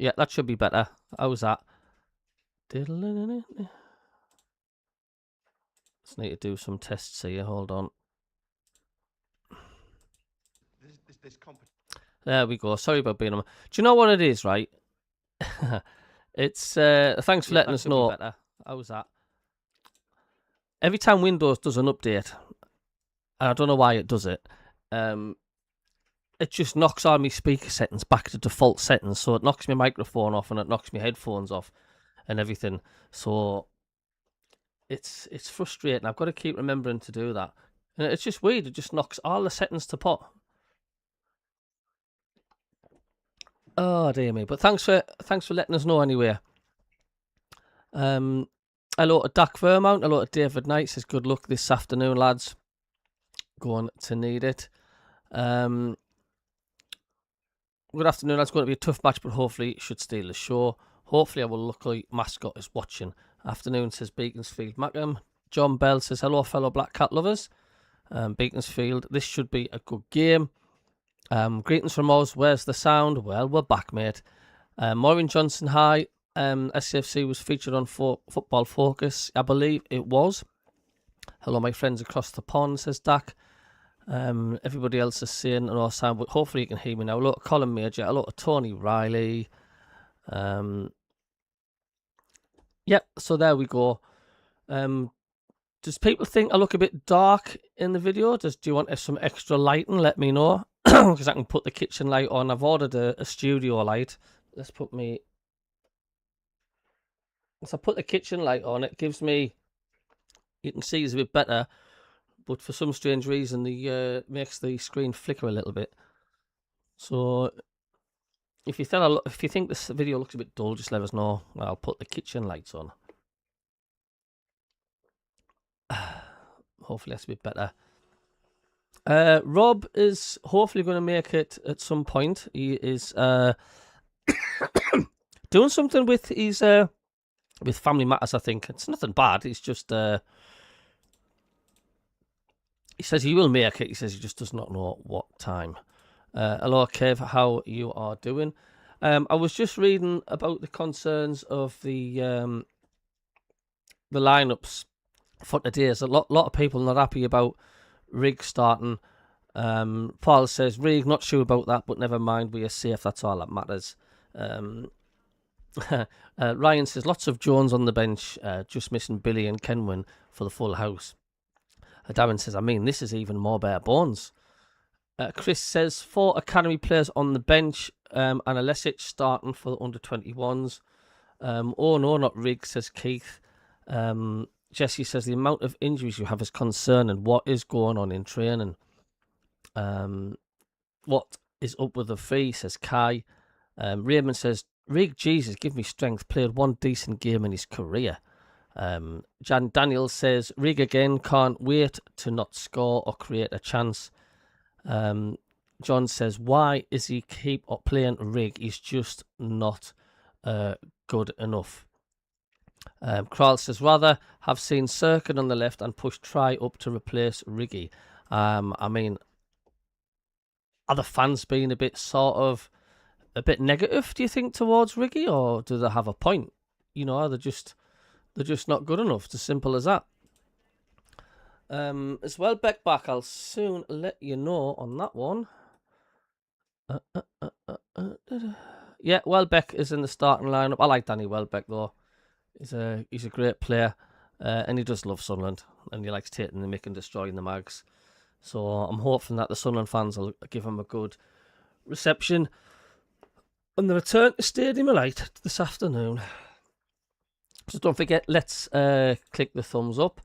Yeah, that should be better. How's that? Just need to do some tests here. Hold on. There we go. Sorry about being on. Do you know what it is, right? It's thanks for letting us know. Better. How's that? Every time Windows does an update, and I don't know why it does it, it just knocks all my speaker settings back to default settings. So it knocks my microphone off and it knocks my headphones off and everything. So it's frustrating. I've got to keep remembering to do that. And it's just weird. It just knocks all the settings to pot. Oh dear me! But thanks for letting us know anyway. Hello to Dak Vermount. Hello to David Knight. Says good luck this afternoon, lads. Going to need it. Good afternoon. That's going to be a tough match, but hopefully it should steal the show. Hopefully our lucky mascot is watching. Afternoon, says Beaconsfield Mackem. John Bell says hello, fellow Black Cat lovers. Beaconsfield, this should be a good game. Greetings from us. Where's the sound? Well, we're back, mate. Maureen Johnson, hi. SCFC was featured on Football Focus. I believe it was. Hello, my friends across the pond, says Dak. Everybody else is saying no sound, but hopefully you can hear me now. Hello to Colin Major. Hello to Tony Riley. Yep, so there we go. Does people think I look a bit dark in the video? Do you want some extra lighting? Let me know. Because I can put the kitchen light on. I've ordered a studio light. Let's put me... Once I put the kitchen light on, it gives me... You can see it's a bit better. But for some strange reason, the makes the screen flicker a little bit. So... If you think this video looks a bit dull, just let us know. I'll put the kitchen lights on. Hopefully that's a bit better. Rob is hopefully going to make it at some point. He is doing something with his with Family Matters. I think it's nothing bad. It's just he says he will make it. He says he just does not know what time. Hello, Kev. How you are doing? I was just reading about the concerns of the lineups for today. There's a lot of people not happy about Rigg starting. Paul says Rigg not sure about that, but never mind. We are safe. That's all that matters. Ryan says lots of Jones on the bench. Just missing Billy and Kenwyn for the full house. Darren says, I mean, this is even more bare bones. Chris says 4 academy players on the bench and a Lesic starting for the under-21s. Oh no, not Rigg, says Keith. Jesse says the amount of injuries you have is concerning. What is going on in training? What is up with the fee, says Kai. Raymond says, Rigg, Jesus, give me strength. Played one decent game in his career. Jan Daniel says, Rigg again, can't wait to not score or create a chance. John says, why is he keep playing Rigg? He's just not good enough. Kral says, rather have seen Cirkin on the left and push Try up to replace Riggy. I mean, are the fans being a bit negative, do you think, towards Riggy, or do they have a point? You know, they're just not good enough. It's as simple as that. As well, Beck back. I'll soon let you know on that one. Yeah, Welbeck is in the starting lineup. I like Danny Welbeck though. He's a great player, and he does love Sunderland, and he likes taking the mick and destroying the Mags. So I'm hoping that the Sunderland fans will give him a good reception on the return to Stadium of Light this afternoon. So don't forget, let's click the thumbs up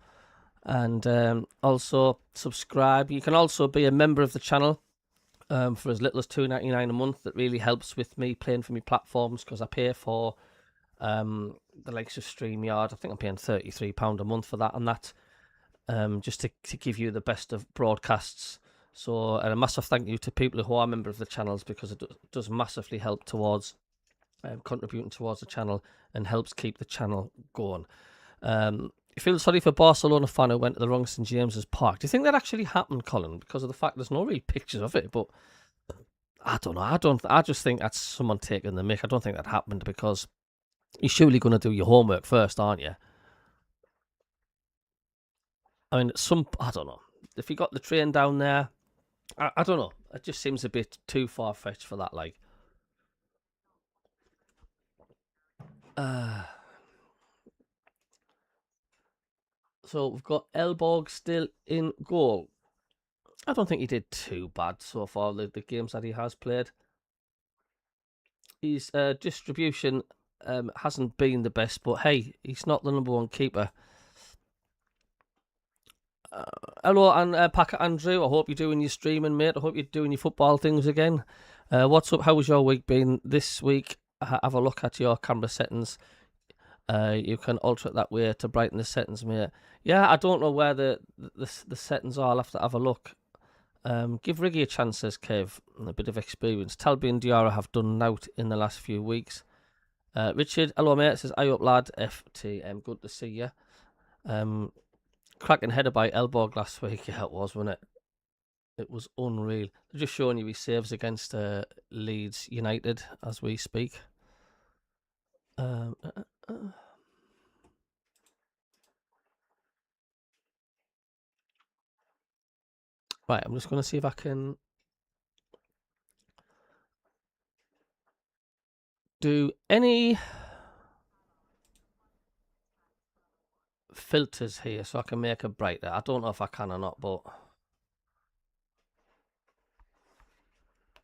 and also subscribe. You can also be a member of the channel for as little as $2.99 a month. That really helps with me playing for my platforms, because I pay for the likes of StreamYard. I think I'm paying £33 a month for that, and that just to give you the best of broadcasts. So, and a massive thank you to people who are a member of the channels, because it does massively help towards contributing towards the channel and helps keep the channel going. You feel sorry for Barcelona fan who went to the wrong St James's Park. Do you think that actually happened, Colin? Because of the fact there's no real pictures of it, but I don't know. I just think that's someone taking the mick. I don't think that happened because you're surely going to do your homework first, aren't you? I mean, I don't know. If you got the train down there, I don't know. It just seems a bit too far fetched for that. Like, uh, so we've got Elborg still in goal. I don't think he did too bad so far. The games that he has played, his distribution hasn't been the best, but hey, he's not the number one keeper. Hello, and Packer Andrew. I hope you're doing your streaming, mate. I hope you're doing your football things again. What's up? How was your week been this week? Have a look at your camera settings. You can alter it that way to brighten the settings, mate. Yeah, I don't know where the settings are. I'll have to have a look. Give Riggy a chance, says Kev. A bit of experience. Talby and Diarra have done nout in the last few weeks. Richard, hello, mate. Says, I up, lad. FTM. Good to see you. Cracking header by Elborg last week. Yeah, it was, wasn't it? It was unreal. They're just showing you his saves against Leeds United as we speak. Right, I'm just going to see if I can do any filters here so I can make it brighter. I don't know if I can or not, but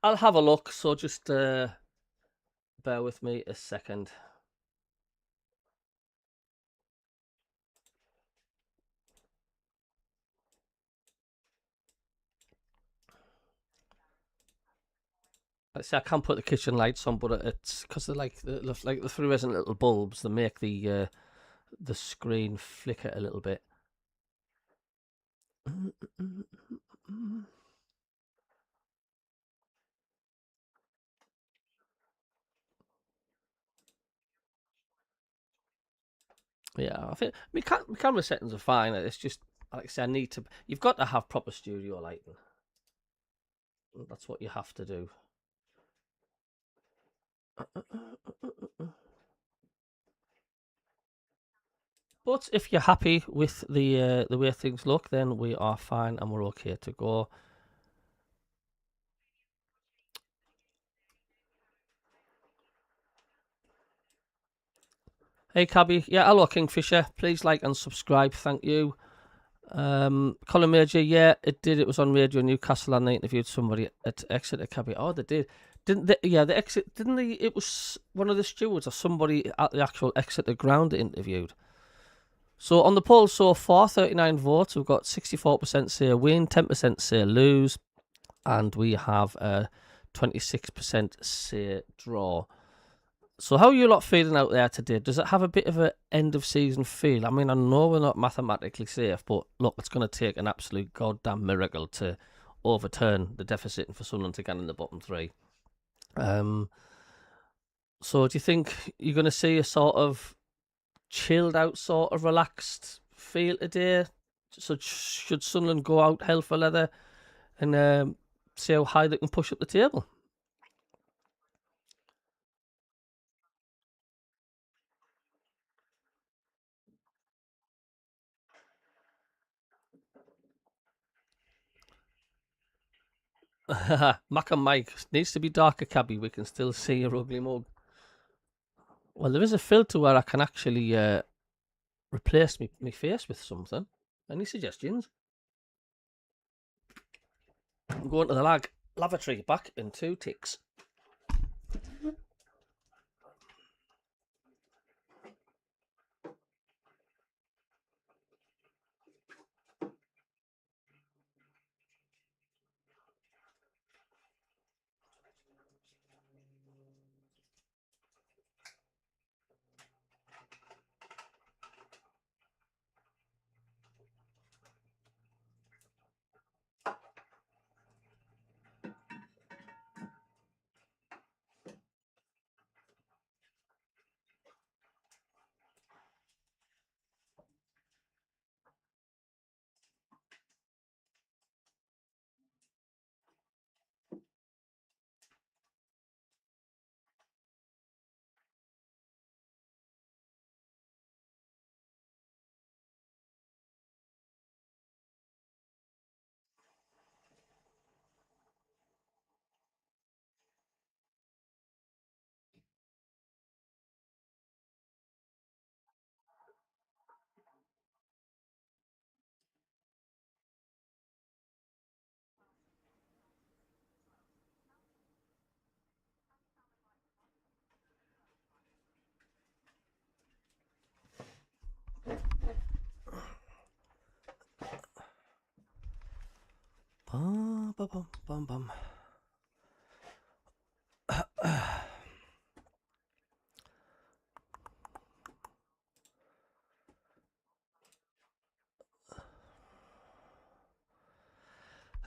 I'll have a look. So just bear with me a second. Let's see, I can put the kitchen lights on, but it's because they're like the fluorescent little bulbs that make the screen flicker a little bit. Yeah, I think my camera settings are fine. It's just, like I say, I need to. You've got to have proper studio lighting. That's what you have to do. But if you're happy with the way things look, then we are fine and we're okay to go. Hey, Cabby. Yeah, hello, Kingfisher. Please like and subscribe. Thank you. Colin Major, yeah, it did. It was on Radio Newcastle and they interviewed somebody at Exeter, Cabby. Oh, they did. Didn't they? Yeah, the exit. Didn't they? It was one of the stewards or somebody at the actual Exeter ground that interviewed. So on the poll so far, 39 votes. We've got 64% say win, 10% say lose, and we have 26% say draw. So how are you lot feeling out there today? Does it have a bit of an end of season feel? I mean, I know we're not mathematically safe, but look, it's going to take an absolute goddamn miracle to overturn the deficit for Sunderland to get in the bottom three. So do you think you're going to see a sort of chilled out, sort of relaxed feel today? So should Sunderland go out hell for leather and see how high they can push up the table? Mac and Mike needs to be darker, Cabby. We can still see your ugly mug. Well, there is a filter where I can actually replace me face with something. Any suggestions? I'm going to the lavatory back in 2 ticks. bum, bum, bum.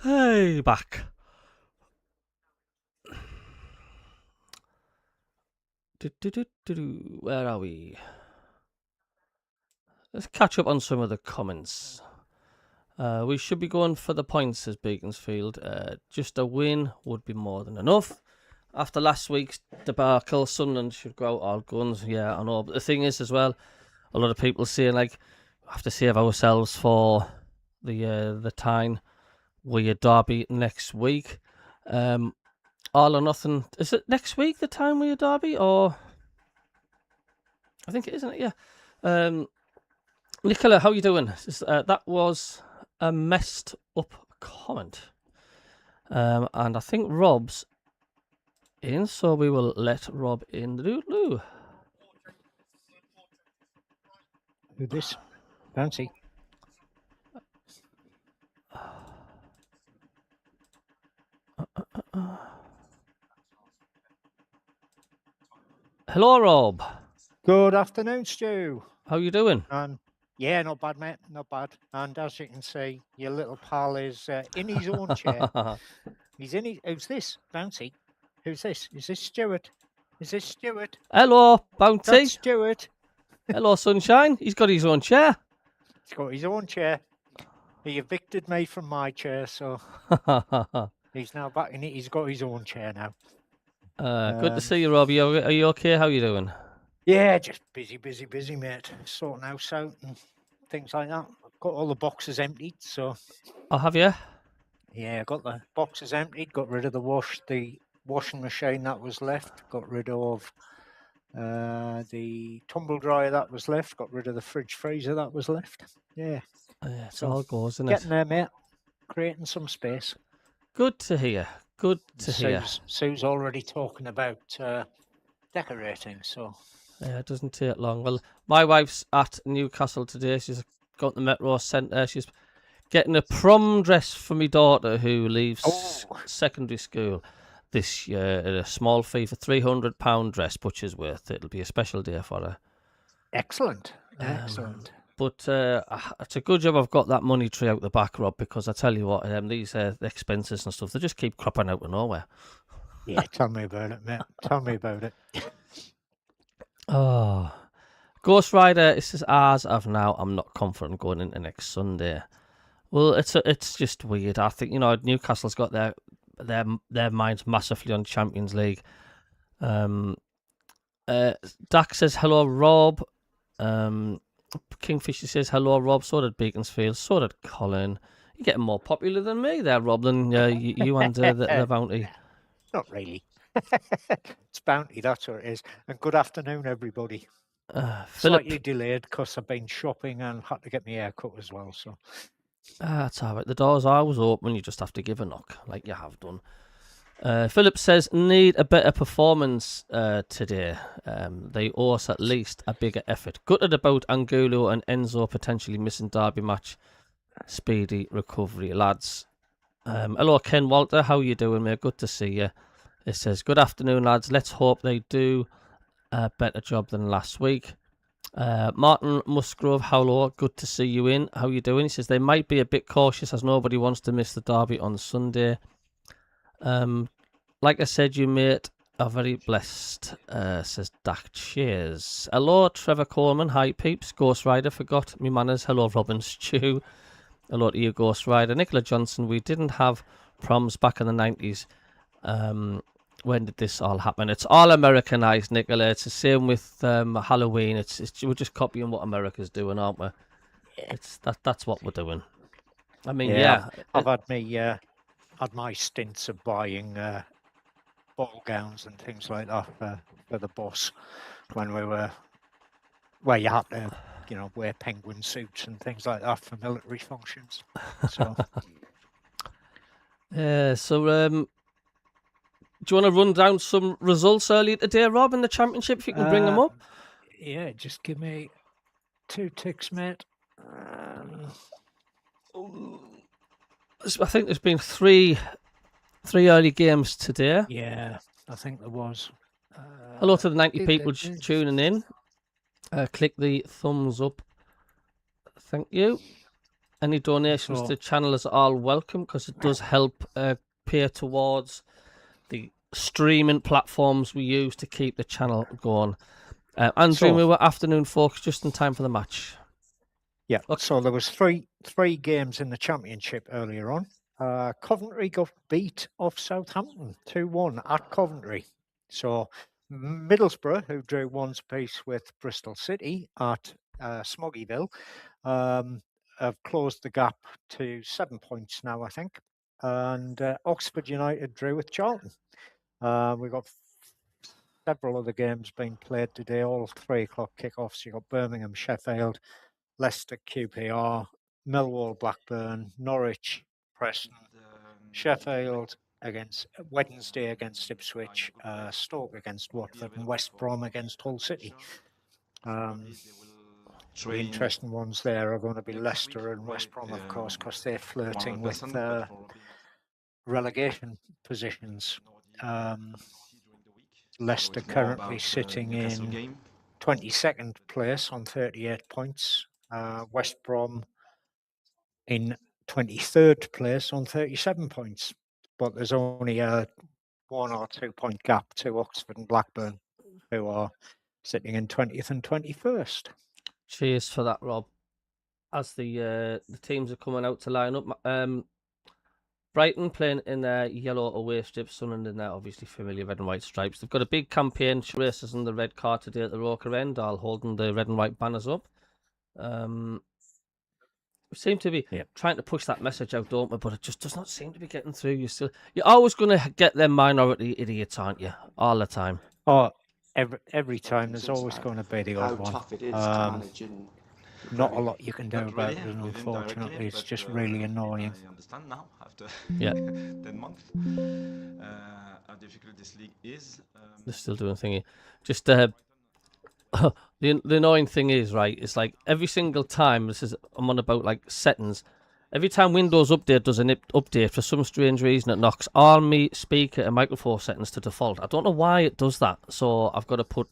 Hey, back. Where are we? Let's catch up on some of the comments. We should be going for the points, says Beaconsfield. Just a win would be more than enough. After last week's debacle, Sunderland should go out all guns. Yeah, I know. But the thing is, as well, a lot of people saying, like, we have to save ourselves for the Tyne Weird Derby next week. All or nothing. Is it next week, the Tyne Weird Derby? Or I think it is, isn't it? Yeah. Nicola, how you doing? That was a messed up comment. And I think Rob's in, so we will let Rob in. Who this? Fancy. Hello, Rob. Good afternoon, Stu. How you doing? Yeah, not bad, mate. Not bad. And as you can see, your little pal is in his own chair. He's in his... Who's this? Bouncy. Who's this? Is this Stuart? Is this Stuart? Hello, Bounty. That's Stuart. Hello, Sunshine. He's got his own chair. He's got his own chair. He evicted me from my chair, so he's now back in it. He's got his own chair now. Good to see you, Rob. Are you okay? How you doing? Yeah, just busy, mate. Sorting house out and things like that. I've got all the boxes emptied, so... Oh, have you? Yeah, got the boxes emptied, got rid of the washing machine that was left, got rid of the tumble dryer that was left, got rid of the fridge freezer that was left. Yeah. It's all goes, isn't it? Getting there, mate. Creating some space. Good to hear. Good to hear. Sue's already talking about decorating, so... Yeah, it doesn't take long. Well, my wife's at Newcastle today. She's got the Metro Centre. She's getting a prom dress for my daughter who leaves secondary school this year at a small fee for £300 dress, which is worth it. It'll be a special day for her. Excellent. Excellent. But it's a good job I've got that money tree out the back, Rob, because I tell you what, these expenses and stuff, they just keep cropping out of nowhere. Yeah, tell me about it, mate. Tell me about it. Oh, Ghost Rider, it says, as of now, I'm not confident going into next Sunday. Well, it's just weird. I think, Newcastle's got their minds massively on Champions League. Dak says, hello, Rob. Kingfisher says, hello, Rob. So did Beaconsfield. So did Colin. You're getting more popular than me there, Rob, than you and the Bounty. Not really. It's Bounty, that's what it is. And good afternoon, everybody. Slightly delayed because I've been shopping and had to get my hair cut as well. So that's all right. The door's always open. You just have to give a knock, like you have done. Philip says, need a better performance today. They owe us at least a bigger effort. Gutted about Angulo and Enzo potentially missing derby match. Speedy recovery, lads. Hello, Ken Walter. How you doing, mate? Good to see you. It says, good afternoon, lads. Let's hope they do a better job than last week. Martin Musgrove, hello. Good to see you in. How you doing? He says, they might be a bit cautious as nobody wants to miss the derby on Sunday. Like I said, you mate are very blessed, says Dak. Cheers. Hello, Trevor Coleman. Hi, peeps. Ghost Rider forgot me manners. Hello, Robin Stew. Hello to you, Ghost Rider. Nicola Johnson, we didn't have proms back in the 90s. When did this all happen? It's all Americanized, Nicola. It's the same with Halloween. We're just copying what America's doing, aren't we? That's what we're doing. I mean, yeah. I've had my stints of buying ball gowns and things like that for the boss when we were where you had to, wear penguin suits and things like that for military functions. So, do you want to run down some results earlier today, Rob, in the championship, if you can bring them up? Yeah, just give me 2 ticks, mate. I think there's been 3 3 early games today. Yeah, I think there was. Hello to the 90 people tuning in. Click the thumbs up. Thank you. Any donations to the channel is all welcome because it does help pay towards the streaming platforms we use to keep the channel going. Andrew, we were afternoon folks, just in time for the match. Yeah, so there was three games in the Championship earlier on. Coventry got beat off Southampton 2-1 at Coventry. So Middlesbrough, who drew 1-1 with Bristol City at Smoggyville, have closed the gap to 7 points now, I think. And Oxford United drew with Charlton. We've got several other games being played today, all 3 o'clock kickoffs. You've got Birmingham, Sheffield, Leicester, QPR, Millwall, Blackburn, Norwich, Preston, Sheffield against Wednesday against Ipswich, Stoke against Watford, and West Brom against Hull City. The interesting ones there are going to be Leicester and West Brom, of course, because they're flirting with relegation positions. Leicester currently sitting in 22nd place on 38 points. West Brom in 23rd place on 37 points. But there's only a 1 or 2 point gap to Oxford and Blackburn, who are sitting in 20th and 21st. Cheers for that, Rob. As the teams are coming out to line up, Brighton playing in their yellow away strip, Sunderland in their obviously familiar red and white stripes. They've got a big campaign, races in the red car today at the Roker end, all holding the red and white banners up. We seem to be trying to push that message out, don't we? But it just does not seem to be getting through. You're always going to get them minority idiots, aren't you? All the time. Oh, every time there's always going to be the odd one. Tough it is to manage not a lot you can do about it, and unfortunately, it's just really annoying. I understand now after 10 months how difficult this league is. They're still doing thingy. Just the annoying thing is, right, it's like every single time, I'm on about like settings, every time Windows Update does an update, for some strange reason it knocks all me speaker and microphone settings to default. I don't know why it does that, so I've got to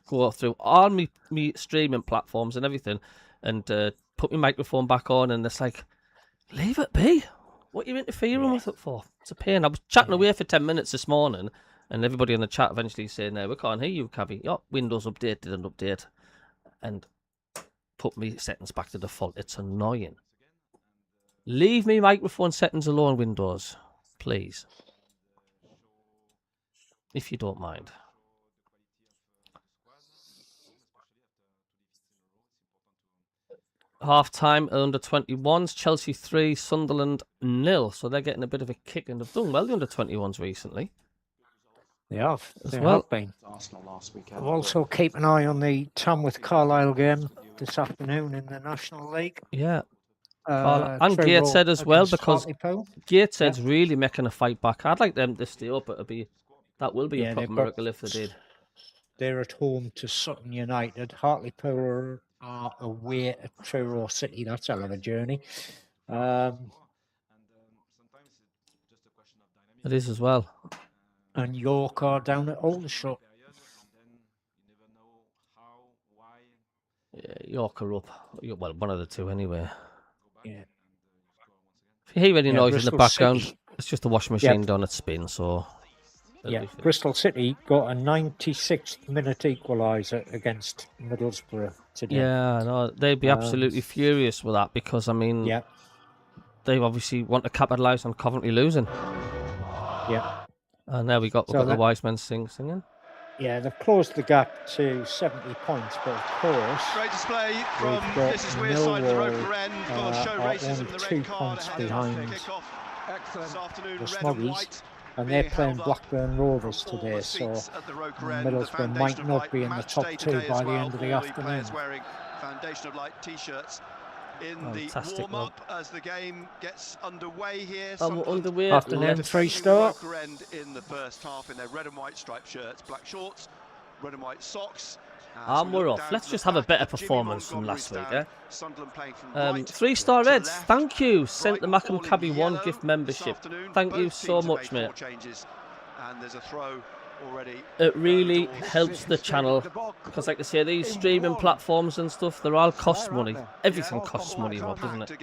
go through all me streaming platforms and everything and put my microphone back on, and it's like, leave it be. What are you interfering with it for? It's a pain. I was chatting away for 10 minutes this morning, and everybody in the chat eventually saying, we can't hear you, Cabby. Windows Update didn't update. And put me settings back to default. It's annoying. Leave me microphone settings alone, Windows. Please. If you don't mind. Half-time under 21s. Chelsea 3, Sunderland 0. So they're getting a bit of a kick, and they've done well, the under 21s recently. They have. They have been. I'll also keep an eye on the Tamworth Carlisle game this afternoon in the National League. Yeah. And Gateshead as well, because Gateshead's really making a fight back. I'd like them to stay up. That will be a proper miracle if they did. They're at home to Sutton United. Hartlepool are away at Truro City. That's a hell of a journey. It is as well. And York are down at Aldershot. Yeah, York are up. Well, one of the two anyway. Yeah. If you hear any noise Bristol in the background, City. It's just the washing machine down at spin, so... Yeah, Bristol City got a 96th minute equaliser against Middlesbrough today. Yeah, no, they'd be absolutely furious with that because, I mean, they obviously want to capitalise on Coventry losing. Yeah. And there we've got the wise men singing. Yeah, they've closed the gap to 70 points, but of course... Great display from this is we're side of the Roker end. Got to show racism, the red card ahead of the kickoff. Excellent. The Smoggies. And they're playing Blackburn Rovers today, so Middlesbrough might not be in the top 2 by the end of the afternoon. Wearing Foundation of Light t-shirts in the warm-up as the game gets underway here. Underway. Afternoon 3 start. Roker end in the first half in their red and white striped shirts, black shorts, red and white socks. And we're off. Let's just have a better performance from last week, eh? 3-star Reds, thank you. Sent the MACKEM CABBIE 1 gift membership. Thank you so much, mate. And there's a throw already. It really helps the channel because, like I say, these streaming platforms and stuff, they're all cost money. Everything costs money, Rob, doesn't it?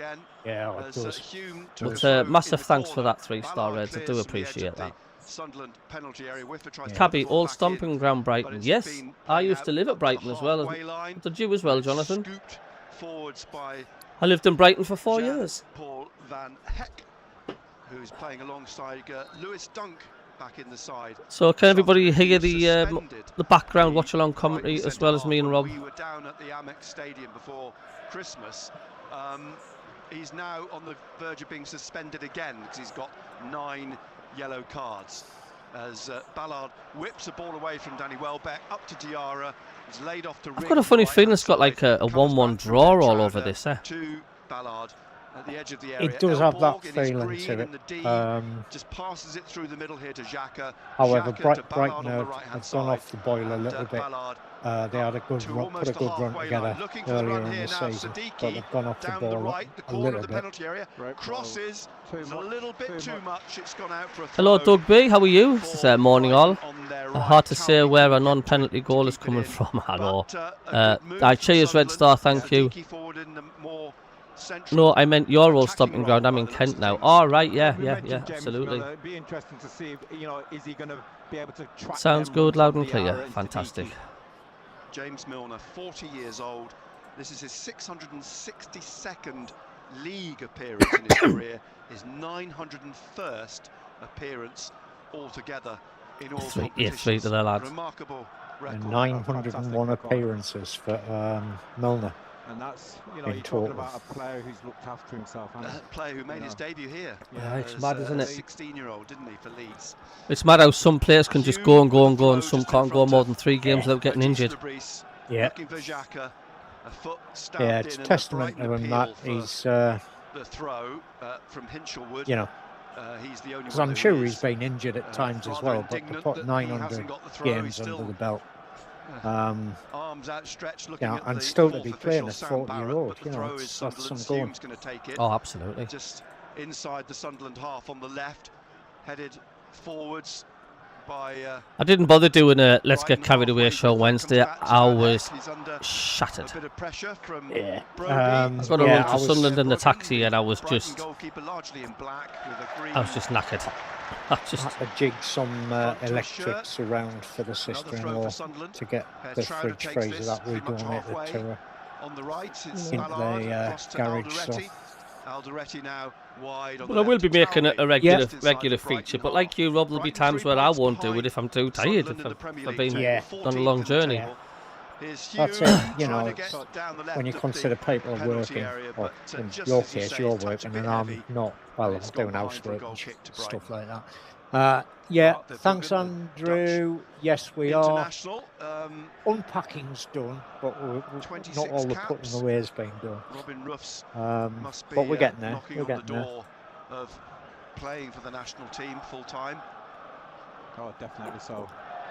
Yeah, it does. But massive thanks for that 3-star Reds. I do appreciate that. Sunderland penalty area with the CABBIE, old stomping ground, Brighton. Yes, I used to live at Brighton as well. Did you as well, Jonathan? I lived in Brighton for 4 years. Paul Van Heck, who's playing alongside Lewis Dunk back in the side. So can everybody hear the background watch-along commentary as well as me and Rob? We were down at the Amex Stadium before Christmas. He's now on the verge of being suspended again because he's got 9 yellow cards. As Ballard whips a ball away from Danny Welbeck up to Diarra. He's laid off to I've got a funny feeling it's got like a 1-1 draw all over this, eh? To Ballard at the edge of the area. It does have that feeling to it. Just passes it through the middle here to Xhaka. However, Brighton have gone off the boil a little bit. They had a good run, put a good run together earlier in the season, but they've gone off the ball a little bit. Crosses a little bit too much. It's gone out for a throw. Hello, Doug B. How are you? It's morning all. Hard to say where a non-penalty goal is coming from. I know. Cheers, Red Star. Thank you. No, I meant your old stomping ground. I'm in Kent now. All right, yeah, absolutely. It'd be interesting to see, is he going to be able to track Sounds good, loud and clear. Fantastic. James Milner, 40 years old. This is his 662nd league appearance in his career. His 901st appearance altogether in all competitions. 3 to the lads. Remarkable record. And 901 appearances for Milner. And that's, you're talking about a player who's looked after himself. A player who made his debut here. Yeah, it's mad, isn't it? 16-year-old, didn't he, for Leeds? It's mad how some players can just go and some can't go more than 3 games without getting injured. Yeah. Looking for Xhaka. A foot stabbed Yeah, it's in testament to him that he's, the throw from Hinchelwood. He's the only because one I'm sure he's been injured at times as well, but to put 900 games under the belt. Arms outstretched, looking at and the still to be fourth playing official, at Sam 40 Barrett, year old, but the throw is that's some Sunderland's going. going to take it. Oh, absolutely. Just inside the Sunderland half on the left, headed forwards by. I didn't bother doing a Let's Get Carried Away show Wednesday. I was shattered. A bit of pressure from yeah. I got to run to Sunderland in the taxi and I was just. Goalkeeper largely in black with a green. I was just knackered. I just had to jig some electrics around for the sister-in-law to get the fridge freezer that we donated to her on the right, it's into the garage. So. Alderete now wide. Well, I will be making it a regular feature, but like you, Rob, there'll be times where I won't do it if I'm too tired, if I've been on a long journey. Yeah. That's it, when you consider people working, or in your case, you're working and I'm not, well, I'm doing housework and stuff like that. Thanks, Andrew. Yes, we are. Unpacking's done, but not all the putting away has been done. Robin Ruffs but we're getting there. We're getting there. Of playing for the national team full time. Oh, definitely so.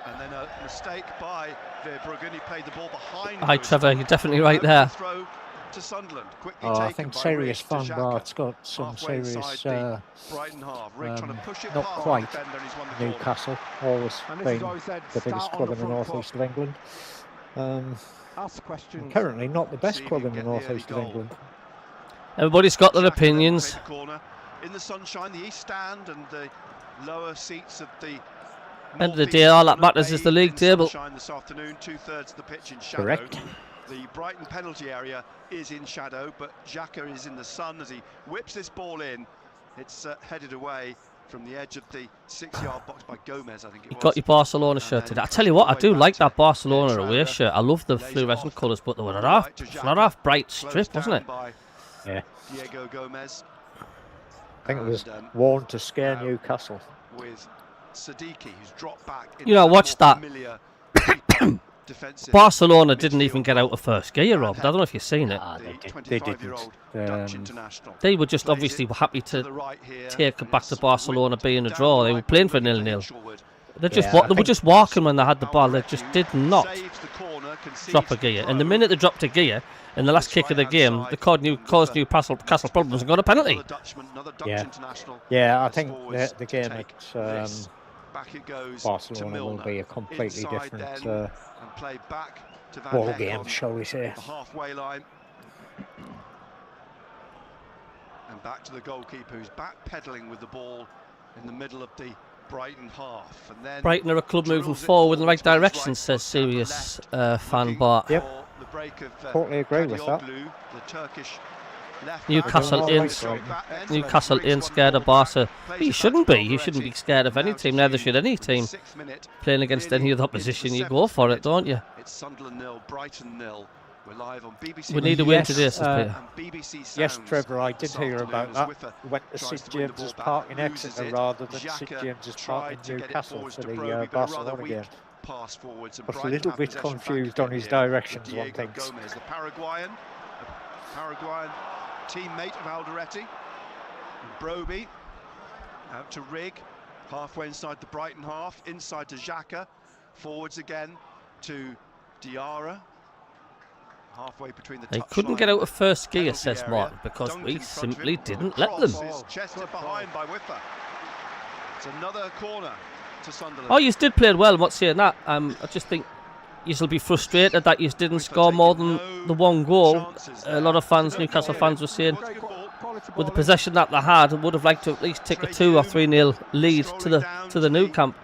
And then a mistake by Verbruggen. He played the ball behind. Hi, Trevor. You're definitely right there. Throw to Sunderland. Quickly I think serious fan bar's got some serious. Brighton half. Rick trying to push it not past quite. Defender, he's won the Newcastle, always been the biggest club in the northeast of England. Ask questions. Currently, not the best club in the northeast of England. Everybody's got their opinions. In the sunshine, the east stand and the lower seats of the. End of the day, all that matters is the league table. This afternoon, 2/3 of the pitch in shadow. Correct. The Brighton penalty area is in shadow, but Xhaka is in the sun as he whips this ball in. It's headed away from the edge of the 6-yard box by Gomez, I think it was. You got your Barcelona shirt today. I tell you what, I do like that Barcelona away shirt. I love the fluorescent colours, but they were not half bright strip, wasn't it? Yeah. Diego Gomez. I think it was worn to scare Newcastle. With Siddiqui, who's dropped back. I watched that. Barcelona didn't even get out of first gear, Rob. I don't know if you've seen it. They didn't. They were just obviously happy to take it back to Barcelona being a draw. They were playing for 0-0. They just Yeah, they were just walking when they had the ball. They just did not Saves the corner, concedes drop a the gear. throw. And the minute they dropped a gear in the last This kick of the right-hand game, side they caused Newcastle problems and got a penalty. Another Dutchman, another Dutch Yeah. international. Yeah, I as think forwards the to game take at this. Back it goes to Barcelona will Milner. be a completely Inside different then, and play back to Van ball Heck game, on shall we say. the halfway line. And back to the goalkeeper, who's back-pedalling with the ball in the middle of the Brighton half. And then Brighton are a club moving drills it forward in the right with his direction, right says foot down the serious left, fan looking Bart. Yep. for the break of, Totally agree with that. Kadioglu, the Turkish left back. Newcastle Doing all ain't- right, Brighton. Newcastle ain't scared of Barca. You shouldn't be. You shouldn't be scared of any team. Neither should any team. Playing against any other opposition, you go for it, don't you? It's Sunderland 0, Brighton 0. We're live on BBC. We need a win Yes, today, says Peter. And BBC Yes, Sounds Trevor, I this did hear afternoon about as that. Whiffer We went to tries St to win the James's ball Park back, in loses Exeter it. rather than St Xhaka James's Park tried in to get it Newcastle forwards for to the Broby, but a rather Barcelona weak game. pass forwards. And Was a Brighton little have bit possession back confused again on his here directions, with one Diego thinks. Gomez, the Paraguayan teammate of Alderete. Broby out to Rig, halfway inside the Brighton half, inside to Xhaka, forwards again to Diarra. Halfway between the They touchline couldn't get out of first gear, penalty says area. Martin, because Dunk we in front of simply him. didn't The let them. cross is chested behind by Whiffer. It's another corner to Sunderland. Oh, you did play well. I'm not saying that. I just think you'll be frustrated that you didn't score more than the one goal. A lot of fans, Newcastle fans, were saying with the possession that they had, would have liked to at least take a 2 or 3-0 lead to the new camp.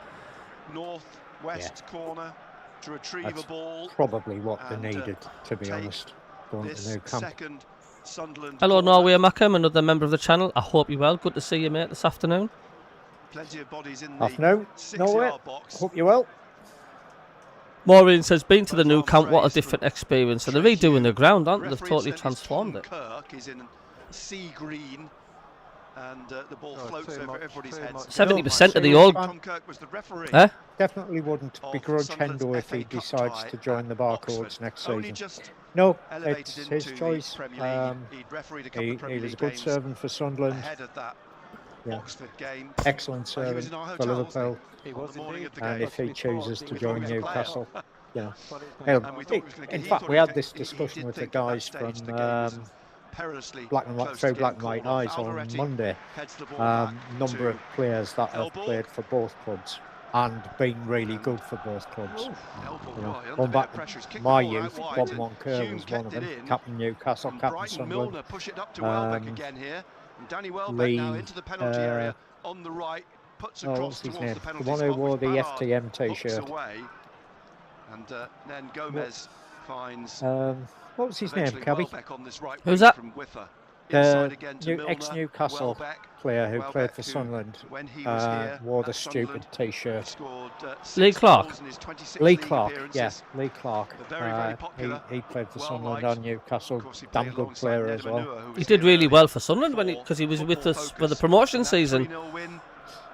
North-west corner to retrieve That's a ball. probably what they and, needed, to be take honest, going to This new camp. second Sunderland Hello, corner. Norway MACKEM, another member of the channel. I hope you're well. Good to see you, mate, this afternoon. Plenty of bodies in the Afternoon, Norway. 6-yard box. Hope you're well. Maureen says, been to the new camp, what a different experience. And they're redoing the ground, aren't they? They've Referee totally incident is Tom transformed it. Kirk is in sea green, and the ball floats over everybody's heads. 70% of the old... Tom Kirk was the referee. Definitely wouldn't of begrudge Sunderland's Hendo if FA he Cup decides tie to join at the Barcodes Oxford. next Only season. just No, elevated it's into his the choice. Premier League. He'd refereed a couple of Premier He was a League good games servant for Sunderland. ahead of that Yeah. Oxford game. Excellent He was servant in our for hotel, wasn't Liverpool. He on was the morning indeed. of the And game. if he chooses to join was a player. Newcastle, you know. And we thought he was gonna get- In he fact, thought we he had could- this he discussion did with the think at that guys stage from the game was perilously Black and White, close through to Black and getting White called Eyes off. on Alderete Monday. heads the ball back Number to of players that have Elborg. played for both clubs and been really good for both clubs. Elborg, You know, right, under a going bit back of pressure. He's to kicked my the ball out youth, wide Bob and Moncur Hume was one kept of it them. in. Captain Newcastle, And Captain Brighton Sunderland. Milner push it up to Welbeck again here. And Danny Welbeck now Lee, into the penalty area on the right, puts Oh, across what's his towards name? the The penalty one who spot, wore which the Ballard FTM hooks t-shirt. away. And then Gomez finds What was his name, eventually Cabby? Welbeck on this right Who's wing that? from Whiffer. Inside again to Milner. Ex-Newcastle Welbeck, player who Welbeck, played for who, Sunderland, when he was here wore the at stupid Sunderland, t-shirt. scored, Lee 6 Clark. goals in his 26 Lee league Clark, appearances. yes, Lee Clark. But very popular, He played for well Sunderland liked. and Newcastle. Of course, he Damn played good alongside player Ned as well. Manua, who He was did here really early well for Sunderland for because he was with Football us for Focus. the promotion And that season 3-0 win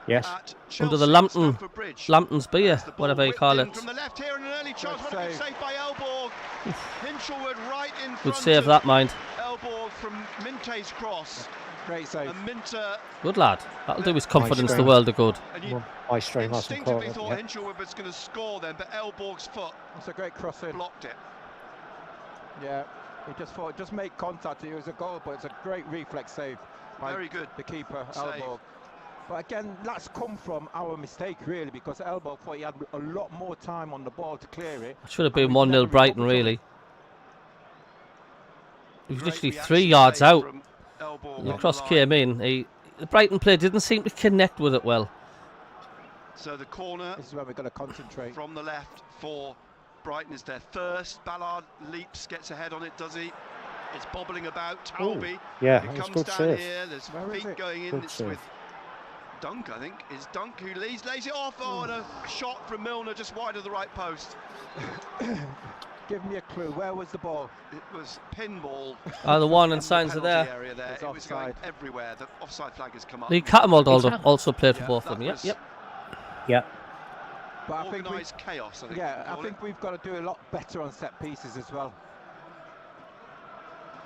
Yes. at under the Chelsea, Stamford Bridge. Lambton's beer, As the ball whatever you whipped call in it. From the left here and an early chance. Good What a good save. save by Elborg. Hinchelwood right in front Good save of that, mind. Elborg from Minte's cross. Great save. And Minter, Good lad. That'll do his confidence the strength. world of good. and you My stream hasn't caught instinctively up thought yet. Hinchelwood was going to score then, but Elborg's foot That's a great cross in. blocked it. Yeah, he just thought, just make contact. It was a goal, but it's a great reflex save by Very good the keeper, save. Elborg. But again, that's come from our mistake really, because Elborg thought he had a lot more time on the ball to clear it. It should have been And we 1-0 never Brighton, recovered from really. it. He was Great literally reaction 3 yards save out. from Elborg And the on cross line. came in. The Brighton player didn't seem to connect with it well. So the corner This is where we're going to concentrate. from the left for Brighton is their first. Ballard leaps, gets ahead on it, does he? It's bobbling about. Talby. Yeah, It it was comes good down save. here. There's Where is feet it? going in. Good It's save. with Dunk, I think. It's Dunk who lays it off. Oh, and a shot from Milner just wide of the right post. Give me a clue. Where was the ball? It was pinball. The warning in the signs are penalty there. area there. It's It was going offside. everywhere. The offside flag has come up. Lee Cattermold also played for Yeah, both of that them. Yep, was yep. Yeah. But I think we, Organised chaos, I think. yeah, you I call think it. we've got to do a lot better on set pieces as well.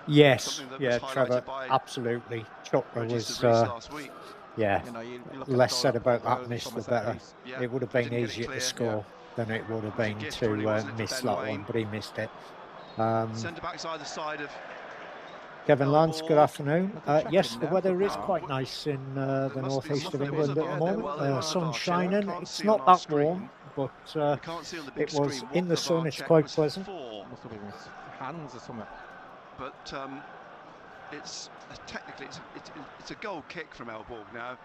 Yes, Something that yeah, was highlighted Trevor, by absolutely. Chopra Regis was de Vries last week. Yeah, You know, you look at less goal said at about Port that Vale miss, from the a set better. piece. Yeah, It would have didn't been get it easier clear. to score than it would have Was a been gift, to really, wasn't it, to miss Ben that Waine? one, but he missed it. Centre backs either side of Kevin Lance, good Elborg. afternoon. They're checking Yes, the now weather for is VAR. quite nice in the There must be northeast of something. There was England a at the VAR. moment. Well, there was a Sun VAR check. shining. Can't It's see not on our that warm, screen. but We can't see on the big it was screen in what the VAR sun. It's check quite was pleasant. for. Must have been his hands or something. But it's technically it's a goal kick from Elborg now.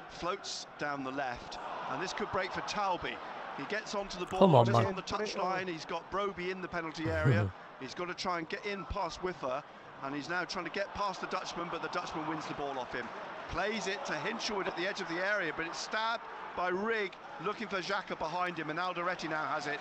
Floats down the left, and this could break for Talby. He gets onto the ball, Come on, just man. on the touchline. He's got Broby in the penalty area. He's got to try and get in past Whiffer, and he's now trying to get past the Dutchman, but the Dutchman wins the ball off him. Plays it to Hinshelwood at the edge of the area, but it's stabbed by Rigg, looking for Xhaka behind him, and Alderete now has it.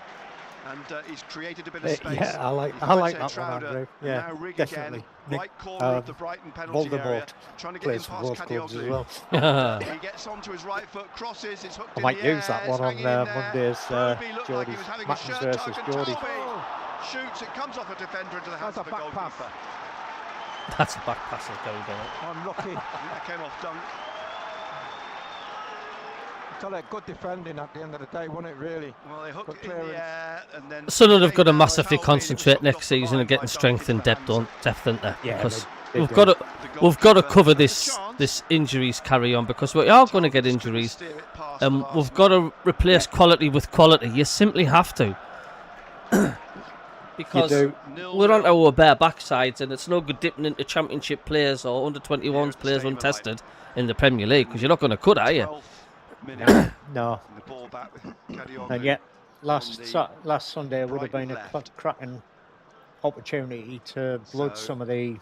And he's created a bit of space. Yeah, I like He that finds one, Trouder, Andrew. and Yeah, now Rigg definitely. again, right corner of the Brighton penalty area, trying to get in plays for past both clubs as Kadioglu. well. He gets onto his right foot, crosses, it's hooked I in might the use air, that one it's on hanging in there. Monday's Broby looked like he Geordie's was having a Mattins shirt versus tuck, and Geordie. Talby shoots, it comes off a defender into the hands That's a of the back goalkeeper. passer. That's a back pass of Gary Bennett. Unlucky. That came off Dunk. So that good defending at the end of the day, wasn't it really? Well, they hooked Good it in clearance. the air, and then Sunderland have got to came down massively Talby, concentrate and it was next hooked off the season and line getting by strength Dunk and into the depth, hands depth, don't they? Yeah, Because they we've do. got to The we've got to goalkeeper cover has a this chance. injuries carry on, because we are going to get Talby's gonna injuries. steer it past the last We've got to replace quality with quality. You simply have to. Because do. we're on our bare backsides, and it's no good dipping into championship players or under 21s players untested in the Premier League, because you're not going to cut, are you? 12th minute, No. and the ball back with Kadioglu. And yet, last the last Sunday would have been Brighton a left. cracking opportunity to blood So- some of the.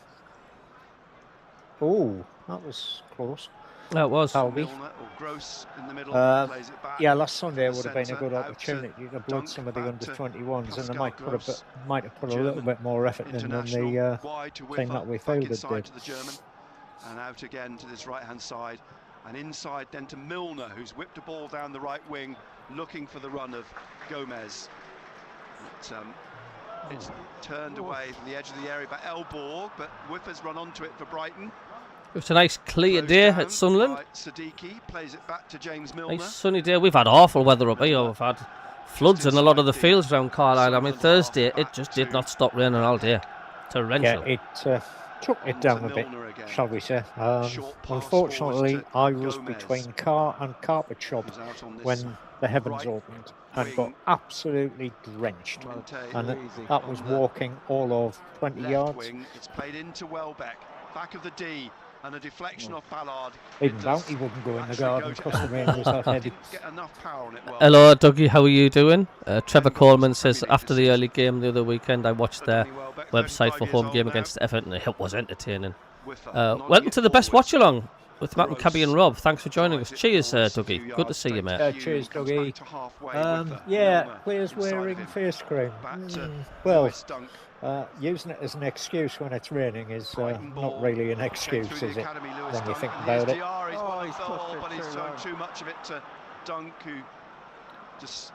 Oh, that was close. That was. Talby. Milner or Gross in the middle, plays it back. Yeah, last Sunday the would have been a centre, good out to opportunity to blood Dunk, some of the back under to 21s, and they Pascal might have put a little German bit more effort in than international, the wide to thing Whiffer, that we back fielded inside did. to the German, and out again to this right-hand side, and inside then to Milner, who's whipped a ball down the right wing, looking for the run of Gomez. It's turned away from the edge of the area by Elborg, but Whiffer's run onto it for Brighton. It was a nice clear Closed day down at Sunderland. by Siddiqui plays it back to James Milner. Nice sunny day. We've had awful weather up here. We've had floods in a lot of the fields around Carlisle. I mean, Thursday it just did not stop raining all day. Torrential. Yeah, it took it down a bit, Milner again. shall we say. Short pass Unfortunately, forwards to I was Gomez. between car and carpet shop Who's out on this when the heavens right opened and got wing. absolutely drenched. Conte And Easy. that was on the walking all of 20 left yards. wing. It's played into Welbeck, back of the D, and a deflection off Ballard. Even It does Bounty wouldn't go in the actually garden go to because the rain was that heavy. Didn't get enough power on it. Welbeck. Hello, Dougie. How are you doing? Trevor goals Coleman in says Premier League after the early game the other weekend, I watched But their Danny Welbeck, website 35 for years home old game now. against Everton. It was entertaining. Whiffer, Welcome nodding to it the best forward. watch-along with Matt and Cabby and Gross Rob. Thanks for joining us. drives it Cheers, across a Dougie. few Good to yards see you, straight mate. to Hume, Cheers, comes Dougie. back to halfway. Whiffer, Yeah, Milner players inside of wearing him. face cream. Back to Well, Lewis Dunk. using it as an excuse when it's raining is Brighton ball not really an came excuse, through the is it? academy, Lewis when you Dunk, think and about here's it? Diarra, he's won he's the ball, pushed it but he's too thrown low. too much of it to Dunk, who just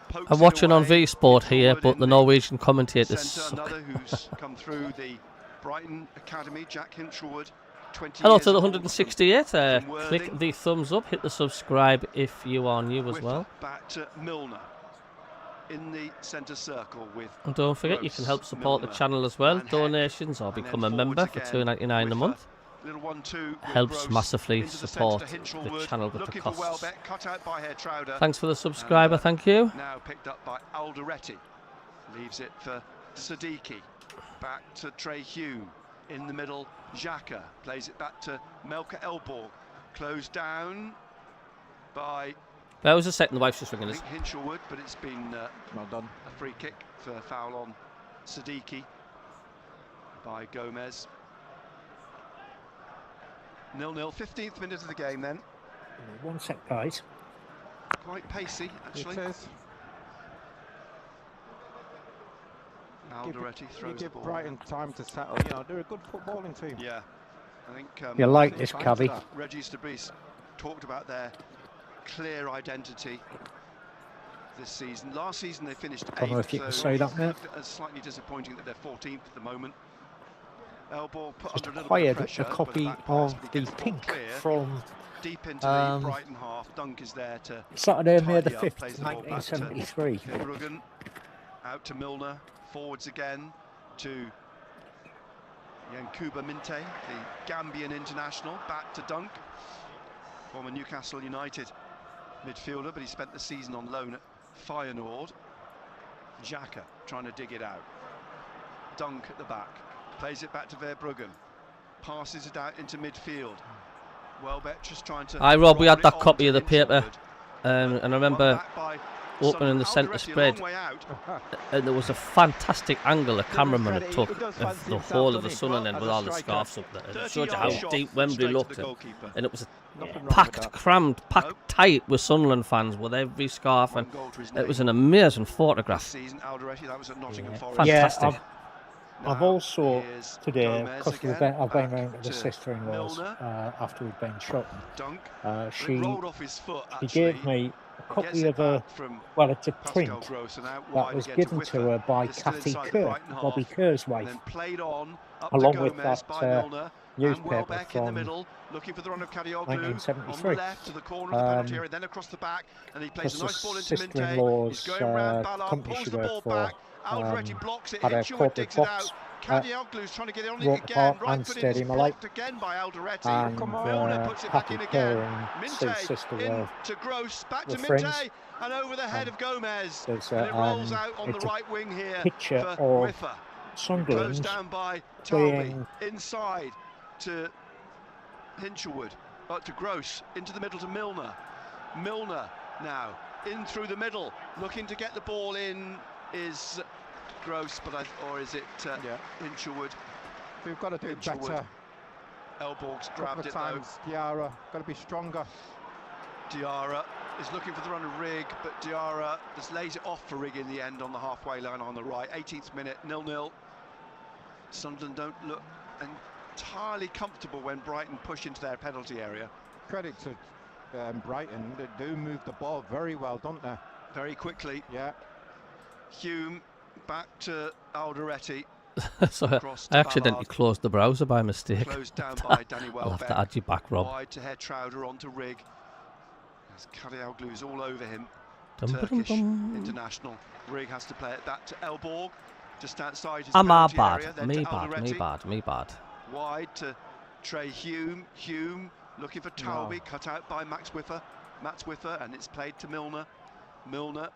pokes I'm it watching on away. V Sport here, Forward but in the Norwegian commentators centre, suck. another who's come through the Brighton academy, Jack Hinshelwood, 20 Hello years to the old, 168. from Click Worthing. the thumbs up, hit the subscribe if you are new as Whiffer well. back to Milner in the centre circle with And don't forget, you can help support the Milner, channel as well. Van Heck, Donations or and then become a forwards member for again, $2.99 a Whiffer. month. Little 1-2 with Helps Gross massively into the support centre to the Hinshelwood, channel with the looking for costs. Welbeck, cut out by Trouder. Thanks for the subscriber, And, thank you. Now picked up by Alderete. Leaves it for Siddiqui. Back to Trey Hume. In the middle, Xhaka. Plays it back to Melka Elborg. Closed down by That was a second, the wife's just ringing I us. think Hinshelwood, but it's been Well done. a free kick for a foul on Siddiqui by Gomez. 0-0, 15th minute of the game then. One sec, guys. Quite pacey, actually. It is. Alderete You throws the give ball. Brighton time to settle. You know, they're a good footballing team. Yeah, I think You like I this, think Cabby? Reggie Stabris talked about their clear identity this season. Last season they finished 8th. Don't know if you can say that, mate. It's slightly disappointing that they're 14th at the moment. Elbow put just under a little bit acquired of pressure, a but copy back pass, of but the he gets ball Pink clear from deep into the Brighton half. Dunk is there to Saturday, May the tidy up, 5th, plays the ball back to 1973. Verbruggen, out to Milner, forwards again to Yankuba Minte, the Gambian international, back to Dunk, former Newcastle United midfielder, but he spent the season on loan at Feyenoord. Xhaka trying to dig it out. Dunk at the back, plays it back to Verbruggen, passes it out into midfield. Welbeck just trying to. Aye, Rob, we had roll it that on copy to of the paper, Hinchelwood, and I remember opening the centre Alderete, a spread, long way out. and there was a fantastic angle a cameraman had He took does of fancy the himself, whole of doesn't the he? Sunderland As with a all the striker. scarves up there. And it 30 showed you yard how shot deep straight Wembley to looked, the goalkeeper. and it was Nothing wrong with packed, that. crammed, packed Nope. tight with Sunderland fans with every scarf, One and goal to his it was name an amazing this photograph. season. Alderete, that was at Nottingham Yeah, Forest. Yeah, fantastic. I've Now, also here's today, Gomez because again, I've been back round to the to sister-in-law's Milner. after we'd been shot. Dunk. She It rolled off his foot, she actually. gave me a Gets copy it of a, back from well, it's a Pascal print Gross and out that wide was again given to to Whiffer. her by They're still Kathy inside the Kerr, Brighton Bobby half, Kerr's and wife, then played on up along to with Gomez that by Milner, and newspaper Welbeck in the from middle, looking for the run of Kadioglu on the 1973. left to the corner of the penalty area, then across the back, and he plays a Because nice ball the into Minte. He's sister-in-law's going round Ballard, company pulls she the worked ball for back. Alderete blocks it. had a Hinchelwood corporate digs it box out. Kadioglu's trying to get on it Roker again. Park Right and footed is Stadium alike, blocked again by Alderete. and Milner puts it back Kathy in Kerr again. and Sue's Minte sister in were to Gross, back to friends. Minte, and over the head of Gomez. There's And it rolls a, out on the it's a right wing here picture for of Whiffer. Closed Sunderland down by playing Talby. Inside to Hinchelwood. To Gross. Into the middle to Milner. Milner now in through the middle. Looking to get the ball in is Gross, or is it Hinchelwood? We've got to do Hinchelwood. better. Elborg's Couple grabbed of it times, Diarra, got to be stronger. though. Diarra is looking for the run of Rigg, but Diarra just lays it off for Rigg in the end on the halfway line on the right. 18th minute, 0-0. Sunderland don't look entirely comfortable when Brighton push into their penalty area. Credit to Brighton, they do move the ball very well, don't they? Very quickly. Yeah. Hume back to Alderete. So Across I to accidentally Ballard. closed the browser by mistake. Closed down by Danny I'll have Welbeck. to add you back, Rob. Wide to Hertrauder onto Rigg. As Kadioglu's all over him. Dum, ba, dum, Turkish dum. international. Rigg has to play it back to Elborg, just outside his Ah, my penalty area. bad. Then Me to bad. Me Alderete. bad. Me bad. Wide to Trey Hume. Hume looking for Talby, No. cut out by Max Whiffer, and it's played to Milner. Milner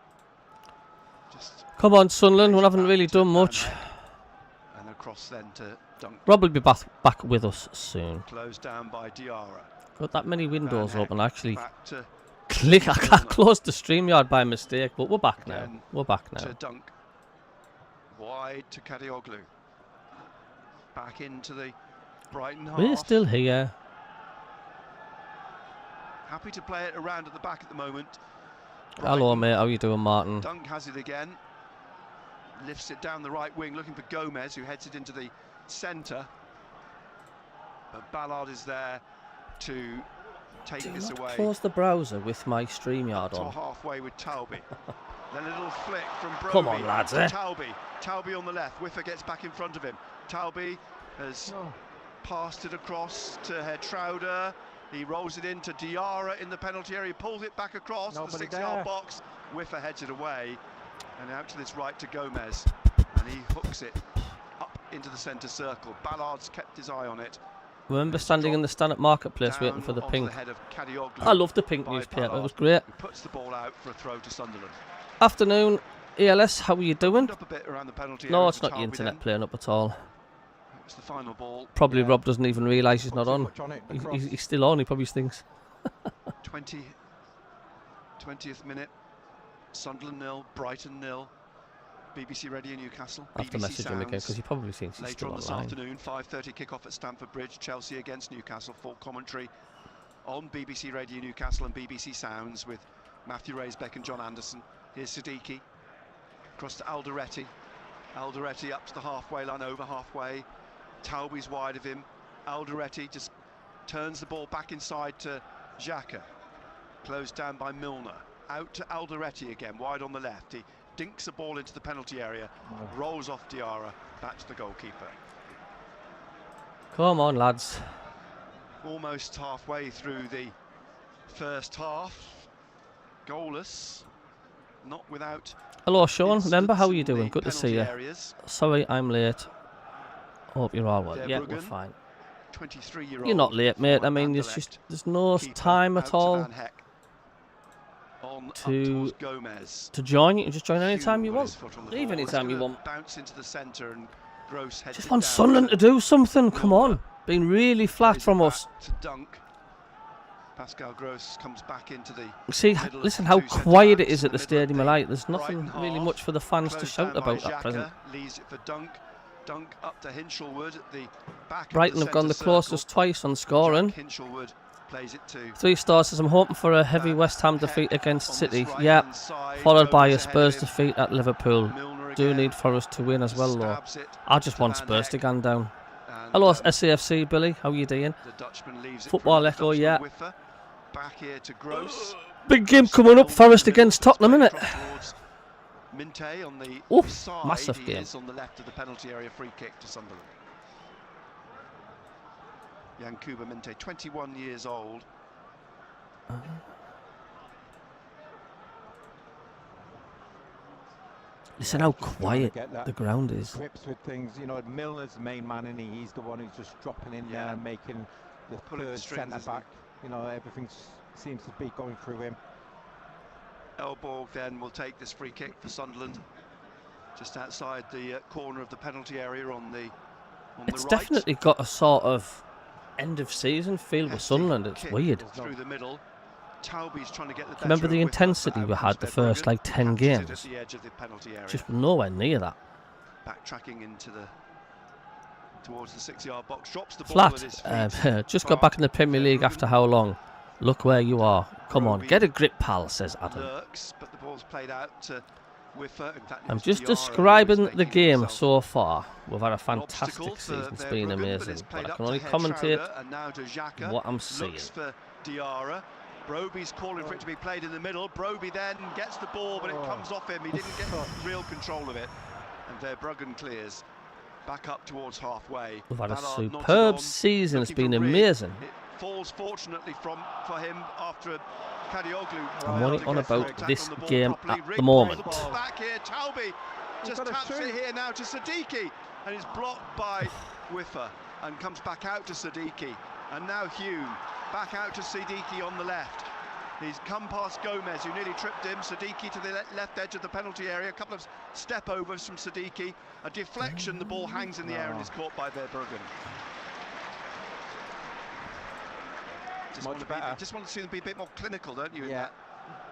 just Come on, Sunderland. We plays it haven't back really to done much. Van Eyck, and across then to Dunk. Rob will be back with us soon. Closed down by Diarra. Got that many windows Van Eyck open. Actually, back to click. I Milner. closed the StreamYard by mistake, but we're back now. Again We're back now. to Dunk. Wide to Kadioglu. Back into the Brighton half. We're still here. Happy to play it around at the back at the moment. Hello, Brighton. mate. How you doing, Martin? Dunk has it again. Lifts it down the right wing, looking for Gomez, who heads it into the centre. But Ballard is there to take Do this not away. close the browser with my Up StreamYard to on. halfway with Talby. Then a little flick from Broby. Come on, lads, to eh? Talby. Talby on the left. Whiffer gets back in front of him. Talby has passed it across to Hertrauder. He rolls it into Diarra in the penalty area. He pulls it back across the Nobody 6-yard there. box. Whiffer heads it away. And out to this right to Gomez. And he hooks it up into the centre circle. Ballard's kept his eye on it. Remember standing in the stand at Marketplace Down waiting for the onto pink. the head of Kadioglu I love the pink by newspaper. It Ballard, was great. who puts the ball out for a throw to Sunderland. Afternoon, ELS. How are you doing? Up a bit around the penalty No, area it's for not the Talby internet then. playing up at all. It's the final ball. Probably Yeah. Rob doesn't even realise he's Put not too on. much on it, the He's, cross. he's still on. He probably thinks. 20th minute. Sunderland 0, Brighton 0. BBC Radio Newcastle. I have to BBC message him again Sounds. because he probably thinks he's Later still on this online. afternoon, 5:30 kickoff at Stamford Bridge. Chelsea against Newcastle. Full commentary on BBC Radio Newcastle and BBC Sounds with Matthew Raisbeck and John Anderson. Here's Siddiqui. Across to Alderete. Alderete up to the halfway line, over halfway. Talby's wide of him. Alderete just turns the ball back inside to Xhaka. Closed down by Milner. Out to Alderete again, wide on the left. He dinks the ball into the penalty area, rolls off Diarra, back to the goalkeeper. Come on, lads. Almost halfway through the first half. Goalless. Not without. Hello, Sean. Remember, how are you incidents in doing? the Good to see you. penalty areas. Sorry, I'm late. Hope you're all well. There, Yeah, we're Bruggen, fine. 23-year-old. You're not late, mate. I mean, there's no time at all to join. You can just join anytime you want. Leave anytime you want. Bounce into the centre and Gross heads Just it want down Sunderland to do something. Come on. Been really flat from us. to Dunk. Pascal Gross comes back into the See, middle of listen the how two centre quiet it backs is in at the the middle of stadium. the I like. There's nothing Brighton really half. much for the fans to Closed shout down by about at present. Xhaka, leaves it for Dunk. Dunk up to Hinchelwood at the back. Brighton have gone the closest twice on scoring. Hinchelwood plays it to 3 stars says I'm hoping for a heavy West Ham defeat against City. Yeah, followed by a Spurs defeat at Liverpool. Do need for us to win as well, though. I just want Spurs to go down. Hello, SAFC Billy. How you doing? Football Echo, yeah. Back here to Gross. Big game coming up. Forest against Tottenham, innit? Minte on the Oof, side. massive He game. is on the left of the penalty area. Free kick to Sunderland. Yankuba Minte, 21 years old. Listen how quiet the ground is. Grips with things, you know. Milner's the main man, and he's the one who's just dropping in there and making the Pulling the third strings, centre isn't back. You know, everything seems to be going through him. Elborg then will take this free kick for Sunderland, just outside the corner of the penalty area on the It's right. definitely got a sort of end of season feel with Sunderland. It's Kick weird. through the middle. Taube's trying to get the Remember better the of Whitlock, intensity but we out had the comes first Verbruggen. like 10 Catches it games? at the edge of the penalty area. Just nowhere near that. Backtracking into the towards the 6-yard box, drops the ball Flat. with his feet. Just got back in the Premier League after how long? Look where you are. Come on, get a grip, pal, says Adam. Lurks, but the ball's played out to Whiffer. In fact, I'm it's just Diarra who describing is the making game himself so far. We've had a obstacle fantastic for season. It's Verbruggen, been but amazing. it's played But I up can to only Head commentate Schroeder, and now to Xhaka. what I'm seeing. Looks for Diarra. Broby's calling for it to be played in the middle. Broby then gets the ball, but it comes off him. He didn't get real control of it. And Verbruggen clears back up towards halfway. We've had a Ballard nods it superb on, season. It's looking been for Rig. amazing. It falls fortunately for him after Kadioglu. I'm only on about attack this on the ball game properly. at Rig the moment. plays the ball back here. Taube just taps it here now to Siddiqui, and is blocked by Whiffer and comes back out to Siddiqui. And now Hume back out to Siddiqui on the left. He's come past Gomez, who nearly tripped him. Siddiqui to the left edge of the penalty area. A couple of step overs from Siddiqui. A deflection, the ball hangs in the air and is caught by Verbruggen. Just want to see them be a bit more clinical, don't you? Yeah,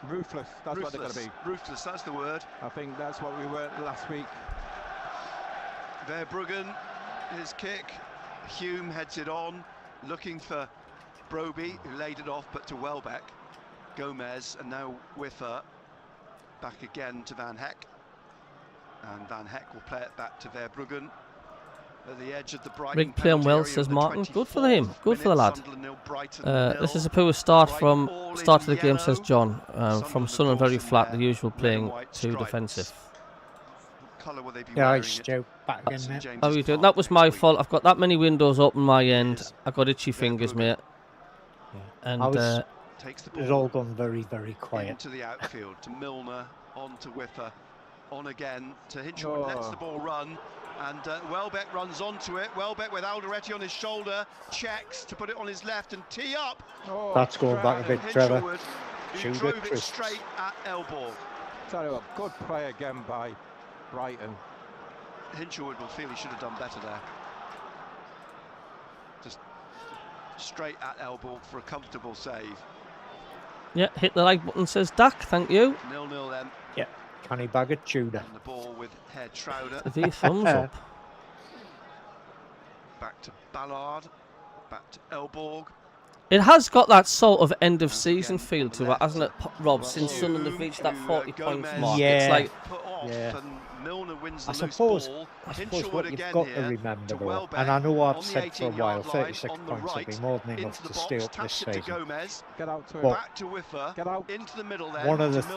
ruthless. That's what they're going to be. Ruthless, that's the word. I think that's what we were last week. Verbruggen, his kick. Hume heads it on, looking for Broby, who laid it off, but to Welbeck. Gomez, and now Whiffer back again to Van Heck, and Van Heck will play it back to Verbruggen at the edge of the Brighton. Rig playing well, says Martin. Good for him. Good for the lad. This is a poor start from start of the game, says John. From Sunderland very flat, the usual playing too defensive. Yeah, Stu, back again, mate. How are you doing? That was my fault. I've got that many windows open my end. I got itchy fingers, mate. And takes the it's ball all gone very, very quiet. into the outfield to Milner, on to Whiffer, on again to Hinchelwood, lets the ball run, and Welbeck runs onto it. Welbeck with Alderete on his shoulder, checks to put it on his left and tee up. That's going back a bit, Trevor. Who drove it straight at Elborg. Tell you what, good play again by Brighton. Hinchelwood will feel he should have done better there. Just straight at Elborg for a comfortable save. yeah, hit the like button, says Dak. Thank you. 0-0 then. Yeah, can he bag a Tudor? And the ball with Head Schroeder. The thumbs up. Back to Ballard. Back to Elborg. It has got that sort of end of season feel to it, hasn't it, Rob? Since Sunderland have reached that 40 points mark, Yeah. it's like Put off, Yeah. and Milner wins the I loose suppose ball. what Hinchelwood you've again got here to remember to though, Welbeck and I know on I've the said for a while, 18-yard line 36 on the points would be right, more than into enough the to box, stay up this taps it to season. Gomez. Get out to him. But Back to Whiffer. Get out. Into the middle then. one of to the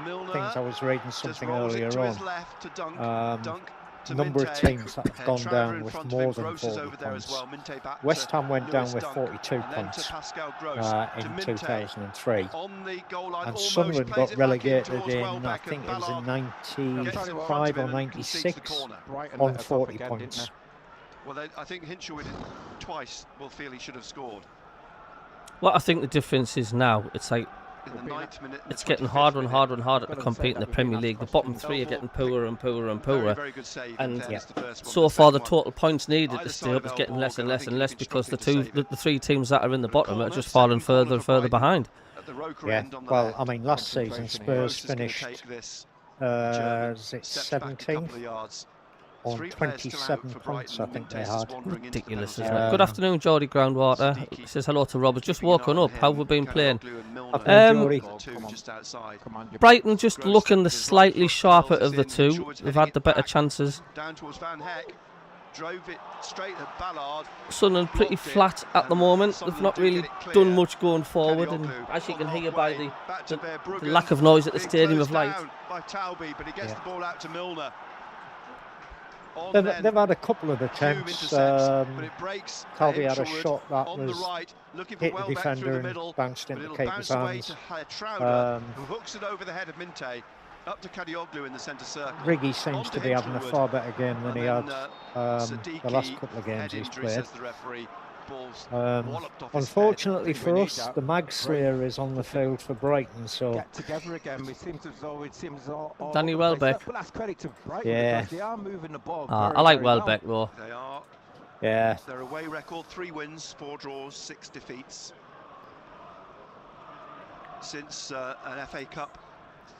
Milner. things I was reading Just something rolls it earlier to his on. left to Dunk. Dunk to number of Minte. teams that have gone Trouder down in with front of more him. than Gross is 40 over there as points. well. Minte back West to Ham went down Lewis with Dunk, 42 and then to points Pascal Gross, to in Minte 2003. on the goal line, And almost Sunderland plays got it back in relegated towards in, I Welbeck, think and it was in Ballard gets in front 95 of or him and concedes the 96, corner. Brighton on let us off 40 again, didn't points. Well, I think Hinshelwood twice will feel he should have scored. What I think the difference is now, it's like In the 9th minute, in the it's getting 25th harder and minute. harder and harder to Gotta say compete in that the we've been Premier asked League. The questions. bottom three are getting Elbow poorer and poorer and Very, poorer. very good save, in And fairness, the first one. So The far, the second one, total points needed either to stay side up of is getting less and Elbow, I less think and he less can because the struggle to save it. the three teams that are in the bottom are corner, just falling second corner further and for further Brighton. behind. At the Roker Yeah, end on the well, left. I mean, last season Concentration Spurs Gross is gonna finished take this. German is it steps back a couple 17th of yards. on Three players still out 27 for points, Brighton. I think they Mintes is had. wandering into the Ridiculous, penalty isn't it? area. Good afternoon, Geordie Groundwater. Siddiqui Says hello to Robert. Just keeping an eye woken on up. How have we him. been playing? Karaoglu and Milner Afternoon, Um, Geordie. are two just outside. Come on, you Brighton just Gross looking the is right slightly foot sharper curls of the in. two. Hinshelwood's They've heading had it the better back chances. Down towards Van Heck. Drove it straight at Ballard. Sunderland pretty Blocked it, flat at the and moment. They've Sunderland not do really get it done clear. much going forward, and Karaoglu as you on can hear by halfway, back to the Verbruggen, lack of noise at the being Stadium of closed Light. down by Talby, but he gets Yeah. the ball out to Milner. On They've then, had a couple of Hume attempts. intercepts, but it breaks. Talby had a Hinshelwood shot that on was the right, looking for hit the Welbeck through defender the and middle, bounced but into it'll Keeper's bounce away hands. to Trouder, Um, who hooks it over the head of Minte, up to Karaoglu in the centre circle. Riggy seems On to be having a Hinshelwood, far better game than and he then, had the Siddiqui, last couple of games head he's injury, played. says the referee. Ball's Um, walloped off his Unfortunately I think for we us, need that the Mag Slayer is on the field for Brighton, so get together again. It seems as though all Danny over the place. Welbeck. But that's credit to Brighton Yeah. because they are moving the ball. I very, like very well. Welbeck though. They are. yeah, Their away record: 3 wins, 4 draws, 6 defeats. Since an FA Cup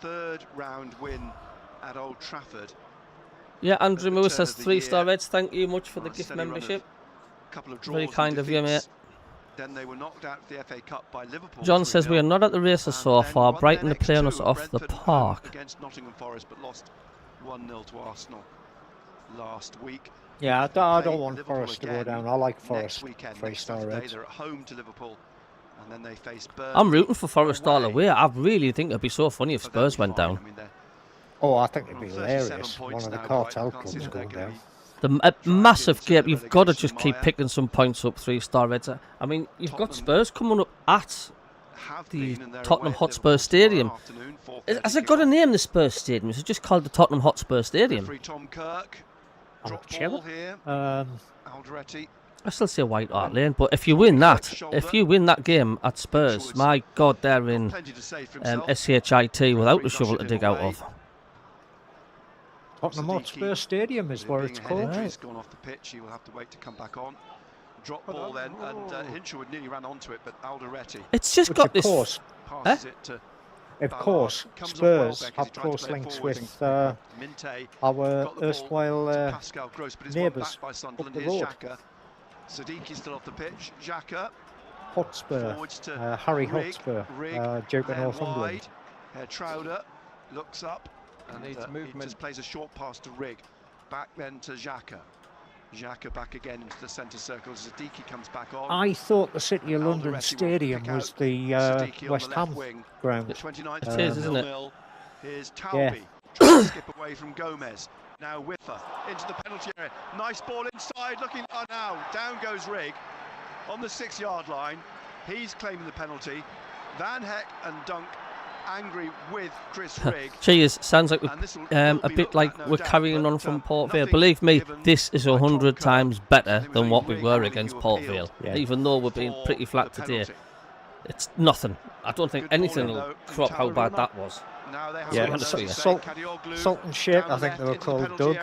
3rd round win at Old Trafford. Yeah, Andrew the Lewis turn says of the 3-star year. Reds. Thank you much for the Well, gift steady run of membership. Couple of draws Very and kind of you, mate. defeats. Then they were knocked out of the FA Cup by Liverpool. John says we are 3-0. not at the races so And then far. won Brighton their are playing next us two off at the Brentford home park. against Nottingham Forest, but lost 1-0 to Arsenal last week. yeah. I Play don't want Liverpool Forest to go again down. I like Next Forest weekend, next 3-star Saturday, Reds. they're at home to Liverpool, and then they face Burnley. I'm rooting for Forest all the away. way. I really think it'd be so funny if But they'll Spurs be went fine. down. I mean, they're Oh, I think it'd on be 37 hilarious. One points of the now, cartel Brighton. Can't see clubs that they're going gonna down. be The massive into gap. the You've got to relegation just keep mire. picking some points up. 3-star Reds. I mean, you've got Tottenham Spurs coming up at have the been, and they're Tottenham away at Hotspur Liverpool Stadium. tomorrow afternoon, 4:30 Has it got a kickoff. name, the Spurs Stadium? Is it just called the Tottenham Hotspur Stadium? Referee Tom Kirk. I'm Drop sure. ball here. Alderetti. I still say White Hart Lane, but if you win that, game at Spurs, my God, they're in Plenty to say for himself. SHIT without a Referee shovel to ushered him dig out away. of. Tottenham Hotspur Stadium is With what being it's a head called. injury, he's gone off the pitch. He will have to wait to come back on. Drop ball then, and Hinshelwood nearly ran onto it, but Alderetti It's just Which, got of this. course, passes it to of Ballard. course, Comes on Spurs Welbeck as he have tried to close play links forward. with Minte our got the ball erstwhile to Pascal Gross, but it's won neighbours back by Sunderland. the Here's road. Xhaka. Siddiqui still off the pitch. Xhaka Hotspur, forwards to Harry Rig, Hotspur, Rig, Duke of then Northumberland. wide. Trouder looks up and Needs he movement. just plays a short pass to Rig. Back then to Xhaka. Xhaka back again into the centre circle. Siddiqui comes back on. I thought the City of London Alderetti will Stadium pick was out the Siddiqui on West the left Ham wing. ground. 29th It is, isn't it? 0-0. Here's Yeah. Talby trying to skip away from Gomez. Now Whiffer into the penalty area. Nice ball inside. Looking. Oh, now down goes Rig on the 6-yard line. He's claiming the penalty. Van Heck and Dunk angry with Chris Rig. Cheers. Sounds like And this will a be bit looked like at, no we're doubt, carrying but, on from Port Vale. nothing Believe me, given this is by Tom 100 Kirk. times It better was than only what we Rig were who against appealed Port Vale. Yeah. Even though we're being for pretty the flat today, penalty. it's nothing. I don't think Good ball anything in, will though, crop how Talby. bad that was. Now they have Yeah, one, and don't they? Salt- Salt and Shake, I think they were called, Doug.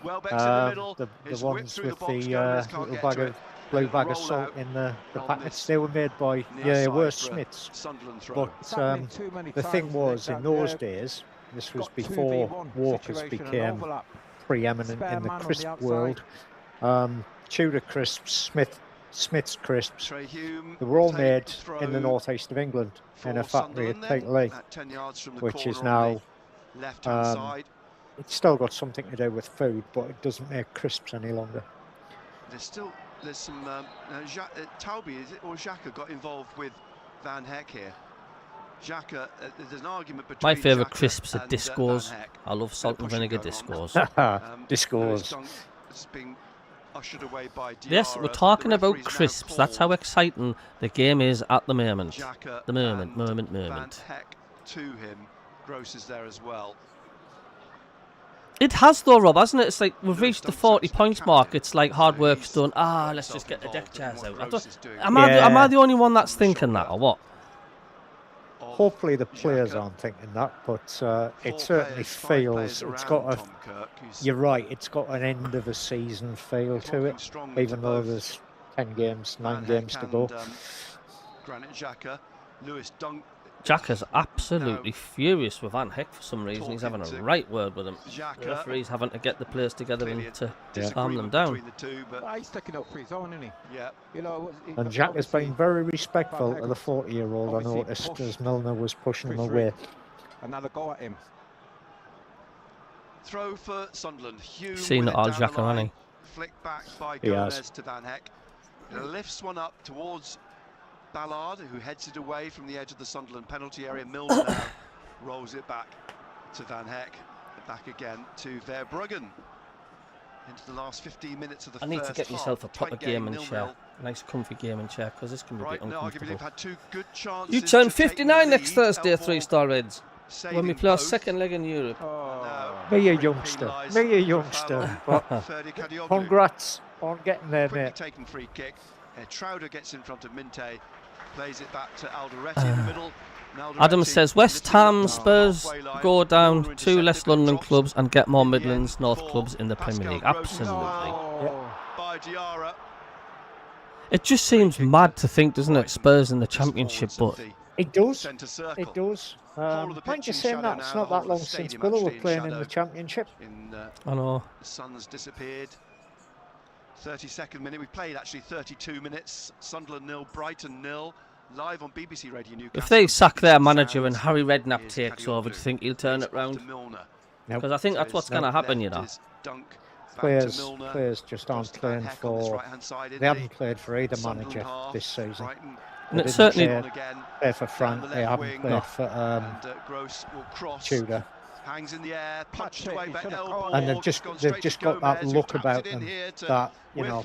Welbeck's in the middle. The It's whipped ones through the with box, the Gomez can't little get bag to of it. blue bag of Roll salt out in the on packets. this They were made by, near yeah, they side were for a Smiths. Sunderland throw. But It's happening too many the times, thing Nick, was, in that those they're days, this was got before 2v1 Walkers situation and became overlap. preeminent Spare in the man on the crisp outside. world. Tudor crisps, Smith's crisps, Trey Hume they were all take made the throw in the northeast of England in a for factory at Sunderland then, Peterlee, at 10 yards from the which is corner on now, the left-hand um, side. it's still got something to do with food, but it doesn't make crisps any longer. There's some Talby, is it, or Xhaka got involved with Van Heck here? Xhaka, there's an argument between My favourite Xhaka crisps are and, discos. Van Hecke. I love salt They're and pushing vinegar going on. discos. Discos. Dunk is being ushered away by Diarra, Yes, we're but talking the about referee's now crisps. That's how called exciting the game is at the moment. Xhaka The moment. and Van Hecke to him. Gross is there as well. It has though, Rob, hasn't it? It's like we've Lewis reached the Dunk's 40 actually points captain, mark. It's like hard so work's he's done. got Let's just get the deck himself chairs involved in out. what Gross is doing. Am I the only one that's On the thinking that, shoulder or what? of Hopefully the players Xhaka. aren't thinking that, but Four it certainly players, 5 feels players it's around got a. Tom Kirk, who's You're right. It's got an end of a season feel to talking it, strongly even to though both there's 10 games, 9 Van games Hecke to go. and, Granit Xhaka. Lewis Dunk. Jack is absolutely furious with Van Hecke for some reason. He's having a talking to right word with him. Xhaka. The referee's having to get the players together Clearly and to calm them disagreement down. between the two, but He's sticking up for his own, isn't he? yeah, You know, And Jack has been very respectful Van of the Hecke 40-year-old, I obviously noticed, pushed as Milner was pushing him Chris away. Rick. Another go at him. throw for Sunderland. Hume Seen with it all, down the Xhaka, line. hasn't Flick back by He has. Gomez to Van Hecke. Lifts one up towards Ballard, who heads it away from the edge of the Sunderland penalty area. Milner now rolls it back to Van Hecke. Back again to Verbruggen. Into the last 15 minutes of the I first need to get half. myself a proper Tight gaming 0-0. chair. A nice comfy gaming chair, because this can be a bit Brighton arguably uncomfortable. have had 2 good chances. You turn to take 59 the next lead. Thursday, Elbow 3-star Reds. saving When we play our both. second leg in Europe. Oh. Me a Quick youngster, penalised me a for a youngster. foul But on Ferdi Kadioglu. congrats on getting there, Quickly mate. taken free kick. Trouder gets in front of Minte, plays it back to Alderete in the middle. And Alderete Adam says West lifting Ham, up the Spurs halfway line. go down, Milner 2 less intercepted, London drops clubs and get more in the Midlands end North for clubs in the Premier Pascal League. Gross. Absolutely. No. By Diarra. It just seems mad to think, doesn't it, Spurs in the Just Championship, forwards but of It the does. centre circle. It does. Whole of the Mind pitch you in saying shadow that, now, it's the not whole that of long the since stadium Villa were actually in playing in shadow. the Championship. I know. The sun's disappeared. 32nd minute. We played actually 32 minutes. Sunderland 0, Brighton 0. Live on BBC Radio Newcastle. If they sack their manager and Sounds Harry Redknapp is takes over, do you think he'll turn it round? Because I think that's what's going to happen, you know. Players just aren't playing for. They haven't played for either manager this season. And it's certainly Play for Frank. They haven't played for Gross will cross. Tudor. Hangs in the air, punched Patrick, away he by should've elbow. called. And they've just got that look about them that, you know,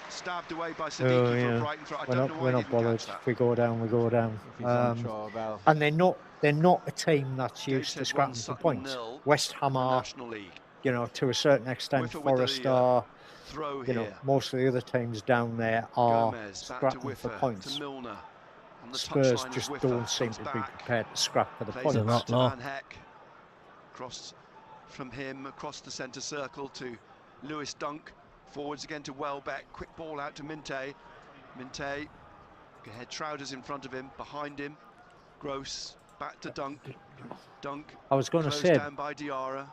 stabbed away by oh, Siddiqui for yeah. a Brighton throw. I we're don't know not, why we're he not didn't bothered. catch that. If we go down, we go down. If he's unsure about. And they're not a team that's used to Gateshead scrapping won for Sutton points. 0 West Ham in the are, National League. you know, to a certain extent, Whiffer with the, Forest are. Throw You know, here. most of the other teams down there are Gomez back to scrapping for Whiffer points. to Milner. On the Spurs touchline is just Whiffer, don't seem comes to be back, prepared to scrap for the plays points. it They're back not, to no. Van Hecke. Cross from him across the centre circle to Lewis Dunk. Forwards again to Welbeck. Quick ball out to Minte. Minte. Head Trouders in front of him, behind him. Gross back to Dunk. Dunk. I was going to closed say, down by Diarra.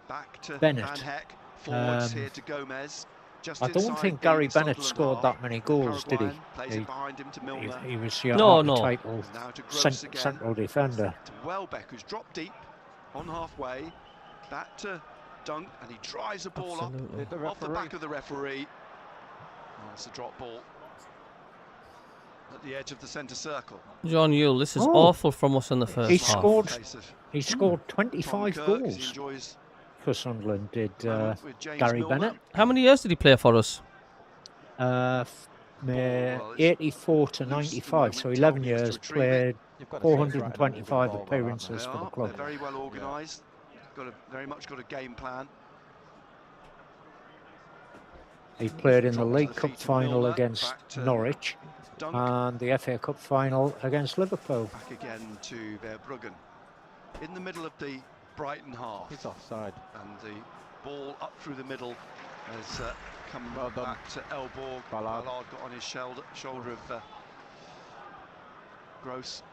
Back to Bennett. Van Hecke. Forwards Um, here to Gomez. Just I don't inside think the Gary Bennett Sunderland scored half. that many goals, did he? Paraguayan plays it behind him to Milner. He was No, no. archetypal Now to Gross again. central defender. To Welbeck, who's dropped deep on halfway. Back to Dunk, and he drives the ball Absolutely. The up off the referee. back of the referee. Oh, it's a drop ball at the edge of the centre circle. John Yule, this is Oh. awful from us in the first He half. scored. Case of He scored Tom 25 Kirk, as he goals enjoys for Sunderland, did moment with James Gary Milner. Bennett. How many years did he play for us? Well, it's 84 to loose at the 95, moment. so 11 Toby has to years, retrieve played You've got to show it's right and 425 move the ball, but appearances They for the are. club. They're very well organised. Very much got a game plan. He played in the Drop to League the Cup feet of final Milner, against back to Norwich Dunk. and the FA Cup final against Liverpool. Back again to Verbruggen. In the middle of the Brighton half. He's offside. And the ball up through the middle has come Well done. back to Elborg. Ballard. Ballard got on his shoulder of Gross.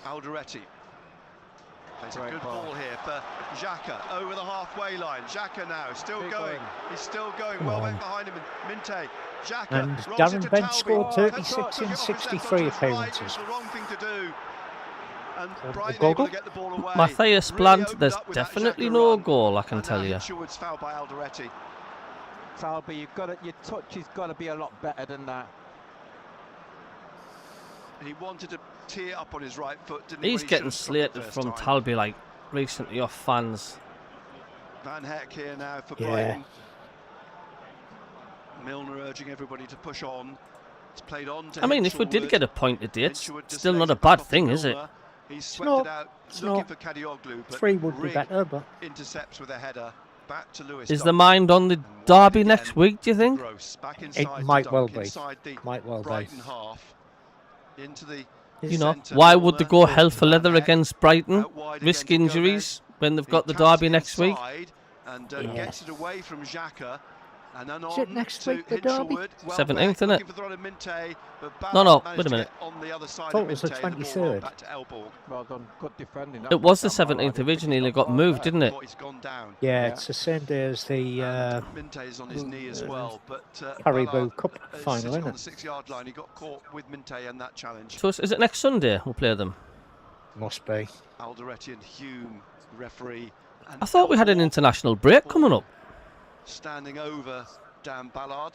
Alderete plays a Great good ball. ball here for Xhaka over the halfway line. Xhaka now still Keep going. going. He's still going. Come Welbeck on. behind him. And Minte. Xhaka And rolls it Darren to Bent Talby. scored Oh, 36 Took it in off his left 63 onto his right. appearances. It was the wrong thing to do. And A Brighton goal? able to get the ball away. Matthias Really Blunt, opened there's up with that definitely Xhaka no run. goal, I can And tell now you. Hitchwood's foul by Alderete. Talby, your touch has got to be a lot better than that. He wanted to tee it up on his right foot, didn't he? He's when he getting should have struck it slated first from time. Talby like recently off fans. Van Heck here now for Yeah. Brighton. Milner urging everybody to push on. It's played on to I mean, if we did Hinshelwood. get a point today, it's Hinshelwood just still lays not a it back bad off to thing, is it? Milner. He's It's swept not- it out, it's looking not. for Kadioglu, but 3 would be Rigg better, but intercepts with a header. Back to Lewis. Is the Dunk. mind on the And wide derby again next week, do you to think? Gross. Back inside to might Dunk, well be. inside the Might well be. Brighton half. Into the You know, centre, why would they Milner, go hell for Van leather Heck, against Brighton? out wide Risk again to Gomez. injuries when they've He got the taps derby it next week? inside And Yeah. gets it away from Xhaka. And then Is it on next to week, the derby? Hinshelwood. 17th, innit? Looking for the run of Minte, but No, Ballard wait a managed to minute. get on the other side Thought of it was the Minte and the ball 23rd. rolled back to Elborg. Well done, good defending. It was the 17th originally, and it got moved, didn't it? Thought he's gone down. yeah, Yeah. it's the same day as the And Minte's on his knee as well, but Caribou Ballard, Cup final, sitting isn't on the it? 6-yard line. He got caught with Minte and that challenge. So is it next Sunday we'll play them? Must be. Alderete and Hume, referee. And I thought we had an Elborg international break coming up. standing over Dan Ballard.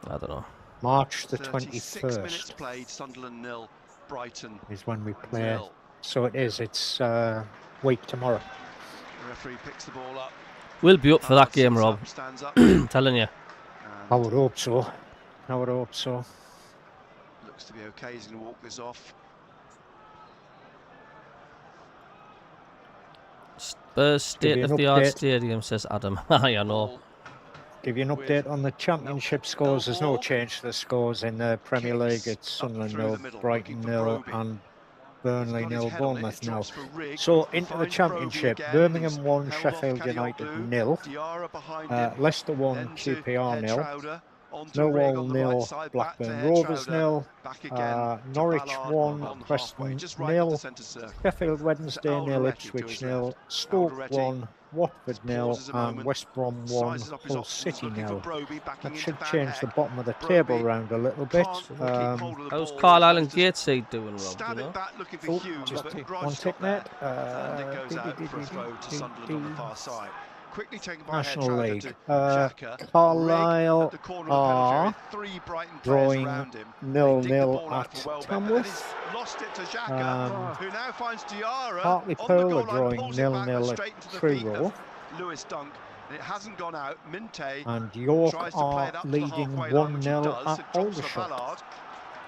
I don't know. March the 36 minutes 21st played, Sunderland 0, Brighton is when we play. 0. So it is. It's week tomorrow. The referee picks the ball up. We'll be up for that Ballard game, sits Rob. up, stands up. I'm telling you. I and would hope so. I would hope so. looks to be okay. He's going to walk this off. Spurs Give you an state-of-the-art update. stadium, says Adam. I know. Ball Give you an With update on the championship scores. There's no Elborg. change to the scores in the Premier League. It's up Sunderland through the 0, middle, Brighton looking for 0, Broby. and He's Burnley got his 0, head on it, Bournemouth it 0. drops for Rigg. So He into the finds championship, Broby again. Birmingham He's 1, held off Sheffield United Kadioglu. 0, Diarra behind him. Leicester 1, Then to QPR 0, Head-Trouder, on to Rigg Millwall on the right 0, side, back to Blackburn Rovers Head-Trouder, 0, back again to Norwich Ballard 1, on halfway, Preston just right of 0, the centre circle. Sheffield Wednesday 0, Alderete to Ipswich his 0, left. Stoke Alderete 1, Watford 0, pauses a and moment, West Brom 1, Sizes up his Hull options, City looking 0. for Broby, backing That into should Van change the Heck. bottom of the Broby table round a little bit. Can't keep hold of the How's ball, Carlisle and manages to Gateshead doing, Rob? Stab Do you it know? back looking for Oh, Hume, just but one Grimes tick got there. net. And it goes out for a throw to Sunderland on the far side. Quickly taken by National Head-Trouder League. to Xhaka. Carlisle Rigg at the corner of the penalty area, are 3 Brighton players drawing around him. 0-0 Dig the ball out at for Welbeck, Tamworth. and he's lost it to Xhaka, who now finds Diarra on the Hartlepool goal are line, drawing pulls it back, 0-0 but at straight into the True feet Row. of Lewis Dunk. And it hasn't gone out. Minte And York tries to play are it up to the leading halfway line, which he 1-0 does. at It drops for Aldershot. Ballard.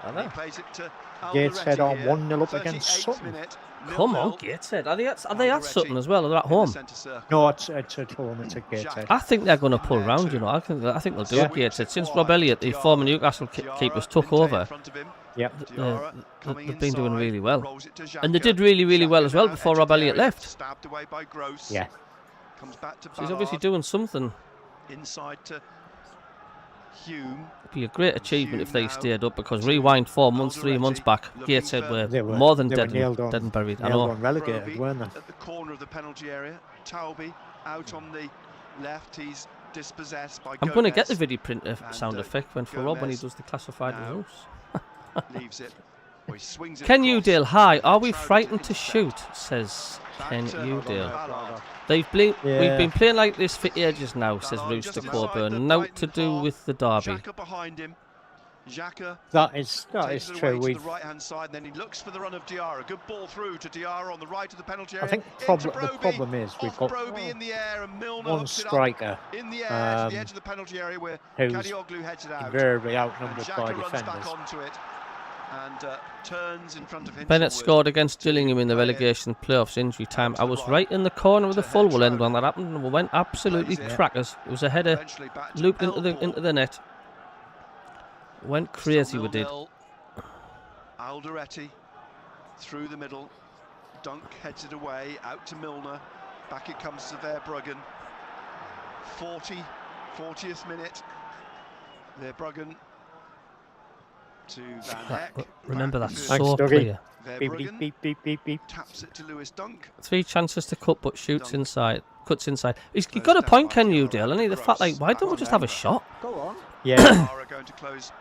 Are And they? he plays it to Gateshead are Alderete here. 1-0 up against 38th Sutton. minute, Come on, 0-0 Gateshead. Are they at Alderete Sutton as well, or they're at in the home? centre circle. No, it's at home. It's at Gateshead. I think they're going to pull round, you know. I think they'll do it, Gateshead. Since Rob Elliott, the former Newcastle keepers, took over, Yep. they've been doing really well. And they did really, really well as well before Rob Elliott left. Stabbed away by Gross. Yeah. Comes back to So he's obviously Ballard. doing something. Inside to Hume. It'd be a great achievement if they stayed up, because rewind 4 months, 3 months back, Gateshead They were were- more than they were dead nailed on. and buried. I Nailed know. on relegated, Broby weren't they? at the corner of the penalty area. Talby out on the left. He's dispossessed by I'm going to get the Gomez. video print And, sound effect when for Rob when he Gomez does the classified now results. Leaves it. Well, he swings it Ken across. Udale, hi. Are we Trout frightened to intercept. shoot? Says Back Ken to Udale. Ballard. We've been Yeah. playing like this for ages now, says Ballard Rooster just inside the Coburn. Note Brighton to do half. with the derby. Xhaka behind him. Xhaka That is takes it true. away to We've the right-hand side, then he looks for the run of Diarra. Good ball through to Diarra on the right of the penalty I area. think Into the Broby. problem is we've Off got Broby in the air, and Milner one hooks it up striker in the air to the um, edge of the penalty area where who's Kadioglu heads it out. invariably And outnumbered Xhaka by runs defenders. back onto it and turns in front of him. Bennett scored against Gillingham in the relegation playoffs injury time. I was right in the corner of the full end when that happened, and we went absolutely Plays it. crackers. It was a header, Eventually back to looped into Elborg. the net. Went crazy, Still we did. 0-0. Alderete through the middle. Dunk heads it away, out to Milner. Back it comes to Verbruggen. 40th minute. Verbruggen to Van Heck. Remember that Back to Thanks, so Dougie. clear. Beep, beep, Verbruggen beep, beep, beep, beep. taps it to Lewis Dunk. 3 chances to cut, but shoots Dunk. inside. Cuts inside. He's Closed got a down point, by Ken Diarra. Udale, and he? The fact, like, why don't we just have a shot? Go on. Yeah. Diarra going to close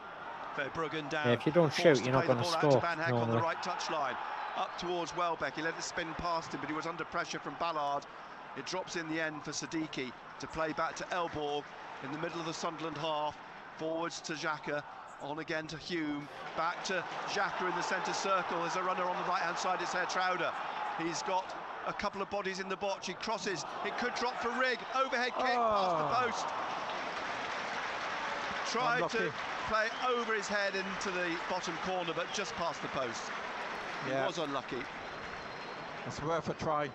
Verbruggen down. Yeah, if you don't Forced shoot, to you're not play the gonna ball out to score, Van Heck on the normally. right touchline. Up towards Welbeck. He let it spin past him, but he was under pressure from Ballard. It drops in the end for Siddiqui to play back to Elborg in the middle of the Sunderland half. Forwards to Xhaka. On again to Hume, back to Xhaka in the centre circle. There's a runner on the right-hand side, it's Trowder. He's got a couple of bodies in the box, he crosses, it could drop for Rigg, overhead kick past the post. Tried to play over his head into the bottom corner, but just past the post. He was unlucky. It's worth a try.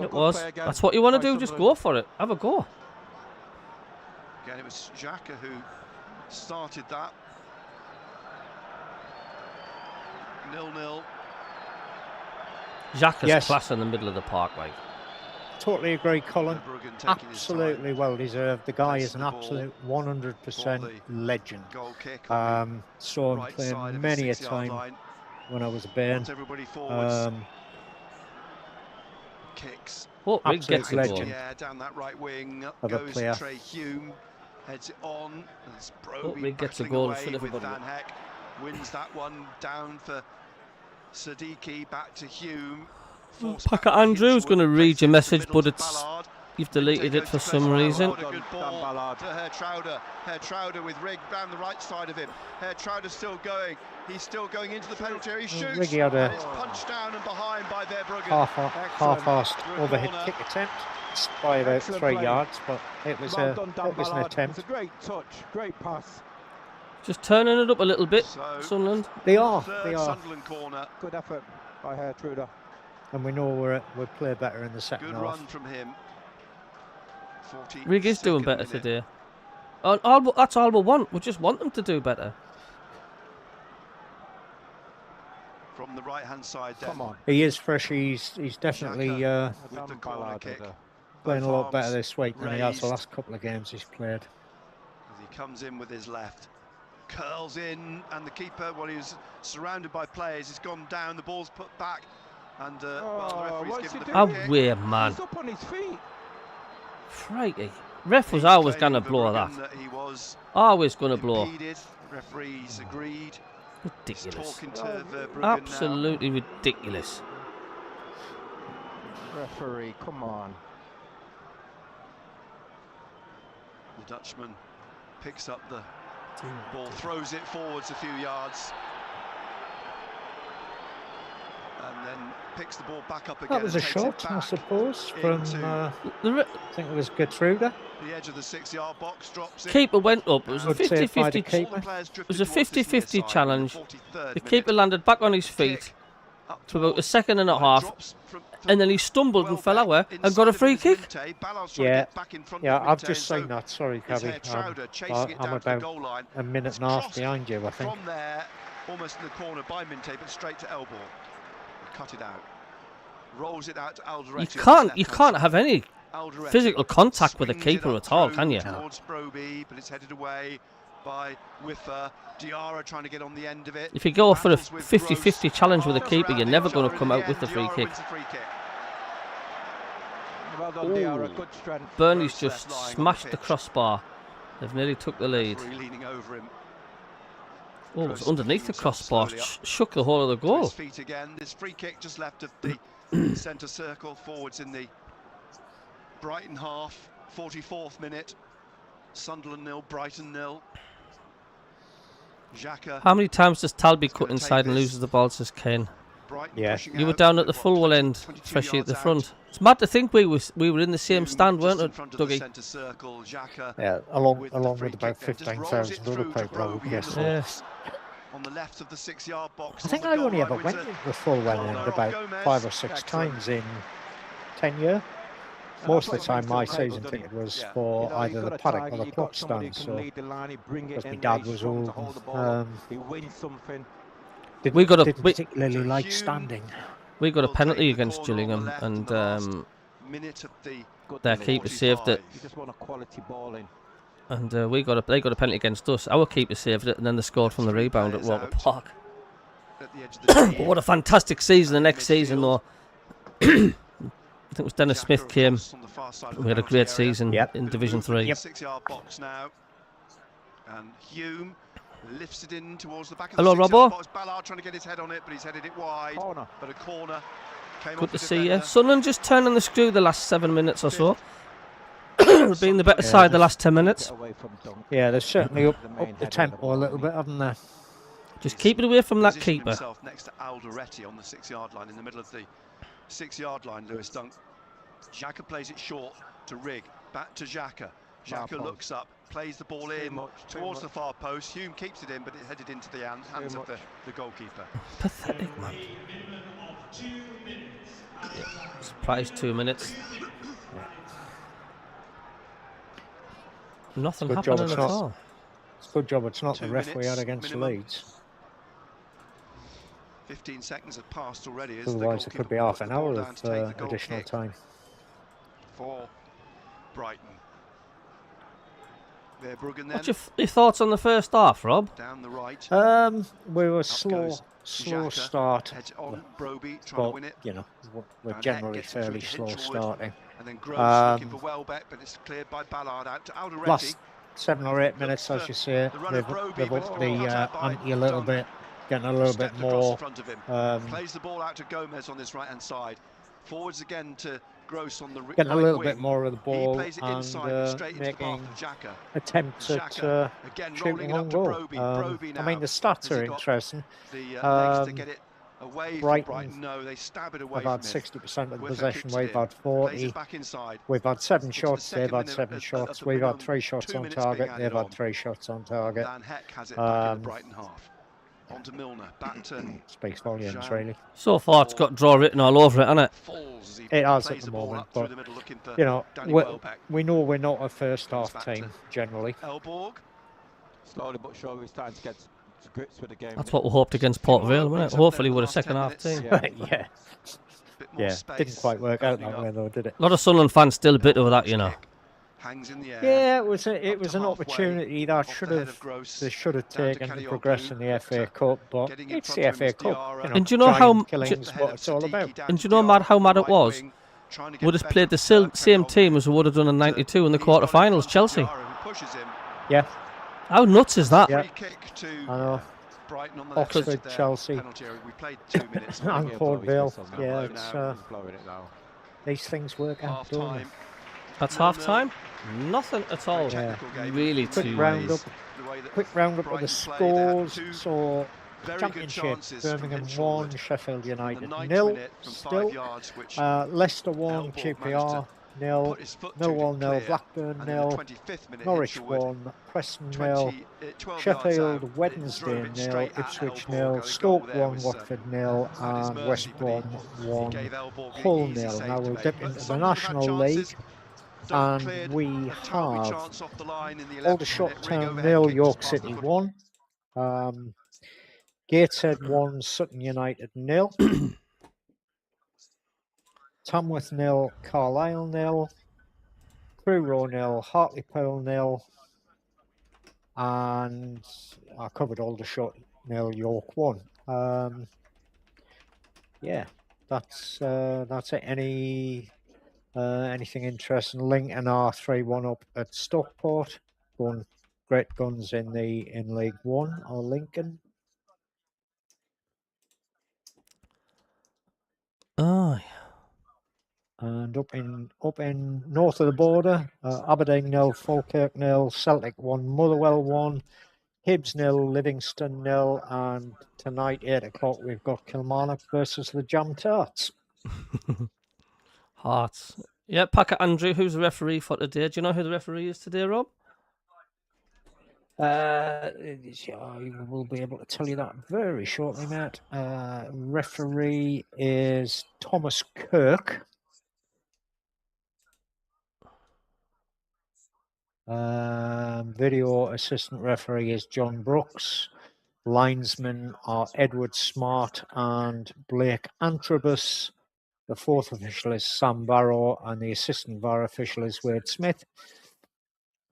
It was. That's what you want to do, just go for it. Have a go. Again, it was Xhaka who started that. 0-0. Xhaka's class in the middle of the park, like. Totally agree, Colin. Absolutely well deserved. The guy is an absolute 100% legend. Goal kick saw him play many a time when I was a bairn. Everybody forwards. Kicks. Oh, Rigg gets a goal. Yeah, down that right wing. Up goes Trey Hume. Heads it on. Rigg gets a goal for everybody. Van Heck wins that one down for Siddiqui. Back to Hume. Packer Andrew's going to read your message, but you've deleted it for some reason. What a good ball to Trowder with Rigg down the right side of him. Trowder's still going. He's still going into the penalty area. He shoots. Riggy had a punched down and behind by Verbruggen. Half-assed overhead kick attempt by about 3 yards, but it was an attempt. It's a great touch, great pass. Just turning it up a little bit, Sunderland. They are. Sunderland corner. Good effort by Trowder. And we know we'll play better in the second half. Good run from him. Rigg is doing better today. That's all we want. We just want them to do better. From the right-hand side, come on. He is fresh. He's definitely with the corner kick. Playing a lot better this week than he has the last couple of games he's played. As he comes in with his left, curls in, and the keeper, well, he was surrounded by players. He's gone down. The ball's put back. And well, the referee's given the a weird man. He's up on his feet. Frighty. Ref was always going to blow that. He was always going to blow. Referees agreed. Ridiculous. Absolutely ridiculous. Referee, come on. The Dutchman picks up the ball, throws it forwards a few yards. And then picks the ball back up again. That was a shot, I suppose, from I think it was Gertruda. The edge of the 6-yard box drops in. Keeper went up. It was a 50-50. It was a 50-50 challenge. The keeper landed back on his feet for about a second and a half, and then he stumbled and fell over and got a free kick. Yeah, I've just seen that. Sorry, Cabby. I'm about a minute and a half behind you, I think. From there, almost in the corner by Minte, but straight to elbow. Cut it out. Rolls it out to Alderete. You can't have any physical contact with a keeper at all, can you? Towards Broby, but it's headed away by Whiffer. Diarra trying to get on the end of it. If you go for a 50-50 challenge with a keeper, you're never going to come out with the free kick. Well done, Diarra. Good strength. Burnley's just smashed the crossbar. They've nearly took the lead. Leaning over him. Oh, it was underneath the crossbar, shook the whole of the goal. His feet again. This free kick just left of the centre circle, forwards in the Brighton half. 44th minute. Sunderland 0, Brighton 0. Xhaka. How many times does Talby cut inside and loses the ball, says Kane? Yeah. You were down at the full end, freshly at the front. It's mad to think we were in the same stand, weren't it, Dougie? Yeah, along with about 15,000 other people, I would guess. Yeah. On the left of the 6-yard box. I think I only ever went the full end about 5 or 6 times in 10 years. Most of the time my season ticket was for either the paddock or the clock stand, so because my dad was old, didn't particularly like standing. We got a penalty against Gillingham, and their keeper saved it. And they got a penalty against us. Our keeper saved it, and then they scored from the rebound at Walker Park. But what a fantastic season the next season, though. I think it was Dennis Smith came. We had a great season in Division 3. 6-yard box now. And Hume lifts it in towards the back of the 6-yard box. Ballard trying to get his head on it, but he's headed it wide. But a corner. Good to see you. Sunderland just turning the screw the last 7 minutes or so. been the better side the last 10 minutes. Yeah, they're certainly up main the header of tempo a ball, little isn't bit, haven't they? Just keep it away from that Positioning keeper. himself next to Alderete on the 6-yard line, in the middle of the 6-yard line. Lewis Dunk. Xhaka plays it short to Rigg, back to Xhaka. Far Xhaka post. looks up, plays the ball in Too towards the much. far post. Hume keeps it in, but it headed into the hands of the goalkeeper. Pathetic, man. Surprise 2 minutes. Nothing Good job happening it's at not. all. It's a good job it's not 2 the ref we had minutes against minimum. Leeds. 15 seconds have passed already. As Otherwise, the it could goalkeeper be will half put an the ball hour down of to take the goal additional kick time. for Brighton. Verbruggen then What's your thoughts on the first half, Rob? down the right. We were Up slow goes Xhaka, start, heads on Broby trying to but win it. you know we're Van Heck generally gets it through fairly to slow Hinchelwood. starting. And then Gross looking for Um, Welbeck, but it's cleared by Ballard out to Alderete. Last 7 or 8 minutes, as for you say, the run they've, of Broby, they've but it's upped been the cut out by ante a little Dunk. bit, getting a little bit Stepped across more. in front of him. Plays the ball out to Gomez on this right-hand side. Forwards again to Gross on the Getting a right little wing. bit more of the He ball plays it and inside, straight into the path making of Xhaka. attempts at Xhaka again rolling shooting it on up to goal. Broby. Broby now. I mean, the stats Has are he got interesting. the legs to Um, get it away Brighton from Brighton? No, they stab it away I've had from him. 60% of the Whiffer possession, kicks it we've in, had plays 40. it back inside. We've had 7 Into the shots, they've second had minute 7 of shots. the We've had minimum, 3 shots 2 on minutes being target, added they've had on. 3 shots on target. Van Heck has it back in the Um, Brighton half. On to Milner, back to Speaks volumes, Jean. really. So far, it's got draw written all over it, hasn't it? Falls as he It has plays at the the ball moment, up through but the middle, looking for you know, Danny Welbeck. we know we're not a first Comes half back team to generally. Elborg. Slowly but surely, we're starting to get to grips with the game. That's what we hoped against Port Vale, wasn't it? Hopefully, we're a second half team. Yeah. Yeah, Bit more yeah. space Didn't quite work out opening that up. way though, did it? A lot of Sunderland fans still bitter with that, you know. Kick hangs in the air. Yeah, it was Up an to opportunity that off should the head have of Gross, they should have down to taken to Kadioglu, progress in the but, FA Cup, but getting in it's front the of him FA is Cup. Diarra. You know, And do you know how giant m- do- killings what it's all about. And do you know, Matt, how mad it was? We would have played the same team as we would have done in '92 in the quarter-finals, Chelsea. Yeah, How nuts is that? Yeah. Free kick to I know. Brighton on the Oxford, left edge Chelsea. penalty area. We played 2 minutes. And Yeah, Port blow his Vale. whistle now. Yeah, Blow it's now. He's blowing it now. these things work out, Half don't they? time. That's half-time? Nothing at all. Yeah. Really Quick two roundup. ways. Quick roundup of the scores. So Very good Championship, chances from Birmingham Hinchelwood 1, Sheffield in the United 9th 0. minute from 5 Still, yards, which Leicester 1, Elborg QPR managed 0, put his foot to Millwall 0, clear. Blackburn And in the 0, 25th minute, Norwich Hinchelwood 1, Preston 0, 12 yards Sheffield out, Wednesday drove it 0, straight at Ipswich Elborg. 0, The goal Stoke there 1, was, Watford 0, at his and mercy, West but Brom he 1, gave Elborg Hull easy 0. save Now to we'll make. dip But into the Sunderland have had National chances. League, Dunk and cleared we a terrible have chance off the line in the 11th Aldershot minute. Rig Town overhead 0, kick York just past the City foot. 1, Gateshead 1, Sutton United 0, Tamworth 0, Carlisle 0, Truro 0, Hartlepool 0, and I covered Aldershot 0, York 1. Yeah, that's it. Anything interesting? Lincoln are 3-1 up at Stockport. Going great guns in League One. Or Lincoln. Oh, And up in north of the border, Aberdeen 0, Falkirk 0, Celtic 1, Motherwell 1, Hibs 0, Livingston 0, and tonight 8 o'clock we've got Kilmarnock versus the Jam Tarts. Hearts. Yeah, Packer Andrew, who's the referee for today? Do you know who the referee is today, Rob? I will be able to tell you that very shortly, Matt. Referee is Thomas Kirk. Video assistant referee is John Brooks. Linesmen are Edward Smart and Blake Antrobus. The fourth official is Sam Barrow, and the assistant VAR official is Wade Smith.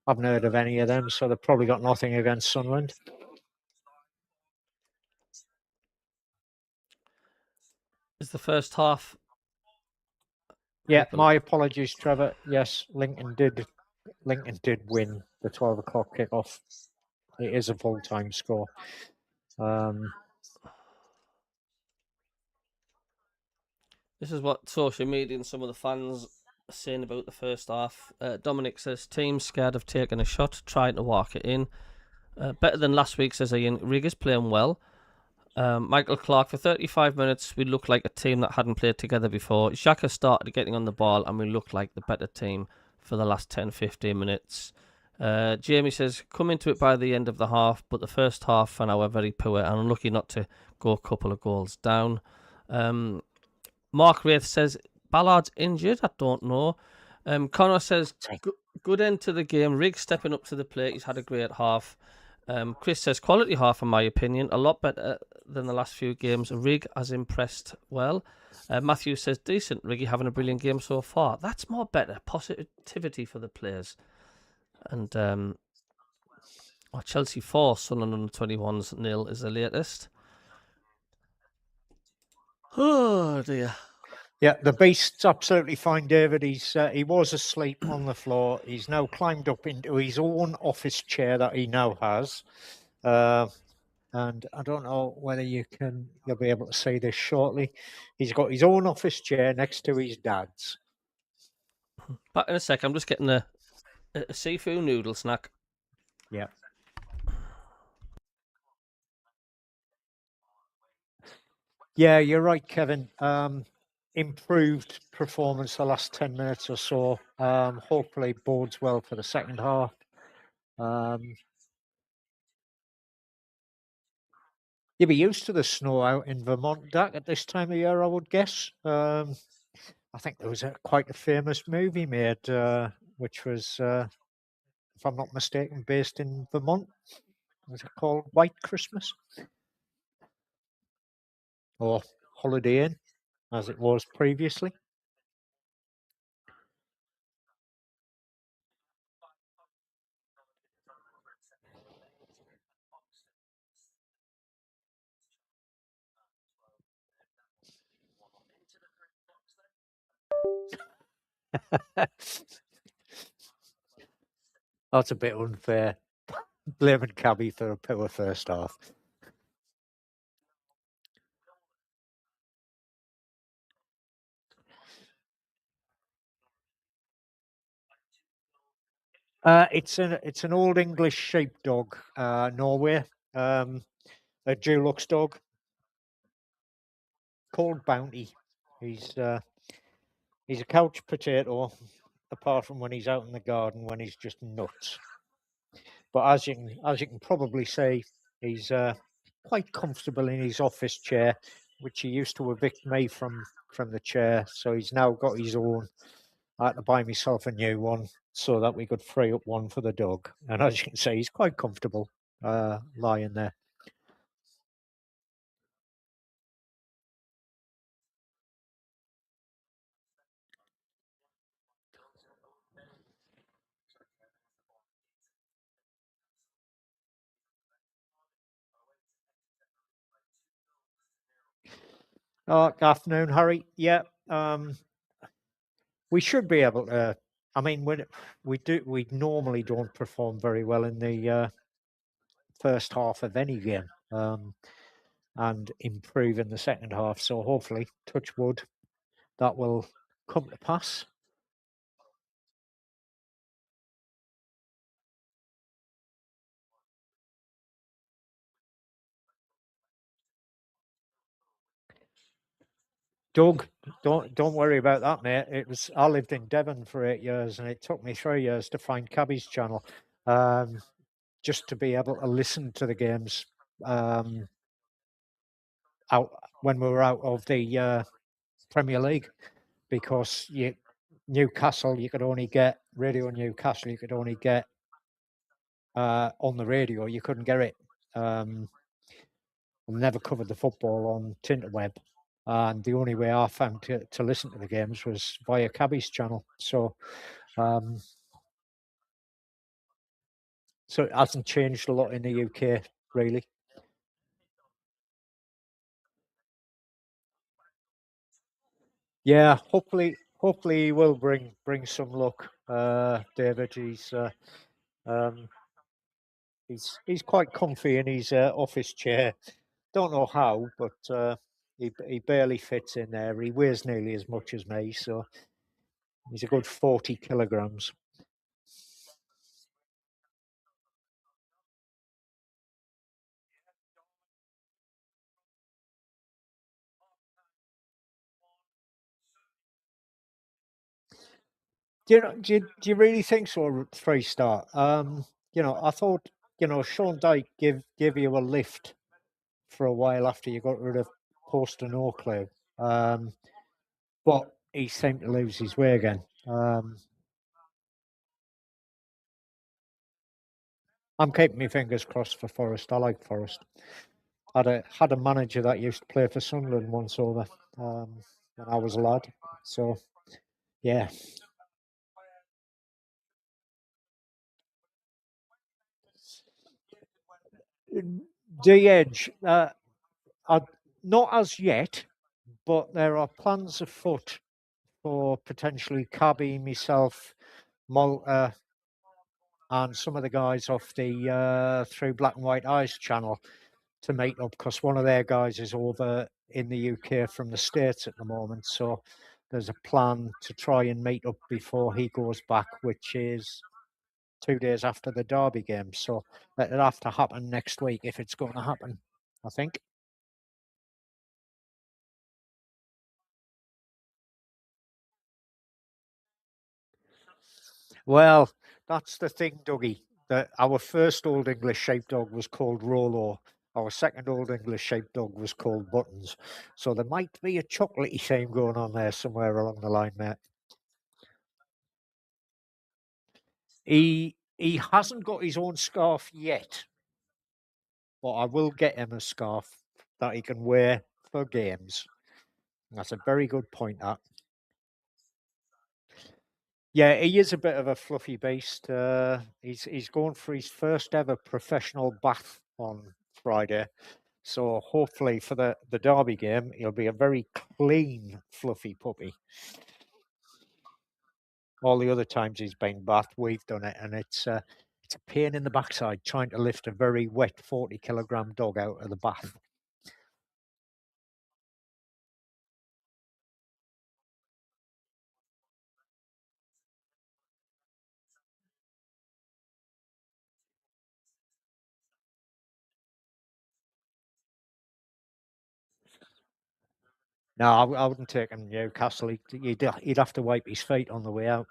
I haven't heard of any of them, so they've probably got nothing against Sunderland. Is the first half? Yeah, People- my apologies, Trevor. Yes, Lincoln did win the 12 o'clock kickoff. It is a full-time score. This is what social media and some of the fans saying about the first half. Dominic says, team scared of taking a shot, trying to walk it in. Better than last week, says Ian. Rig is playing well. Michael Clark, for 35 minutes, we looked like a team that hadn't played together before. Xhaka started getting on the ball, and we looked like the better team for the last 10-15 minutes. Jamie says, come into it by the end of the half, but the first half and hour very poor and unlucky not to go a couple of goals down. Mark Wraith says, Ballard's injured? I don't know. Connor says, good end to the game. Riggs stepping up to the plate. He's had a great half. Chris says, quality half in my opinion. A lot better than the last few games. Rig has impressed well. Matthew says, decent. Riggy having a brilliant game so far. That's more better. Positivity for the players. And Chelsea 4, Sunderland under 21s 0 is the latest. Oh dear. Yeah, the beast's absolutely fine, David. He was asleep on the floor. He's now climbed up into his own office chair that he now has. And I don't know whether you'll be able to see this shortly. He's got his own office chair next to his dad's. Back in a sec. I'm just getting a seafood noodle snack. Yeah. Yeah, you're right, Kevin. Improved performance the last 10 minutes or so. Hopefully bodes well for the second half. You'll be used to the snow out in Vermont, Dak, at this time of year, I would guess. I think there was quite a famous movie made, which was, if I'm not mistaken, based in Vermont. Was it called White Christmas? Or Holiday Inn, as it was previously. That's a bit unfair. Blaming Cabby for a poor first half. It's an old English sheepdog, Norway, a Dulux dog called Bounty. He's a couch potato, apart from when he's out in the garden when he's just nuts. But as you can probably see, he's quite comfortable in his office chair, which he used to evict me from the chair. So he's now got his own. I had to buy myself a new one so that we could free up one for the dog. And as you can see, he's quite comfortable lying there. Good afternoon, Harry. Yeah, we should be able to. I mean, we normally don't perform very well in the first half of any game, and improve in the second half. So hopefully, touch wood, that will come to pass. Doug, don't worry about that, mate. I lived in Devon for 8 years, and it took me 3 years to find Cabbie's channel, just to be able to listen to the games out when we were out of the Premier League, because Newcastle, you could only get Radio Newcastle. You could only get on the radio. You couldn't get it. We never covered the football on Tinterweb. And the only way I found to listen to the games was via Cabbie's channel. So, so it hasn't changed a lot in the UK, really. Yeah, hopefully he will bring some luck. David, he's quite comfy in his office chair. Don't know how, but he barely fits in there. He weighs nearly as much as me, so He's a good 40 kilograms. Do you really think so, 3-star? I thought, Sean Dyke gave you a lift for a while after you got rid of Post and Oakley. But he seemed to lose his way again. I'm keeping my fingers crossed for Forest. I like Forest. Had a manager that used to play for Sunderland once over when I was a lad. So, yeah. D-Edge, not as yet, but there are plans afoot for potentially CABBIE, myself, Malta, and some of the guys off the Through Black and White Eyes channel to meet up, because one of their guys is over in the UK from the States at the moment. So there's a plan to try and meet up before he goes back, which is 2 days after the Derby game. So it'll have to happen next week if it's going to happen, I think. Well, that's the thing, Dougie. That our first Old English sheepdog was called Rolo. Our second Old English sheepdog was called Buttons. So there might be a chocolatey theme going on there somewhere along the line, mate. He hasn't got his own scarf yet, but I will get him a scarf that he can wear for games. That's a very good point, that. Yeah, he is a bit of a fluffy beast. He's going for his first ever professional bath on Friday. So hopefully for the Derby game, he'll be a very clean, fluffy puppy. All the other times he's been bathed, we've done it, and it's a pain in the backside trying to lift a very wet 40-kilogram dog out of the bath. No, I wouldn't take him to Newcastle. He'd have to wipe his feet on the way out.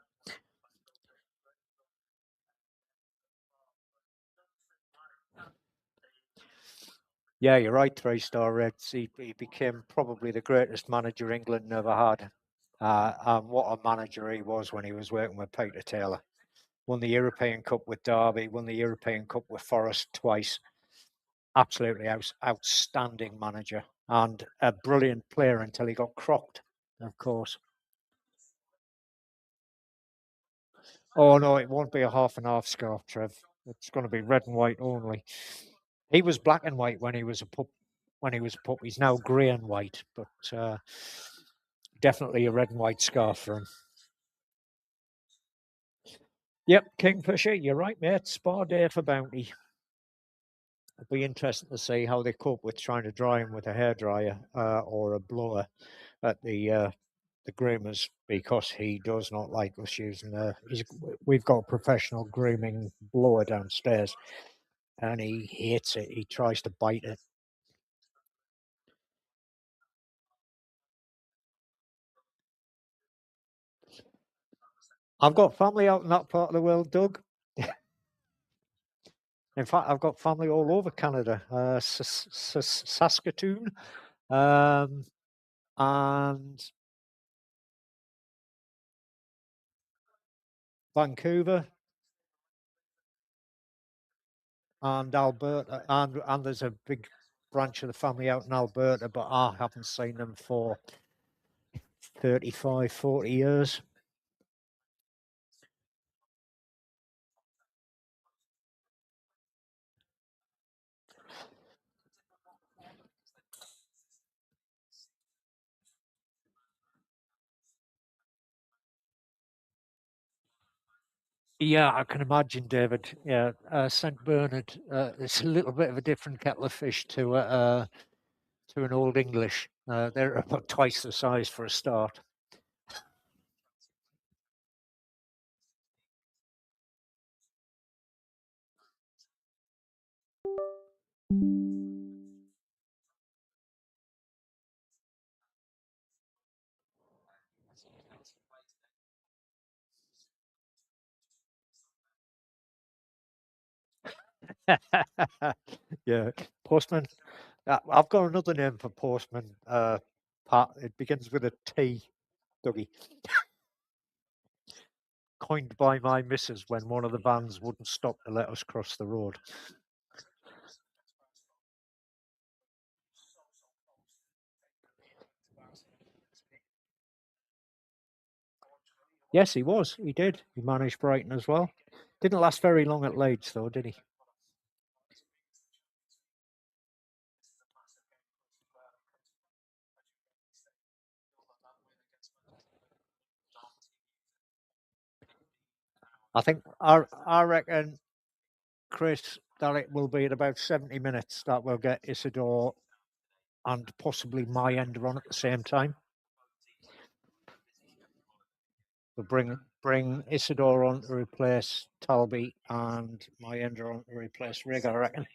Yeah, you're right, 3-star Reds. He became probably the greatest manager England never had. And what a manager he was when he was working with Peter Taylor. Won the European Cup with Derby, won the European Cup with Forest twice. Absolutely outstanding manager and a brilliant player until he got crocked, of course. Oh, no, it won't be a half and half scarf, Trev. It's going to be red and white only. He was black and white when he was a pup. He's now grey and white, but definitely a red and white scarf for him. Yep, Kingfisher, you're right, mate. Spa day for Bounty. It'll be interesting to see how they cope with trying to dry him with a hairdryer or a blower at the groomers, because he does not like us using we've got a professional grooming blower downstairs and he hates it. He tries to bite it. I've got family out in that part of the world, Doug. In fact, I've got family all over Canada, Saskatoon, and Vancouver, and Alberta, and there's a big branch of the family out in Alberta, but I haven't seen them for 35, 40 years. Yeah, I can imagine, David. Yeah, St. Bernard. It's a little bit of a different kettle of fish to an Old English. They're about twice the size for a start. Yeah, Postman. I've got another name for Postman. Pat. It begins with a T. Dougie. Coined by my missus when one of the vans wouldn't stop to let us cross the road. Yes, he was. He did. He managed Brighton as well. Didn't last very long at Leeds, though, did he? I reckon, Chris, that it will be at about 70 minutes that we'll get Isidore and possibly my ender on at the same time. We'll bring Isidore on to replace Talby and my ender on to replace Rig, I reckon.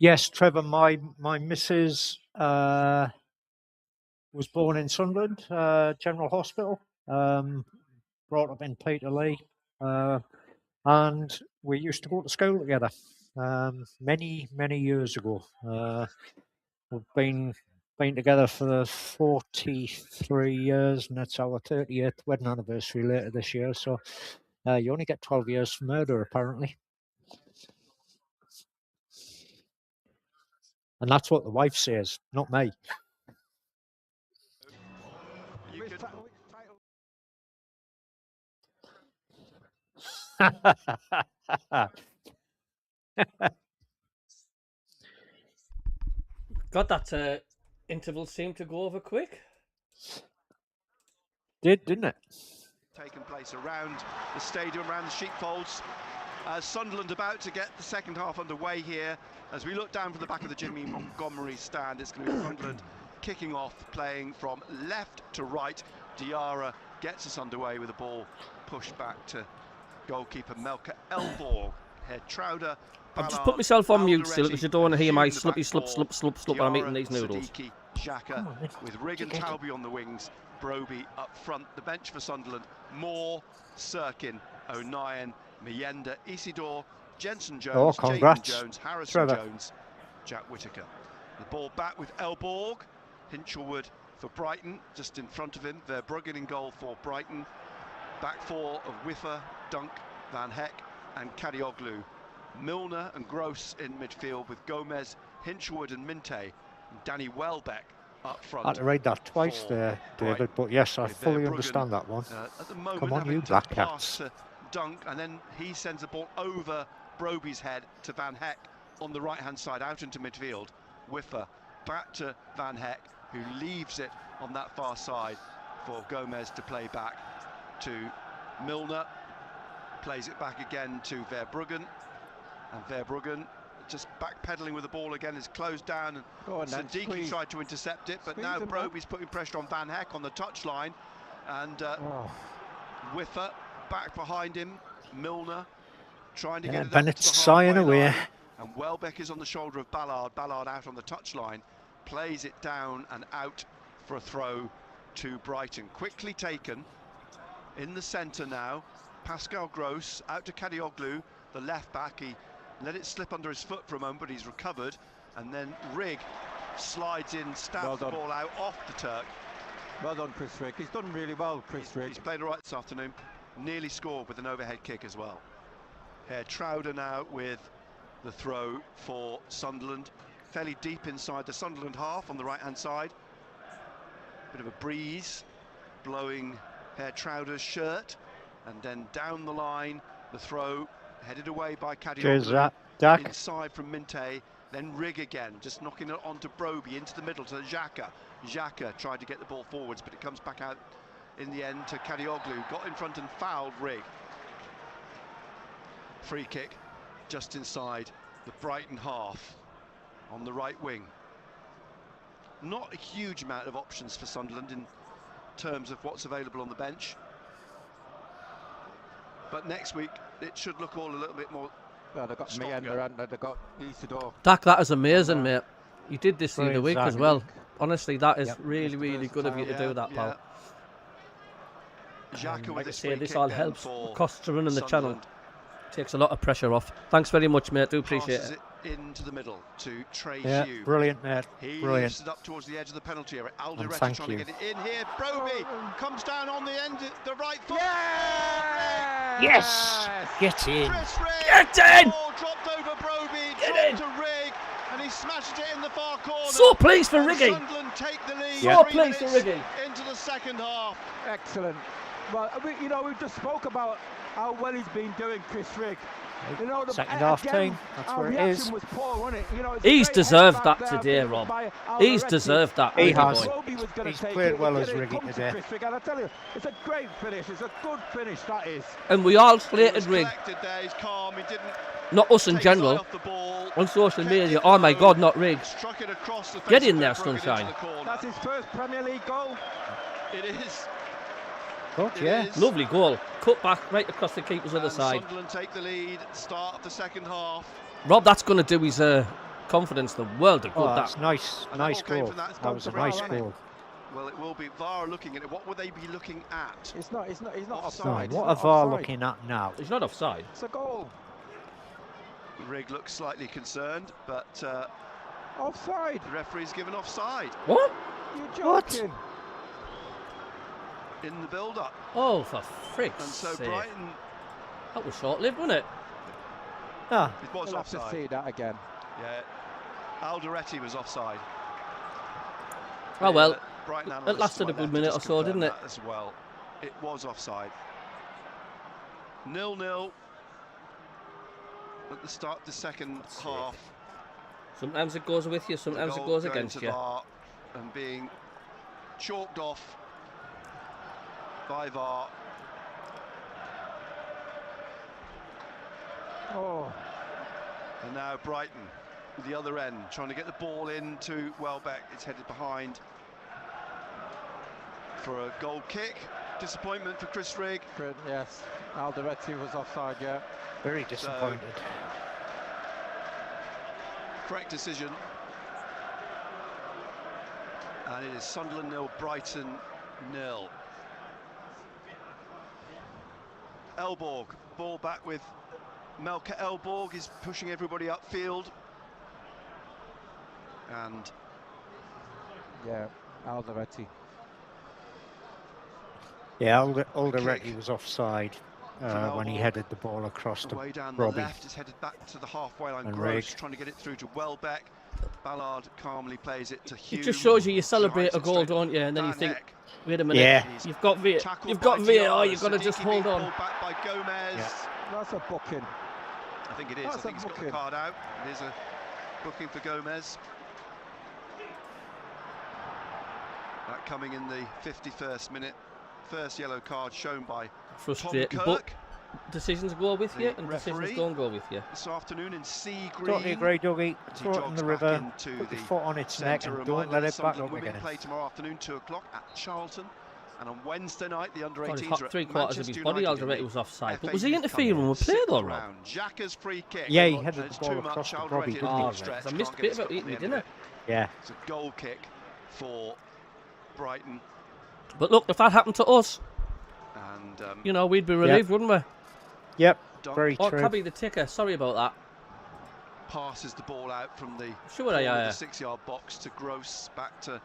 Yes, Trevor, my missus was born in Sunderland, General Hospital, brought up in Peterlee, and we used to go to school together many years ago. We've been together for 43 years, and that's our 38th wedding anniversary later this year. So you only get 12 years for murder, apparently. And that's what the wife says, not me. You could, God, that interval seemed to go over quick. Didn't it? taken place around the stadium, around the sheepfolds. Sunderland about to get the second half underway here. As we look down from the back of the Jimmy Montgomery stand, it's going to be Sunderland kicking off, playing from left to right. Diarra gets us underway with the ball pushed back to goalkeeper Melka Elborg. Head Trouder. I've just put myself on mute still because you don't want to hear my Hume the sluppy back slup four, when I'm eating Diarra, these noodles. Siddiqui, Xhaka, with Rig and Talby on the wings, Broby up front. The bench for Sunderland: Moore, Sirkin, O'Nien, Mienda, Isidore, Jensen Jones, Jayden Jones, Harrison Trevor. Jones, Jack Whittaker. The ball back with Elborg, Hinchelwood for Brighton, just in front of him. Verbruggen in goal for Brighton. Back four of Whiffer, Dunk, Van Heck and Kadioglu. Milner and Gross in midfield with Gomez, Hinchelwood and Minte. And Danny Welbeck up front. I had to read that twice there, David, but yes, I fully understand that one. At the moment, Come on, having you to black pass cats. to Dunk, and then he sends the ball over Broby's head to Van Heck on the right-hand side, out into midfield. Whiffer back to Van Heck, who leaves it on that far side for Gomez to play back to Milner. Plays it back again to Verbruggen, and Verbruggen just backpedaling with the ball again, is closed down, and Siddiqui tried to intercept it, but now Broby's putting pressure on Van Heck on the touchline, and Whiffer back behind him. Milner trying to get it Bennett's up to the sighing halfway away. line, and Welbeck is on the shoulder of Ballard. Ballard out on the touchline, plays it down and out for a throw to Brighton. Quickly taken in the centre now. Pascal Gross out to Kadioglu, the left back. He let it slip under his foot for a moment, but he's recovered. And then Rig slides in, stabs the ball out off the Turk. Well done, Chris Rig. He's done really well, Chris Rig. He's played all right this afternoon. Nearly scored with an overhead kick as well. Here, Trouder now with the throw for Sunderland. Fairly deep inside the Sunderland half on the right-hand side. Bit of a breeze blowing Herr Trouder's shirt. And then down the line, the throw headed away by Kadioglu. Inside from Minte, Then Rigg again, just knocking it onto Broby, into the middle to Xhaka. Xhaka tried to get the ball forwards, but it comes back out in the end to Kadioglu. Got in front and fouled Rigg. Free kick just inside the Brighton half on the right wing. Not a huge amount of options for Sunderland in terms of what's available on the bench. But next week, it should look all a little bit more. Well, they've got Meander and they've got Isidore. Dak, that is amazing, mate. You did this the other week as Exactly. well. Honestly, that is Yep. really, really good of you to do that, pal. Xhaka with Like I this say, free this kick all then helps for costs to running the channel. Sunderland. Takes a lot of pressure off. Thanks very much, mate. Do appreciate Passes it. it into the middle to Trey Yeah, Hugh. brilliant, mate. He Brilliant. lifts it up towards the edge of the penalty area. And Alderete thank trying you. to get it in here. Broby comes down on the end, the right foot. Yes! Get in. Chris Rigg. Get in! Ball dropped over Broby, Get dropped to Rigg, and he smashes it in the far corner. So pleased for And Riggy. Sunderland take the lead. So 3 pleased for minutes Riggy. into the second half. Excellent. Well, we've just spoke about how well he's been doing, Chris Rigg. You know, Second half again, team, that's our where it reaction is. was poor, wasn't it? You know, it's He's a great deserved head that back there, today, delivered Rob. by He's Alderete. deserved that. He Riggy has. boy. Broby was gonna He's take played it, well but as then it Riggy comes to today. Chris Rigg, and I tell you, it's a great finish. It's a good finish, that is. And we all He slated was Rigg, collected there, he's calm, he didn't not us in take his eye general, off the ball. on social Kept media. it Oh my low, God, not Rigg. struck it across the face Get in of there, it, broke it into Sunshine. the corner. That's his first Premier League goal. It is. Good, It yeah. is. Lovely goal. Cut back right across the keeper's other And side. Sunderland take the lead at the start of the second half. Rob, that's going to do his confidence the world of good. Oh, that's That. nice, And that nice all came goal. from that That was a goal nice to Brown, goal. Well, it will be VAR looking at it. What would they be looking at? He's not Offside. offside. What He's are not VAR offside. looking at now? He's not offside. It's a goal. Rigg looks slightly concerned, but Offside. the referee's given offside What? You're What? joking. in the build-up. Oh, for frick's And so sake. Brighton, That was short-lived, wasn't it? Ah, it was We'll have to offside. see that again. Yeah, Alderete was offside. Oh, well, Brighton it analysts to lasted my a good left minute just or so, confirmed didn't it? that as well. It was offside. 0-0 at the start of the second half. Sometimes it goes with you, sometimes it Goal goes going against to you. VAR and being chalked off by VAR. Oh, And now Brighton, at the other end, trying to get the ball into Welbeck. It's headed behind for a goal kick. Disappointment for Chris Rigg. good, yes. Alderete was offside, yeah. very disappointed. Correct decision. And it is Sunderland 0, Brighton 0. Elborg, ball back with Melke Elborg, is pushing everybody upfield. And Yeah, Alderete. Yeah, Kick. Alderete was offside when he Elborg. headed the ball across to away down the Robbie. left, is headed back to the halfway line. And Gross Rigg. trying to get it through to Welbeck. Ballard calmly plays it to Hugh. It just shows you celebrate Hides a it goal, straight don't you? And then you Van think, Heck. wait a minute, Yeah. you've got VAR, Tackled you've got by VAR, Diarra. you've got to just Siddiqui hold being on. pulled back by Gomez. Yeah. That's a booking. I think it is. That's I think a he's got the booking. card out. It is a booking for Gomez. That coming in the 51st minute. First yellow card shown by Tom Frustrating, but Kirk decisions go with you, the and referee. decisions don't go with you. this afternoon in sea green. Totally agree, Dougie. As he Throw it in jogs the back river, into put the your foot on its neck, centre. and don't Reminder let that it back Sunderland up women again. play tomorrow afternoon, 2 o'clock at Charlton. And on Wednesday night, the God, he's under-18s hot are at 3/4 of Manchester his body United in Alderete the was offside. But FA was he Youth interfering Cup. with play though, Sixth Rob? round. Xhaka's free kick. Yeah, he headed It's the ball too across much. to Robbie, Alderete didn't in he? the Oh, stretch, right. I missed can't a get bit his about foot on it, the end didn't of I? Yeah. It's a goal kick for Brighton. But look, if that happened to us, And you know, we'd be relieved, wouldn't we? Yep, Dunk very Oh, true. Cabby the ticker, sorry about that. passes the ball out from the Sure, corner I, of the 6-yard box to Gross, back to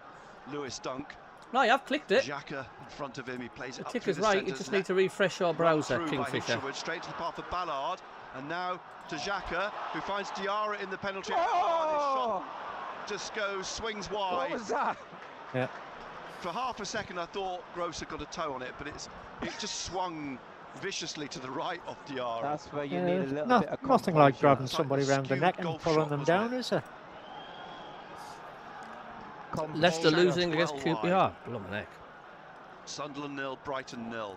Lewis Dunk. No, I've clicked it. Xhaka in front of him, he plays The it up through ticker's the right, centre, you just need to refresh your run browser, through by Kingfisher. Hinshelwood, straight to the path of Ballard, and now to Xhaka, who finds Diarra in the penalty area. Oh! His shot just goes, swings What wide. was that? Yeah. For half a second I thought Gross had got a toe on it, but it just swung viciously to the right of Diarra. That's where you need a little No, bit of nothing like composure. grabbing It's like somebody the round the skewed neck and golf pulling shot, them wasn't down, it? is it? come Leicester Shea losing well against wide. QPR. Blooming heck. Sunderland 0, Brighton 0.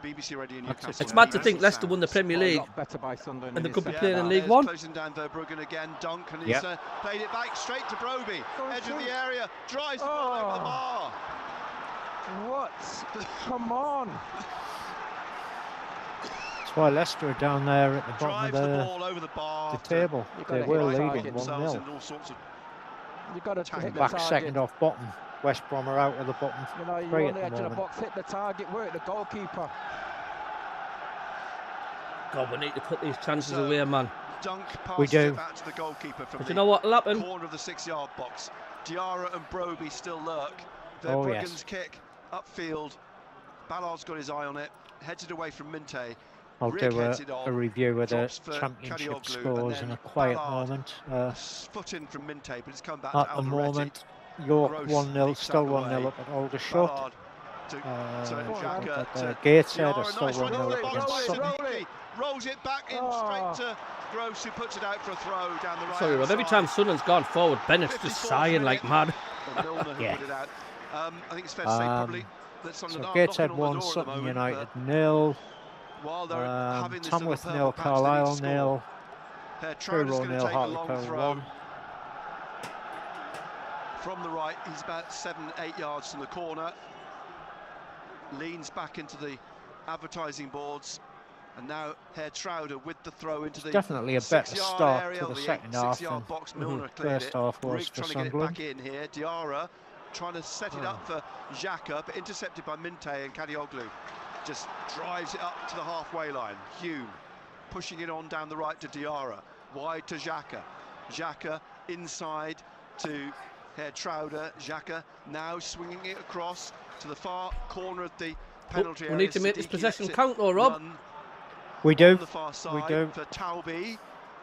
BBC Radio Newcastle. It's mad to BBC think Leicester won the sounds. Premier Well, a League. lot better by Sunderland And in they this could be second playing in half. League There's One. closing down Verbruggen again. Dunk, and he's Yep. played it back straight to Broby. Go Edge of through. the area, drives the ball over the Oh. bar. What? Come on. That's why Leicester are down there at the bottom Drives of the the ball over the bar. table. You They gotta were hit the leading target. themselves 1-0. in all sorts of You got to Tank hit the Back target. second off bottom. West Brom are out of the bottom You know, three you're at on the the edge of the moment. box, hit the target, work the goalkeeper. God, we need to put these chances So- away, man. Dunk We passes do. it back to the goalkeeper from But the you know what'll happen? corner of the 6-yard box. Diarra and Broby still lurk. Oh, Verbruggen's yes. kick upfield. Ballard's got his eye on it. Heads it away from Minte. I'll Rick do heads it a on, review of the drops for championship Kadioglu, and scores then in a quiet Ballard. moment. Foot in from Minte, but it's come back At to the Alderete. moment, York Gross 1-0, leaks still that 1-0 away. up at Aldershot. Ballard to Xhaka At to Gateshead Diarra, are still nice run 1-0 into up the box against by Sutton. Siddiqui. Rolls it back in straight to Gross, who puts it out for a throw down the right. Sorry, Rob. Every time Sunderland's gone forward, Bennett's just 54th sighing like minute. mad. Milner who Yeah. put it out. I think it's fair to say probably that So Sunderland are Gateshead knocking on 1, the door at the Sutton moment, United but 0. while they're having this Tamworth little 0, purple patch, they need to Carlisle score. 0. Trower's going to 0 take a long Hartlepool throw 1. from the right. He's about 7-8 yards from the corner. Leans back into the advertising boards, and now Herr Trauder with the throw into the Definitely a better 6-yard start area, to the the second half 6-yard than box. Milner cleared first it. half was Rigg for trying to get it Sunderland. back in here. Diarra trying to set it up for Xhaka, but intercepted by Minte, and Kadioglu just drives it up to the halfway line. Hume pushing it on down the right to Diarra, wide to Xhaka. Xhaka inside to Herr Trauder. Xhaka now swinging it across to the far corner of the penalty We area. need to make this Siddiqui possession lets it count, though, Rob. run We do. on the far side do. for Talby.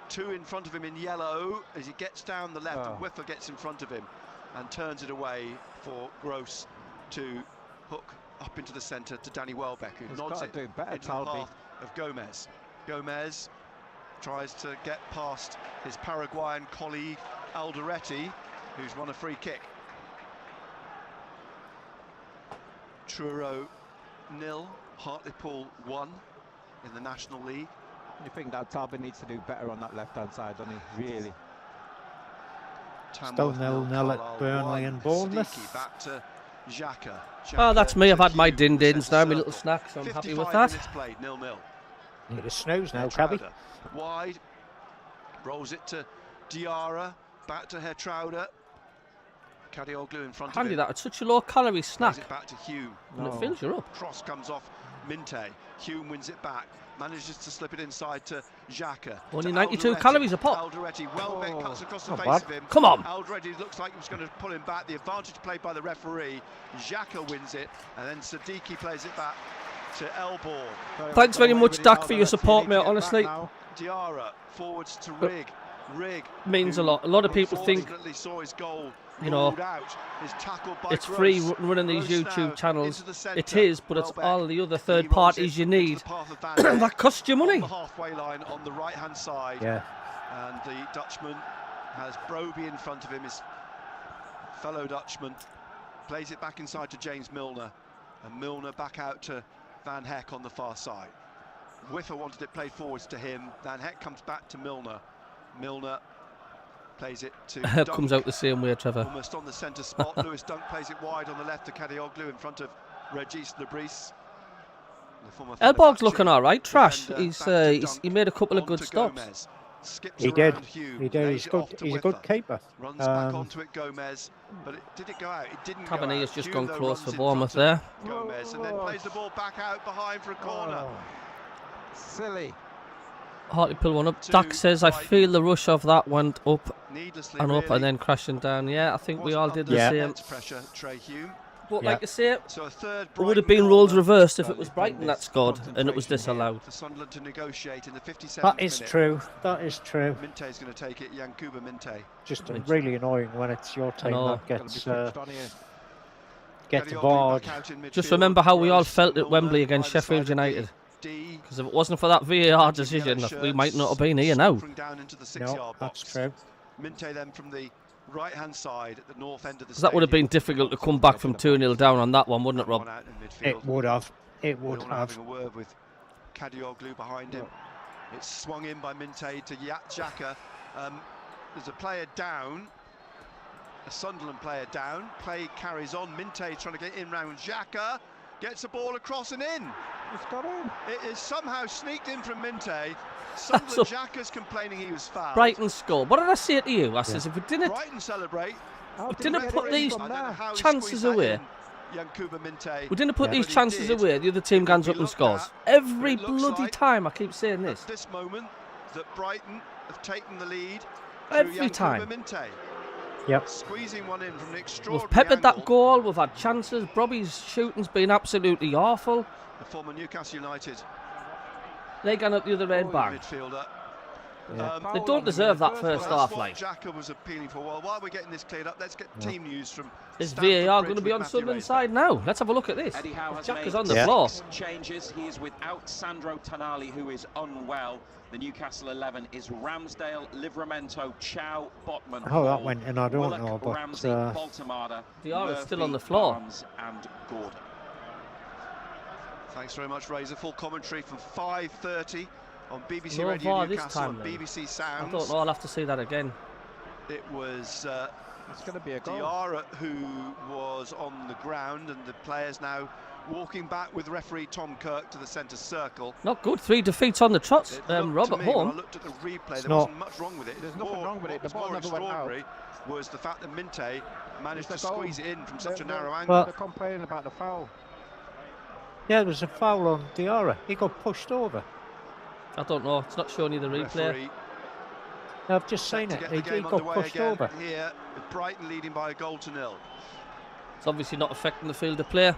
Two in front of him in yellow as he gets down the left, and Whiffer gets in front of him and turns it away for Gross to hook up into the centre to Danny Welbeck, who He's nods gotta it do better, into the Talby. path of Gomez. Gomez tries to get past his Paraguayan colleague Alderete, who's won a free kick. Truro 0, Hartlepool 1 in the National League. You think that Talbot needs to do better on that left-hand side, doesn't he? Really? Still 0-0 at Burnley and Bournemouth. Siddiqui back to Xhaka. Oh, that's me. I've had my Hume, din-dins now, my centre little circle. snack, so I'm happy with 55 that. minutes played, 0-0. Need a snooze now, Herr Cabby. Trauder wide, rolls it to Diarra, back to Herr Trauder. Kadioglu in front Handy of him. that. It's such a low-calorie Plays snack, it back to Hume. and it fills you up. Cross comes off Minte. Hume wins it back. Manages to slip it inside to Xhaka. Only to 92 Alderete. calories a pop. Alderete, Welbeck cuts across the Not face bad. of him. Come on. Alderete looks like he was going to pull him back. The advantage played by the referee. Xhaka wins it, and then Siddiqui plays it back to Elbaugh. Thanks very much, Dak, for your support, mate, honestly. Diarra forwards to Rigg. Rigg Means a who lot. A lot of people think, unfortunately saw his goal you know, ruled out. Is tackled by it's free Gross. running these Gross now YouTube channels. into the centre. It is, but it's Welbeck, all the other he third rolls parties it you into need. the path of Van Dijk That costs you on money. the halfway line on the right hand side. Yeah. And the Dutchman has Broby in front of him, his fellow Dutchman. Plays it back inside to James Milner, and Milner back out to Van Heck on the far side. Whiffer wanted it played forwards to him. Van Heck comes back to Milner. Milner plays it to Dunk, Comes out the same way, Trevor. almost on the centre spot. Lewis Dunk plays it wide on the left to Kadioglu in front of Regis Lebris. Elbog's looking all right, Trash. He made a couple of good stops. He did. He did. He's good. He's a good keeper. Runs back onto it, Gomez, but did it go out? It didn't go Cabernet out. has just Hume, gone though, close runs for in Bournemouth front there. of Gomez, and then plays the ball back out behind for a corner. Silly. Hartlepool one up. Dak says, I feel the rush of that went up Needlessly, and up really, and then crashing down. Yeah, I think we all did the Yeah. same. Pressure, Trey Hume. But Yeah. like I say, So a third it would have Brighton been roles corner. reversed if it was Brighton that scored and it was disallowed. For Sunderland to negotiate in the 57th That is minute. true. That is true. Minte's going to take it, Yankuba Minte. Just really annoying when it's your team know. that Gotta be gets switched on here. gets Kadioglu barred. back out in Just midfield. remember how we all Gross, felt at Milner Wembley against either Sheffield side of the United. D. Because if it wasn't for that VAR decision, we might not have been here now. Down into the No, six-yard that's box. true. Minte then from the right-hand side at the north end of the Because that would have been difficult to come back from 2-0 down on that one, wouldn't it, Rob? It would have. It would Milner have. having a word with Kadioglu behind him. It's swung in by Minte to Xhaka. There's a player down, a Sunderland player down. Play carries on. Minte trying to get in round Xhaka. Gets the ball across and in. It's got in. It is somehow sneaked in from Minte. Sunderland Xhaka's complaining he was fouled. Brighton score. What did I say to you? I says, if we didn't, Brighton celebrate. didn't put these chances away. Minte, We didn't put these chances away. The other team guns up and scores. Every bloody time. I keep saying this. At this moment, that Brighton have taken the lead. Every time. Minte. Yep. Squeezing one in from an extraordinary We've peppered angle. that goal. We've had chances. Robbie's shooting's been absolutely awful. The former Newcastle United They gone up the other end, bang. midfielder. They don't deserve that first half, That's like. what Xhaka was appealing for. Well, while we're getting this cleared up, let's get team news from. Is Stamford VAR Bridge going to be with on Matthew Sunderland's Rader. side now? Let's have a look at this. Eddie Howe has Xhaka's made on the floor. changes. He is without Sandro Tonali, who is unwell. The Newcastle 11 is Ramsdale, Livramento, Chow, Botman. Oh, that Hall, went in, I don't Willock, know, but, Ramsey, Baltamada, Diarra's still on the Murphy, floor. Barnes and Gordon. Thanks very much, Razor. Full commentary from 5:30 on BBC No Radio VAR this Newcastle time, and then. BBC I Sounds. don't know. I'll have to see that again. It was It's going to be a goal. Diarra who was on the ground, and the players now walking back with referee Tom Kirk to the centre circle. Not good. 3 defeats on the trot. It looked Rob to at me, when I home. looked at the replay, there not. wasn't much wrong with it. There's nothing wrong with it. The What ball was never more went out. extraordinary was the fact that Minte managed to It's a goal. squeeze it in from such a They're- narrow they're- angle. They're complaining about the foul. Yeah, there was a foul on Diarra. He got pushed over. I don't know. It's not showing you the replay. Referee I've just set seen to it. get He the game got underway pushed again over. here, with Brighton leading by a goal to nil. It's obviously not affecting the field of play.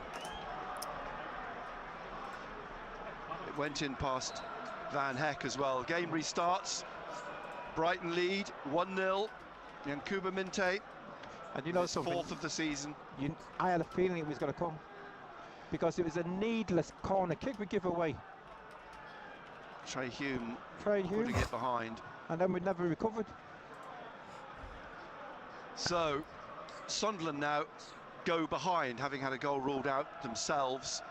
It went in past Van Heck as well. Game restarts. Brighton lead 1-0. Yankuba Minte, And you know his something? fourth of the season. I had a feeling it was going to come because it was a needless corner kick we give away. Trey Hume Trey Hughes, putting it behind. and then we never recovered. So Sunderland now go behind, having had a goal ruled out themselves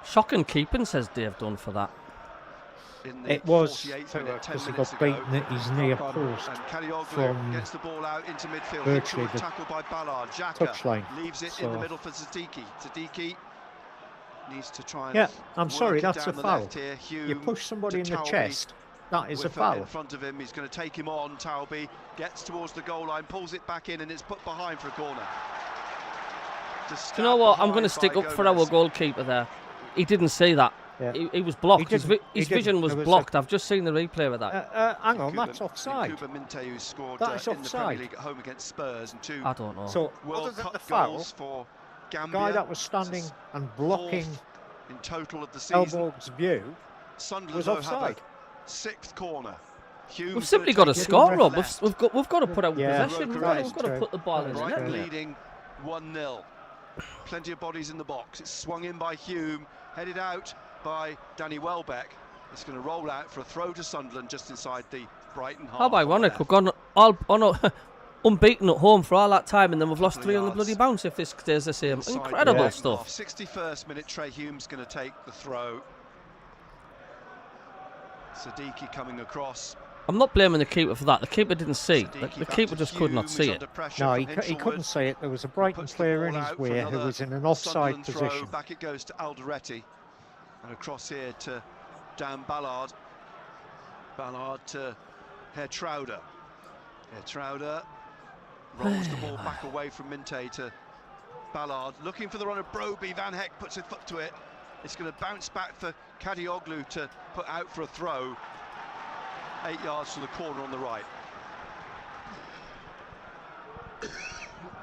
Shocking keeping, says Dave Dunn for that. in the It was 48th minute, 10 because he minutes got ago. beaten at his near post And Kadioglu from gets the ball out into midfield. virtually Good the tackle by Ballard. touchline. Xhaka leaves it in the So- middle for Sadiki. Sadiki needs to try and Yeah, I'm work sorry, it that's down a the foul. left here. Hume You push somebody in to the Talby. chest, that is a With foul. in front of him, he's going to take him on. Talby gets towards the goal line, pulls it back in, and it's put behind for a corner. Do you know what? I'm going to stick up for our goalkeeper there. He didn't see that. Yeah. He was blocked. His didn't. He vision didn't. was There was blocked. I've just seen the replay of that. Hang on, that's offside. Yankuba Minte, who scored That is in the Premier offside. League at home against Spurs, and 2 I don't know. So World other than Cup the foul, goals for the Gambia. guy that was standing and blocking Fourth in total of the season. Elbow's view Sunderland was though have offside. a 6th corner. We've simply got to score, Rob. We've got to put out Yeah, possession. We've that is got to true. put the ball in the Brighton net. Yeah. leading 1-0. Plenty of bodies in the box. It's swung in by Hume, headed out by Danny Welbeck. It's going to roll out for a throw to Sunderland just inside the Brighton half. How on the ironic. left. We've gone unbeaten at home for all that time, and then we've lost Couple of 3 on the yards bloody bounce if this stays the same. Inside Incredible the stuff. half. 61st minute, Trey Hume's going to take the throw. Sadiki coming across. I'm not blaming the keeper for that. The keeper didn't see. Sadiki The back keeper to just could not Hume, see who's it. under pressure No, from he Hinshelwood. couldn't see it. There was a Brighton Puts the player in ball his out for way who another was in an offside Sunderland throw. position. Back it goes to Alderete, and across here to Dan Ballard. Ballard to Hertrauder. Hertrauder rolls the ball back away from Minte to Ballard, looking for the run of Broby. Van Heck puts his foot to it. It's going to bounce back for Kadioglu to put out for a throw. 8 yards to the corner on the right.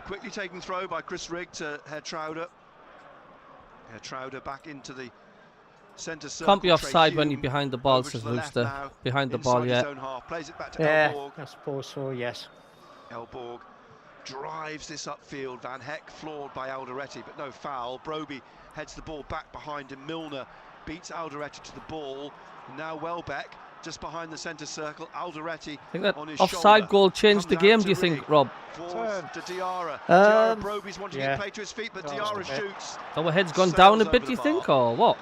Quickly taken throw by Chris Rigg to Hertrauder. Hertrauder back into the centre circle. Can't be offside Trey when you're Hume behind the ball, over to says the left Rooster. now, Behind the ball, inside yeah. his own half. Plays it back to Yeah, Elborg. I suppose so, yes. Elborg drives this upfield. Van Heck floored by Alderete, but no foul. Broby heads the ball back behind him. Milner beats Alderete to the ball. And now Welbeck just behind the centre circle. Alderete I think that on his offside shoulder. goal changed the Comes out game, to do you think, Rigg. Rob? Forward to Diarra. Diarra Broby's wanting to yeah. play to his feet, but Oh, Diarra okay. shoots. Our head's gone Sails down a over bit, the do you think, bar. or what?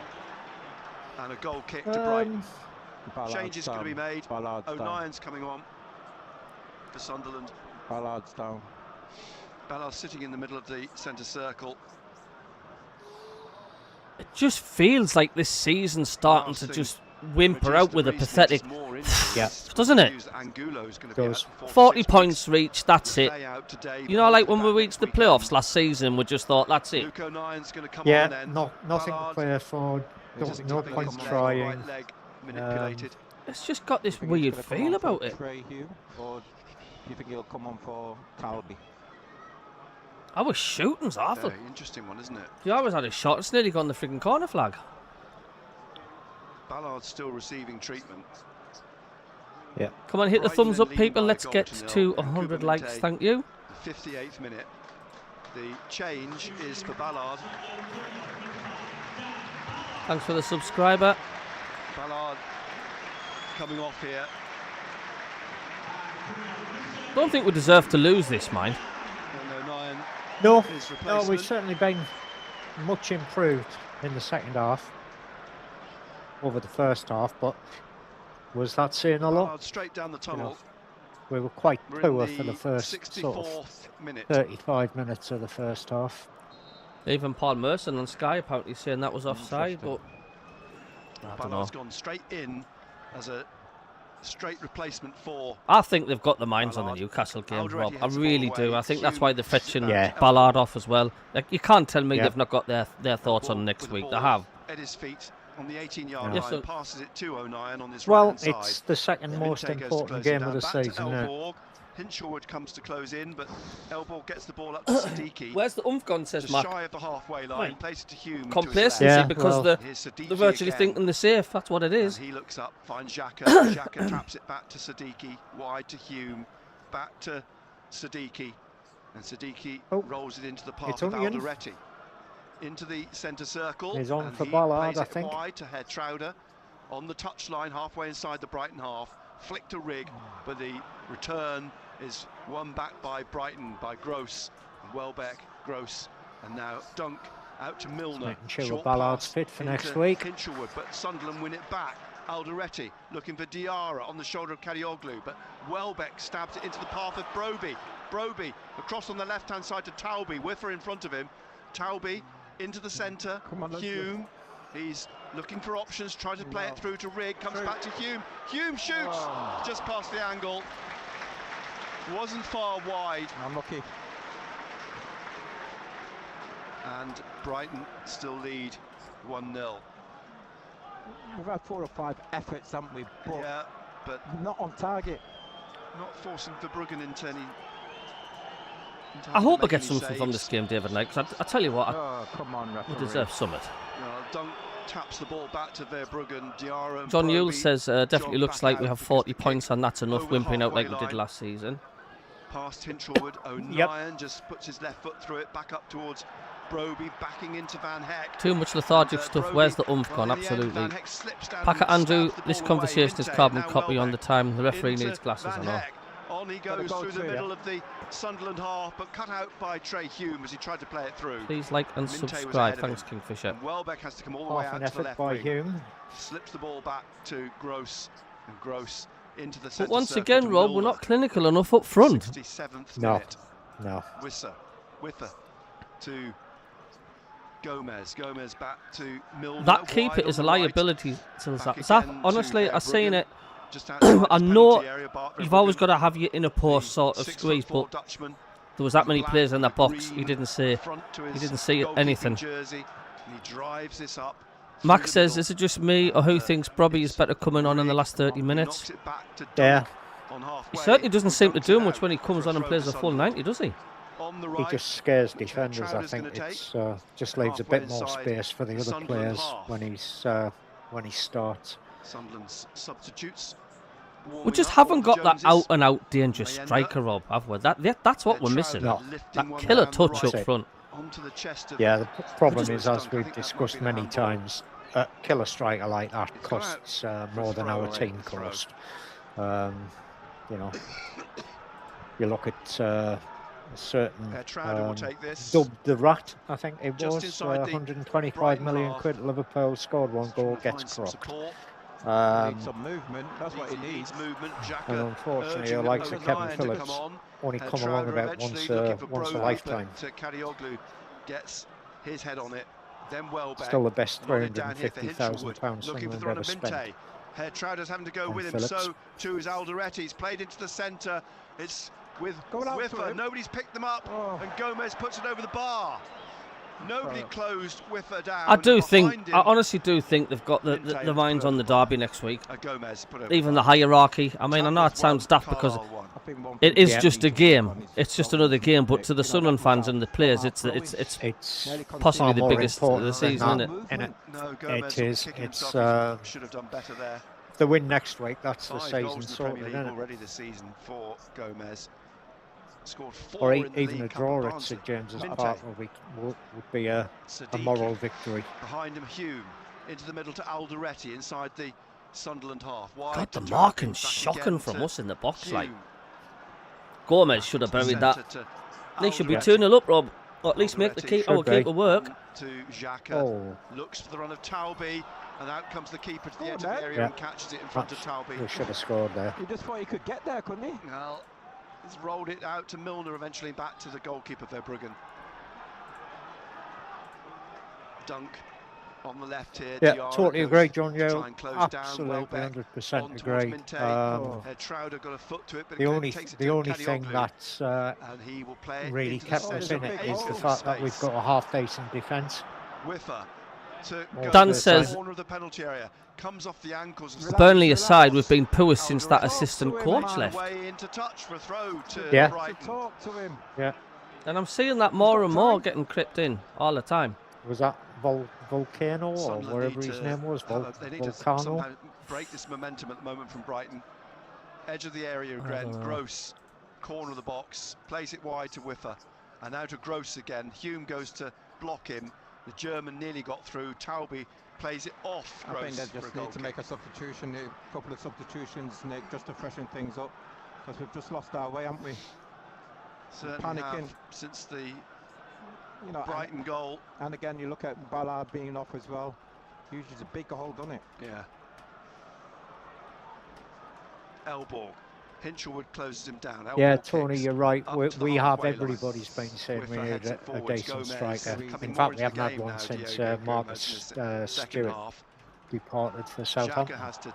And a goal kick to Brighton. Ballard's Change is going to be down. made. Ballard's down. O'Nien's coming on for Sunderland. Ballard's down. Ballard's sitting in the middle of the centre circle. It just feels like this season's starting to just whimper out with a pathetic, doesn't it? 40 points reached, that's it. You know, like when we reached the playoffs last season, we just thought, that's it. Yeah, nothing to play for. No point trying. It's just got this weird feel about it. Trey Hugh, or do you think he'll come on for CABBIE? Our shooting's awful. Very interesting one, isn't it? You always had a shot, it's nearly gone the freaking corner flag. Ballard's still receiving treatment. Yeah. Come on, hit the Brighton thumbs then up, leading people. by a Let's goal get to to nil. 100 Kuba likes, Minte, thank you. The 58th minute. The change is for Ballard. Thanks for the subscriber. Ballard coming off here. Don't think we deserve to lose this, mind. And O'Nien No, is no, replacement. we've certainly been much improved in the second half over the first half, but was that saying a lot? Ballard straight down the tunnel. We were quite We're poor in for the first 64th sort of minute. 35 minutes of the first half. Even Paul Merson on Sky apparently saying that was offside, but I don't know. Ballard's gone straight in as a straight replacement for. I think they've got the minds on the Ballard. Newcastle game, Alderete Rob. I heads the really ball do. away. I think that's why they're fetching Yeah. Ballard off as well. Like, you can't tell me Yeah. they've not got their thoughts Ball on next with the week. They ball have. At his feet on the 18-yard Yes, line, sir. passes it to O'Nien on this Well, right-hand it's side. the second most Minte goes to important close game it of the down. Back to season, isn't it? Elborg. Hinshelwood comes to close in, but Elborg gets the ball up to Siddiqui. Where's the oomph gone, says Just Mark? shy of the halfway line, Right. plays it to Hume. Complacency Yeah, because well- they're Here's Siddiqui virtually again. thinking they're safe. That's what it is. And he looks up, finds Xhaka. Xhaka traps it back to Siddiqui, wide to Hume, back to Siddiqui, and Siddiqui rolls it into the path It's of only in. Alderete. Into the centre circle. He's on and for he Ballard, plays I it think. wide to Herr Trauder on the touchline, halfway inside the Brighton half. Flick to Rigg, but the return is won back by Brighton, by Gross, Welbeck, Gross, and now Dunk out to Milner. Making sure Short Ballard's pass fit for next into week. Hinshelwood, but Sunderland win it back. Alderete looking for Diarra on the shoulder of Kadioglu, but Welbeck stabs it into the path of Broby. Broby across on the left-hand side to Taulby. Whiffer in front of him. Taulby into the centre. Come on, let's Hume. He's looking for options, tries to play it through to Rigg, comes back to Hume. Hume shoots just past the angle. Wasn't far wide, Unlucky. and Brighton still lead 1-0. We've had 4 or 5 efforts, haven't we? But Yeah, but not on target. not forcing Verbruggen into any. I hope I get something from this game, David Knight, because I tell you what, Oh, come on, we referee. deserve something. Dunk taps the ball back to Verbruggen. Diarra and John Yule Broby says definitely jog looks back like we out have because 40 the kick points and that's enough, over the whimpering out like we halfway did line. last season. Past Hinshelwood, O'Nien just puts his left foot through it, back up towards Broby, backing into Van Heck. Too much lethargic And, stuff. Broby, Where's the oomph well, gone? in the end, Absolutely. Van Heck slips down Packer and Andrew, stabs the this ball conversation away. is Minte, carbon now copy on the Welbeck. time. The referee Into needs glasses, I Van know. Heck. On he Gotta goes go through the to, yeah. middle of the Sunderland half, but cut out by Trey Hume as he tried to play it through. Please like and Minte was subscribe. ahead of Thanks, him. Kingfisher. And Welbeck has to come all the way Half out an to the effort left by wing. Hume. Slips the ball back to Gross, and Gross into the But centre once circle again, to Rob, we're Milner. not clinical enough up front. 67th No. minute. No. Whiffer to Gomez. Gomez back to Milner. That keeper wide is a on the right. liability to Back Zap. again Zap, to honestly, I've seen Verbruggen. it. Just outside I his know penalty area, Bart you've always Verbruggen, got to have your inner post the sort of 6'4" squeeze, but Dutchman, there was that many black players in with that the box. He green didn't see. front to He his didn't see goalkeeping anything. jersey, and he drives this up. Max through the says, middle. is it just me or who thinks Brobby is it's better coming on in the last 30 He minutes? knocks it back to Yeah. Dunk on halfway. He certainly doesn't seem to Dunks do it much out when he comes for on and throw plays for a full Sunderland. 90, does he? On the He right, just scares which defenders, I Trauder's think. gonna It's take. just leaves a Halfway bit more inside space for the the other Sunderland players half. when he starts. Sunderland's substitutes. We warming just up. haven't One got of that Jones's. out-and-out dangerous Mayenda. striker, Rob, have we? That's what we're Then missing. Trauder No. lifting That one killer down the touch right up front. onto the chest of Yeah, the problem Just- is, as I we've think that might discussed be the many handball. times, a killer striker like that He's gone out costs for more a than throw our away, team throw. cost. You know, you look at a certain Trouder will take this. dubbed the Rat, I think it Just was, inside the 125 Brighton million half. quid. Liverpool scored one goal, Trying to find gets some cropped. support. Needs some movement. That's what he needs. Movement. And Xhaka unfortunately, urging the likes of O'Brien Kevin to Phillips come on. only come along Trouder about eventually looking for once a Brogy, lifetime. but Kadioglu gets his head on it. Then Welbeck. Still the best Nodded down here for £350,000 Hinchelwood, looking for Sunderland the run ever of spent. Vinte. Trouder's having to go And with him. Phillips. So too is Alderete. He's played into the centre. It's with Going out to Whiffer. him. Nobody's picked them up, Oh. and Gomez puts it over the bar. Nobody Oh. closed Whiffer down. I do think, Behind him, I honestly do think they've got the Vinte minds put on over the bar. derby next week. Gomez put over Even the the hierarchy. I mean, I know it Travers sounds won, daft because Carlisle won. I think one it thing is he just a needs to work game. on is It's just his another game. But technique. to the You know, Sunderland that fans was and the our players, half it's throwing. It's Nearly possibly far the more biggest of the important season, than isn't that. it? No, Gomez It is. kicking It's himself. He should have done better there. the win next week. That's the 5 season goals in the sorted, Premier League isn't it? already this season for Gomez. Scored 4 Or in the even a League Cup draw at at Barnsley. St James's Vinte. Park would be a Siddiqui. moral victory. Behind him, Hume. Into the middle to Alderete inside the Sunderland half. Wide God, to the Tourbey, marking's back shocking again from to us in the box. Like Hume. Gomez should have To the buried that. centre to They should be Alderete. 2-0 up, Rob. Or at least make the Alderete our should be. keeper work. To Xhaka. Oh, Looks for the run of Talby. And out comes the keeper to the Go edge on, of the Ned. area Yeah. and catches it in front of Talby. we should have scored there. He just thought he could get there, couldn't he? Well, he's rolled it out to Milner, eventually back to the goalkeeper Verbruggen. Dunk on the left here. Yeah, Diarra totally goes agree, John. to Yo, try and close down. absolutely, Welbeck 100% on towards agree. Minte. Trouder got a foot to it, but The it only takes it the to only thing Kadioglu, that's and he will play it really into the kept centre us in of it the is the open fact that we've space. got a half decent defence. Whiffer to Dan Gomez, says- corner of the penalty area, comes off the ankles of Burnley Relax. aside, we've been poor since that Alderete. assistant Oh, coach man. left. Way into touch for a throw to Yeah. To Brighton. talk to him. Yeah, And I'm seeing that more got and more time. getting crept in all the time. was that Volcano or Sunderland wherever need his to name was? they need to Volcano. somehow break this momentum at the moment from Brighton. Edge of the area again. Gross, corner of the box, plays it wide to Whiffer, and now to Gross again. Hume goes to block him. The German nearly got through. Talby plays it off. I Gross think they for a just goal need to make kick. a substitution, a couple of substitutions, Nick, just to freshen things up. Because we've just lost our way, haven't we? Certainly panicking. have since the You know, Brighton goal. and again, you look at Ballard being off as well. Usually it's a big hole, doesn't it? Yeah. Elbow. Hinchelwood closes him down. Yeah, Elbow Tony, kicks you're right. up to the We have halfway line. everybody's been saying we Whiffer need heads it a forwards. decent Gomez striker. coming In more fact, we into the haven't had game one now, since Diego Marcus Gomez in the second Stewart half. departed for Xhaka Southampton. has to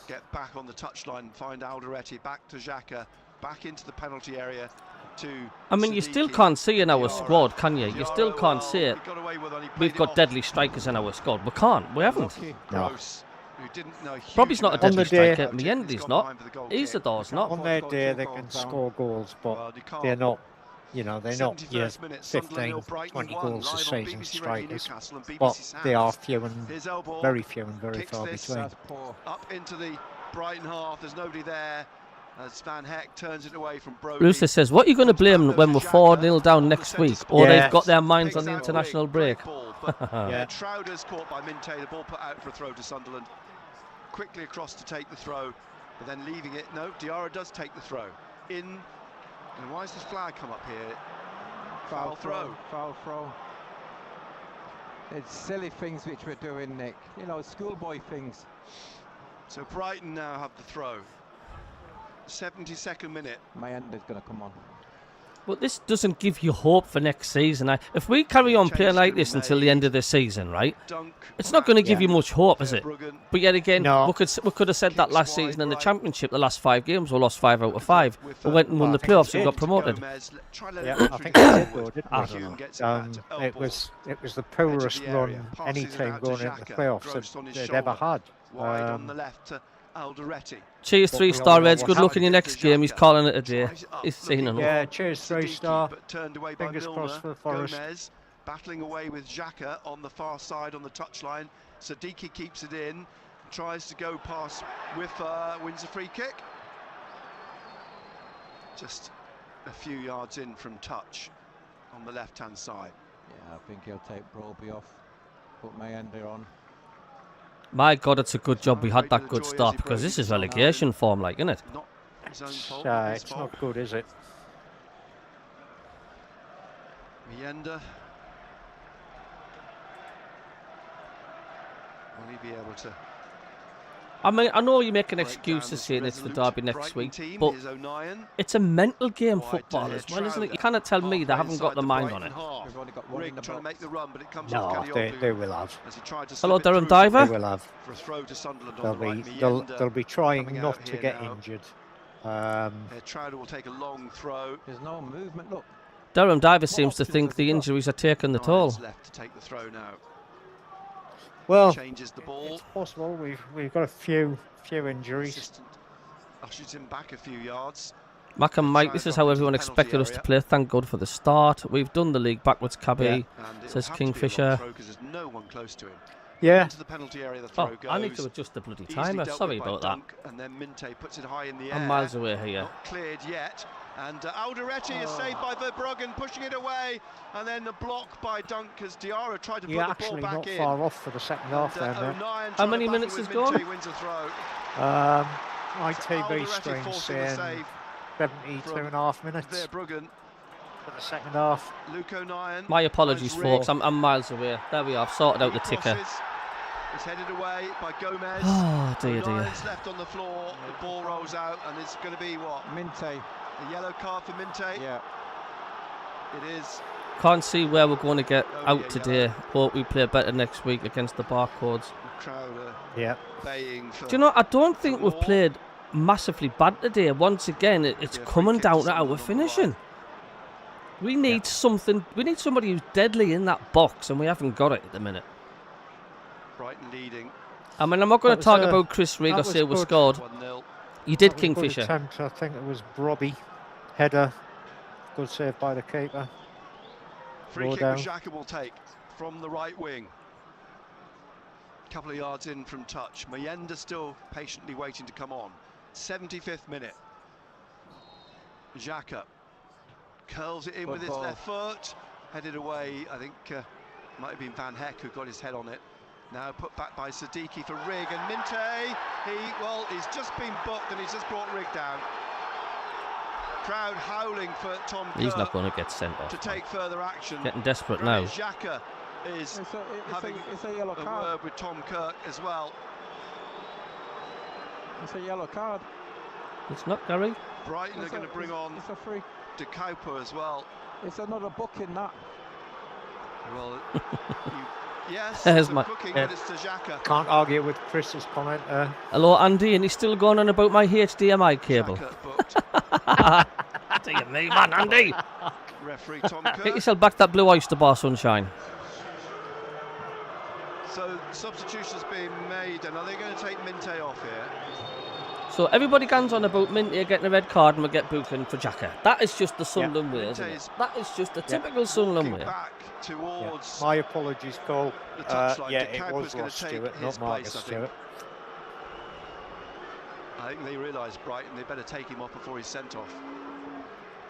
get back on the touchline, find Alderete, back to Xhaka, back into the penalty area to I mean, you still Siddiqui. can't see in our Diarra. squad, can you? You still Diarra, can't well, see it. he got away with it, he played We've it got off. deadly strikers in our squad. We can't. We haven't. Lucky. No. Gross, who didn't know a huge Probably not a amount deadly On the day- striker. Meyendi's not. He's the door's not. On their Scored day, two they goals can down. score goals, but Well, you can't. they're not, you know, they're not your 71st minute, Sunderland 15, nil, Brighton 20 1, goals a live on season BBC Radio strikers. Newcastle and BBC But they are Sounds. few and His elbow very few and very kicks far this between. That's poor. up into the Brighton half. There's nobody there as Van Heck turns it away from Brody. Lucy says, what are you going to blame when we're 4-0 down next week? Or Yeah. they've got their minds on Takes the out international great break? ball, but Yeah. Trouder's caught by Minte. The ball put out for a throw to Sunderland. Quickly across to take the throw, but then leaving it. No, Diarra does take the throw. In. And why has this flag come up here? Foul throw. Foul throw. It's silly things which we're doing, Nick. You know, schoolboy things. So Brighton now have the throw. 72nd minute. My end is going to come on. But this doesn't give you hope for next season. If we carry on playing like this until the end of the season, right, Dunk. it's not going to give Yeah. you much hope, is it? Verbruggen. But yet again, No. we could have said that Kicks last wide, season in the right. Championship. The last 5 games, we lost 5 out of 5. With, We went and won well, the I think playoffs we and got did. promoted. Gomez, try let Yeah, it I through think we did, forward. though, didn't we? Hume gets it back to It Elbow. was the poorest the area, run passes any it team out to going into the Xhaka, playoffs Gross on that his they'd ever shoulder. had. Wide on the left to Alderete. Cheers, But 3-star we all know Reds. what Good luck in your happened next to game. He's Xhaka. calling it a day. Tries it up, He's seen looking enough. Yeah, cheers, Siddiqui, 3-star. but turned away by Fingers Milner. crossed for Forest. Gomez battling away with Xhaka on the far side on the touchline. Siddiqui keeps it in, tries to go past Whiffer, wins a free kick. Just a few yards in from touch on the left-hand side. Yeah, I think he'll take Broby off. Put Mayender on. My God, it's a good job we had that good start, because this is relegation form, like, isn't it? Not his own fault, but his It's fault. not good, is it? Mienda. Will he be able to? I mean, I know you make an break excuse down to this saying it's the resolute derby next Brighton week, team? but Here's O'Nien. it's a mental game, Wide to football here, as well, isn't it? Trouder. You cannot tell me they Halfway haven't got inside their the mind on Brighton it. half. We've only got one in Rigg the trying to box. make the run, but it comes off No, Kadioglu they will have. as he tried to Hello, slip it Durham through Diver. They will have. for a throw to Sunderland They'll on the right. be Mienda they'll be trying coming not out to here get now. injured. Here, Trouder will take a long throw. There's no movement. Look. Durham Diver seems to options think have the you got? injuries are taking the Nine's toll. left to take the throw now. Well, Changes the ball. it's possible. We've got a few injuries. Assistant ushers him back a few yards. Mackham Mike, this is how everyone expected us to play. Thank God for the start. We've done the league backwards, CABBIE. And it'll Says have to be a long Kingfisher. throw 'cause there's no one close to him. Yeah, Into the penalty area, the throw Oh, goes. I need to adjust the bloody Easily timer. dealt Sorry with by about that. Dunk, and then Minte puts it high in the air. I'm miles away here. Not cleared yet. And Alderete is saved by Verbruggen, pushing it away. And then the block by Dunk as Diarra tried to put you're the ball actually back not in. far off for the second half And, there, mate. O'Nien How trying many to battle minutes with has Minte, gone? wins a throw. My So TV Alderete screen forcing the saying save 72.5 minutes Verbruggen. for the second half. Luke O'Nien. My apologies, finds folks. Rigg. I'm miles away. There we are. I've sorted out the He ticker. crosses. It's headed away by Gomez. Oh, dear, dear. O'Nien's left on the floor. The ball rolls out, and it's going to be what? Minte. A yellow card for Minte. Yeah. It is. Can't see where we're going to get Oh, out yeah, today. Hope we play better next week against the Barcodes. Crowder Yeah. baying for. Do you know, I don't think For we've more. played massively bad today. Once again, it's Yeah, free coming kick to down to Sunderland our on the finishing. right. We need something. We need somebody who's deadly in that box, and we haven't got it at the minute. Brighton leading I mean, I'm not going That to talk was, about Chris Rigg that or was say we good. scored. 1-0. You did, That was a good Kingfisher. attempt. I think it was Robbie. Header. Good save by the keeper. Free Low kick down. which Xhaka will take from the right wing. Couple of yards in from touch. Mienda still patiently waiting to come on. 75th minute. Xhaka curls it in Good with his ball. left foot. Headed away, I think might have been Van Heck who got his head on it. Now put back by Siddiqui for Rigg, and Minte, he's just been booked and he's just brought Rigg down. Crowd howling for Tom He's Kirk not going to get sent off. to take further action. Getting desperate now. Granit Xhaka is having It's a yellow a card. word with Tom Kirk as well. It's a yellow card. It's not, Gary. Brighton are It's going to bring on It's a free. De Kuyper as well. It's another booking that. Well, yes, There's it's a my- booking, Yeah. but it's to Xhaka. Can't argue with Chris's comment. Hello, Andy, and he's still going on about my HDMI cable. Xhaka booked. Dear me, man, Andy. Referee Tom Get Kirk. yourself back that blue oyster bar, sunshine. So substitutions being made, and are they going to take Minte off here? So everybody guns on about Minty getting a red card and we get booking for Xhaka. That is just the Sunderland way, isn't it? Minte's That is just the typical Sunderland Walking way. back towards My apologies, Cole. the touchline. Yeah, De it Kuyper's was going Ross to take Stewart, his not Marcus place, I think. Stewart. I think they realise Brighton, they better take him off before he's sent off.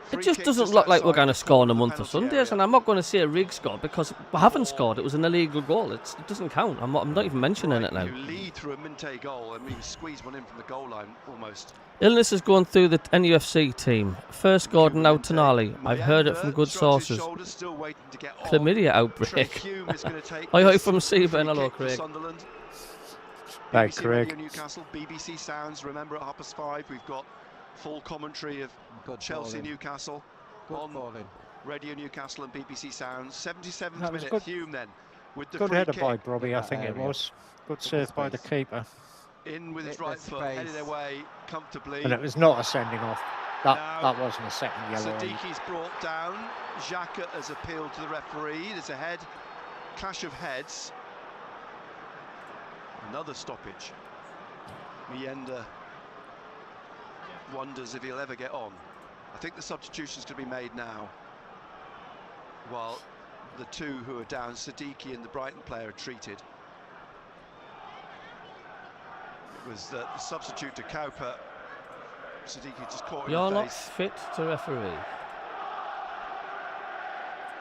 It Free just kick doesn't just look like we're outside going to the score in a corner month of penalty Sundays, area. and I'm not going to say Rigg scored because we haven't scored. It was an illegal goal. It doesn't count. I'm not even mentioning it now. You lead through a Minte goal, and we squeeze one in from the goal line almost. Illness is going through the NUFC team. First Gordon, now Tonali. I've heard it from good Shrugs his sources. shoulders, still waiting to get on. Chlamydia Trey outbreak. Hume is going to take Oi, oi this from free Seaburn. Hello, kick for Craig. Sunderland. Hey, BBC Craig. Radio Newcastle, BBC Sounds. Remember at 5:30 we've got full commentary of Good Chelsea ball in. Newcastle Good on ball in. Radio Newcastle and BBC Sounds. 77th That was minute. good. Hume then with the Good free header kick. by Robbie, I That think it area. was. Good Look save at by the space. keeper. In with his Hit the right foot, headed space. away comfortably. And it was not a sending off. Now, That wasn't a second yellow. Siddiqui's brought down. Xhaka has appealed to the referee. There's a clash of heads. Another stoppage. Mienda wonders if he'll ever get on. I think the substitution's going to be made now. While the two who are down, Siddiqui and the Brighton player, are treated. It was the substitute to Cowper. Siddiqui just caught in You're the not face. fit to referee.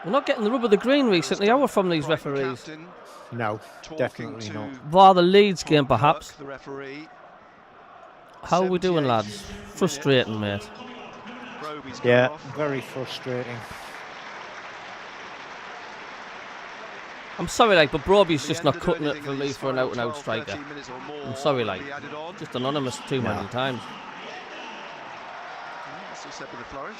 We're not getting the rub of the green recently, are we, from these Brighton referees? captain No, talking definitely to not. Bar the Leeds game, Tom perhaps. Kirk, the referee. How are we doing, 78th lads? Frustrating, mate. Roby's Yeah, gone off. very frustrating. I'm sorry, like, but Broby's He just ended not cutting it anything for in me his for an final out-and-out 12, striker. 13 minutes or more I'm sorry, will like, be added on. just anonymous too many times. That's just said with a flourish.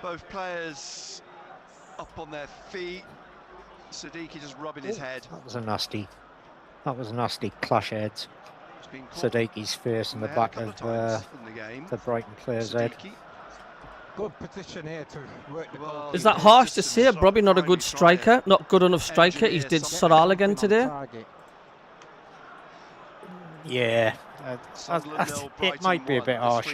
Both players up on their feet. Siddiqui just rubbing his head. That was a nasty clash heads. He's been caught Siddiqui's face in the in back head a of couple times in the game. the Brighton player's head. Siddiqui. Good position here to work the ball. Is that harsh to say? Broby not a good striker, not good enough striker. He did Sorrel again today. Yeah, it might be a bit harsh.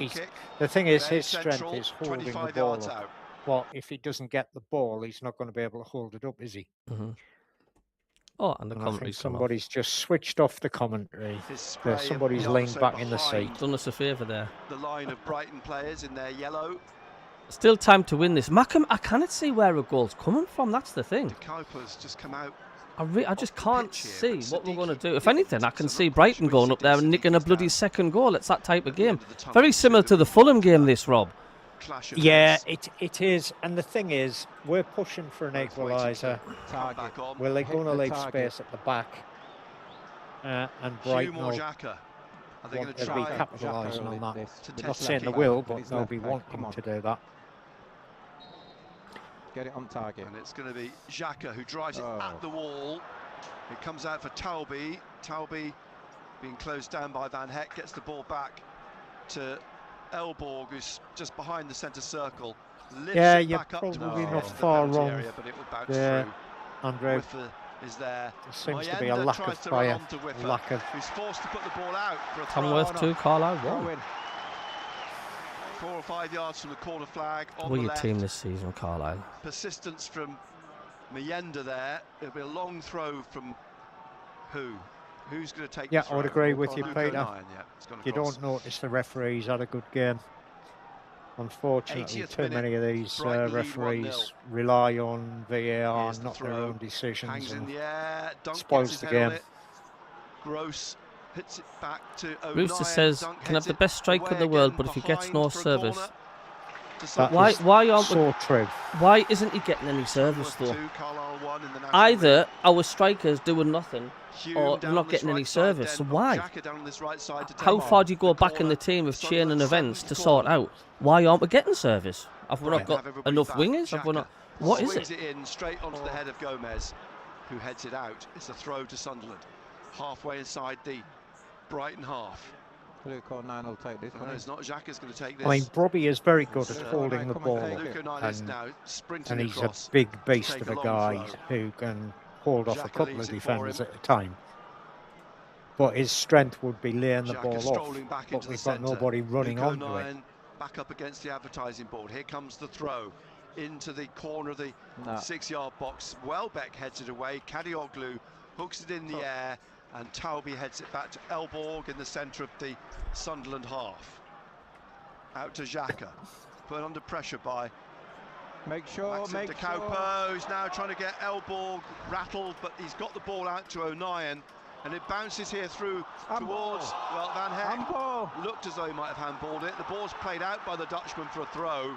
The thing is, his strength is holding the ball up. Well, if he doesn't get the ball, he's not going to be able to hold it up, is he? Oh, and the And I think commentary's come off. somebody's just switched off the commentary. Somebody's leaned back in the seat. Done us a favour there. The line of Brighton players in their yellow. Still time to win this. MACKEM, I cannot see where a goal's coming from. That's the thing. Kuiper's just come out. I just can't pitch here, see but what we're going to Siddiqui do. If anything, I can see Brighton going up there and nicking a bloody Siddiqui's second goal. It's that type of game. end of the tunnel. Very similar to the Fulham game, this, Rob. Clash of Yeah, heads. it is. And the thing is, we're pushing for an Both waiting equaliser. to come back on. Well, they're Hit going to the leave target. space at the back. And Hume Brighton or will Xhaka? Are they going want to to be try? capitalising on that. to We're not test saying they Siddiqui. will, On but his they'll left be leg, wanting come on. to do that. Get it on target. And it's going to be Xhaka who drives it Oh. at the wall. It comes out for Talby. Talby being closed down by Van Heck, gets the ball back to Elborg, who's just behind the centre circle. Lifts Yeah, it you're back up probably towards not the far penalty wrong area, but it will bounce there, through. Andrew. Whiffer is there. There seems to be a Mayenda lack tries of to run fire, onto Whiffer, lack of... who's forced to put the ball out for a throw. Tamworth 2, Carlisle 1. Throw in. 4 or 5 yards from the corner flag on What the your left. team this season, Carlisle? Persistence from Mayenda there. It'll be a long throw from who? Who's going to take Yeah, the I would throw? agree with you, Luke Peter. O'Nien, yeah, it's gone You across. don't notice the referees had a good game. Unfortunately, 80th too many of these Brighton lead referees rely on VAR, Here's the not their throw. own decisions. Hangs in And the air. Dunk spoils gets his the head on game. it. Gross hits it back to O'Nien. Rooster says, Dunk can have heads the it best striker in away the world, again but if he gets behind no for a service. corner to that Sunderland. is Why aren't we? so true. Why isn't he getting any service Tamworth though? 2, Carlisle 1 in the National Either League. our strikers doing nothing, Hume or down not on this getting any right side, service. then So why? Xhaka down on this right side to How take far do you go the back in the corner. team of chain Sunderland and events to seventh sort corner. out? Why aren't we getting service? Have we not Brighton got have everybody enough back. wingers? Have we Xhaka not? What is swings it? it in straight onto the head of Gomez, who heads it out. It's a throw to Sunderland, halfway inside the Brighton half. Luke O'Nien will take this No, one. it's not Xhaka's going to take this. I mean, Brobby is very good at It's, holding the come ball on, up, take Luke O'Nien is and, now sprinting and he's a across. big beast take of a a long guy throw. who can hold off a Xhaka couple leaves of it for defenders him. at a time. But his strength would be laying the Xhaka ball off, strolling back but into we've the got centre. nobody running Luke onto it. O'Nien back up against the advertising board. Here comes the throw into the corner of the No. 6-yard box. Welbeck heads it away. Kadioglu hooks it in the air, and Talby heads it back to Elborg in the centre of the Sunderland half. Out to Xhaka, put under pressure by Make sure, Maxim make de sure. Kaupo, who's now trying to get Elborg rattled, but he's got the ball out to O'Nien, and it bounces here through Handball. towards, well, Van Heck. Handball. Looked as though he might have handballed it. The ball's played out by the Dutchman for a throw.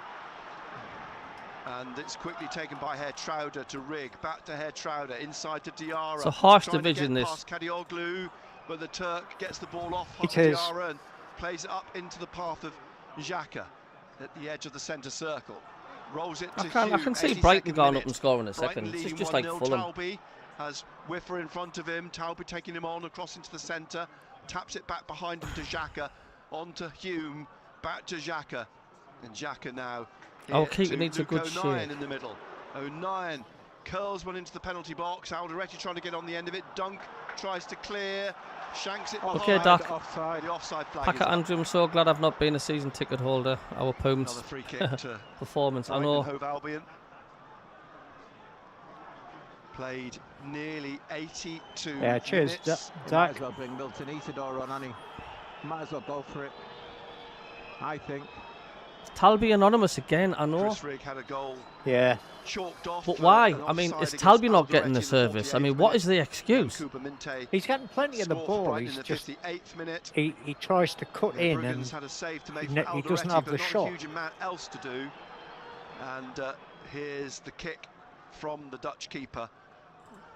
And it's quickly taken by Hertrauder to Rig. Back to Hertrauder, inside to Diarra. It's a harsh Trying to division, get this. past Kadioglu, but the Turk gets the ball off It is. Diarra and plays it up into the path of Xhaka at the edge of the centre circle. Rolls it to I Hume, can see 82nd Brighton going up minute. and scoring a Brighton second. It's leading just like 1-0. Fulham. Talby has Whiffer in front of him. Talby taking him on across into the centre, taps it back behind him to Xhaka, on to Hume, back to Xhaka, and Xhaka now. Our here keeper to needs a Luke good O'Nien shake. in the middle. O'Nien curls one into the penalty box. Alderete trying to get on the end of it. Dunk tries to clear, shanks it behind. Okay, Doc. Offside. The offside flag. Packer is up. Andrew, I'm so glad I've not been a season ticket holder. Our Poom's Another free kick to performance. I Brighton know. and Hove Albion. Played nearly 82 Yeah, cheers. minutes. Might Zach. as well bring Milton Isidore on, Annie. Might as well go for it, I think. Talby anonymous again, I know. Chris Rigg had a goal Yeah. chalked off. But for why? an I mean, offside is against Talby not getting Alderete the in service? I 48th mean, what is the minute. excuse? Yankuba Minte He's getting plenty of the scored for ball. Brighton He's in the just 58th minute. he tries to cut in Bruggen's and had a save to make he for he doesn't Alderete, have but the not shot. a huge amount else to do. And here's the kick from the Dutch keeper,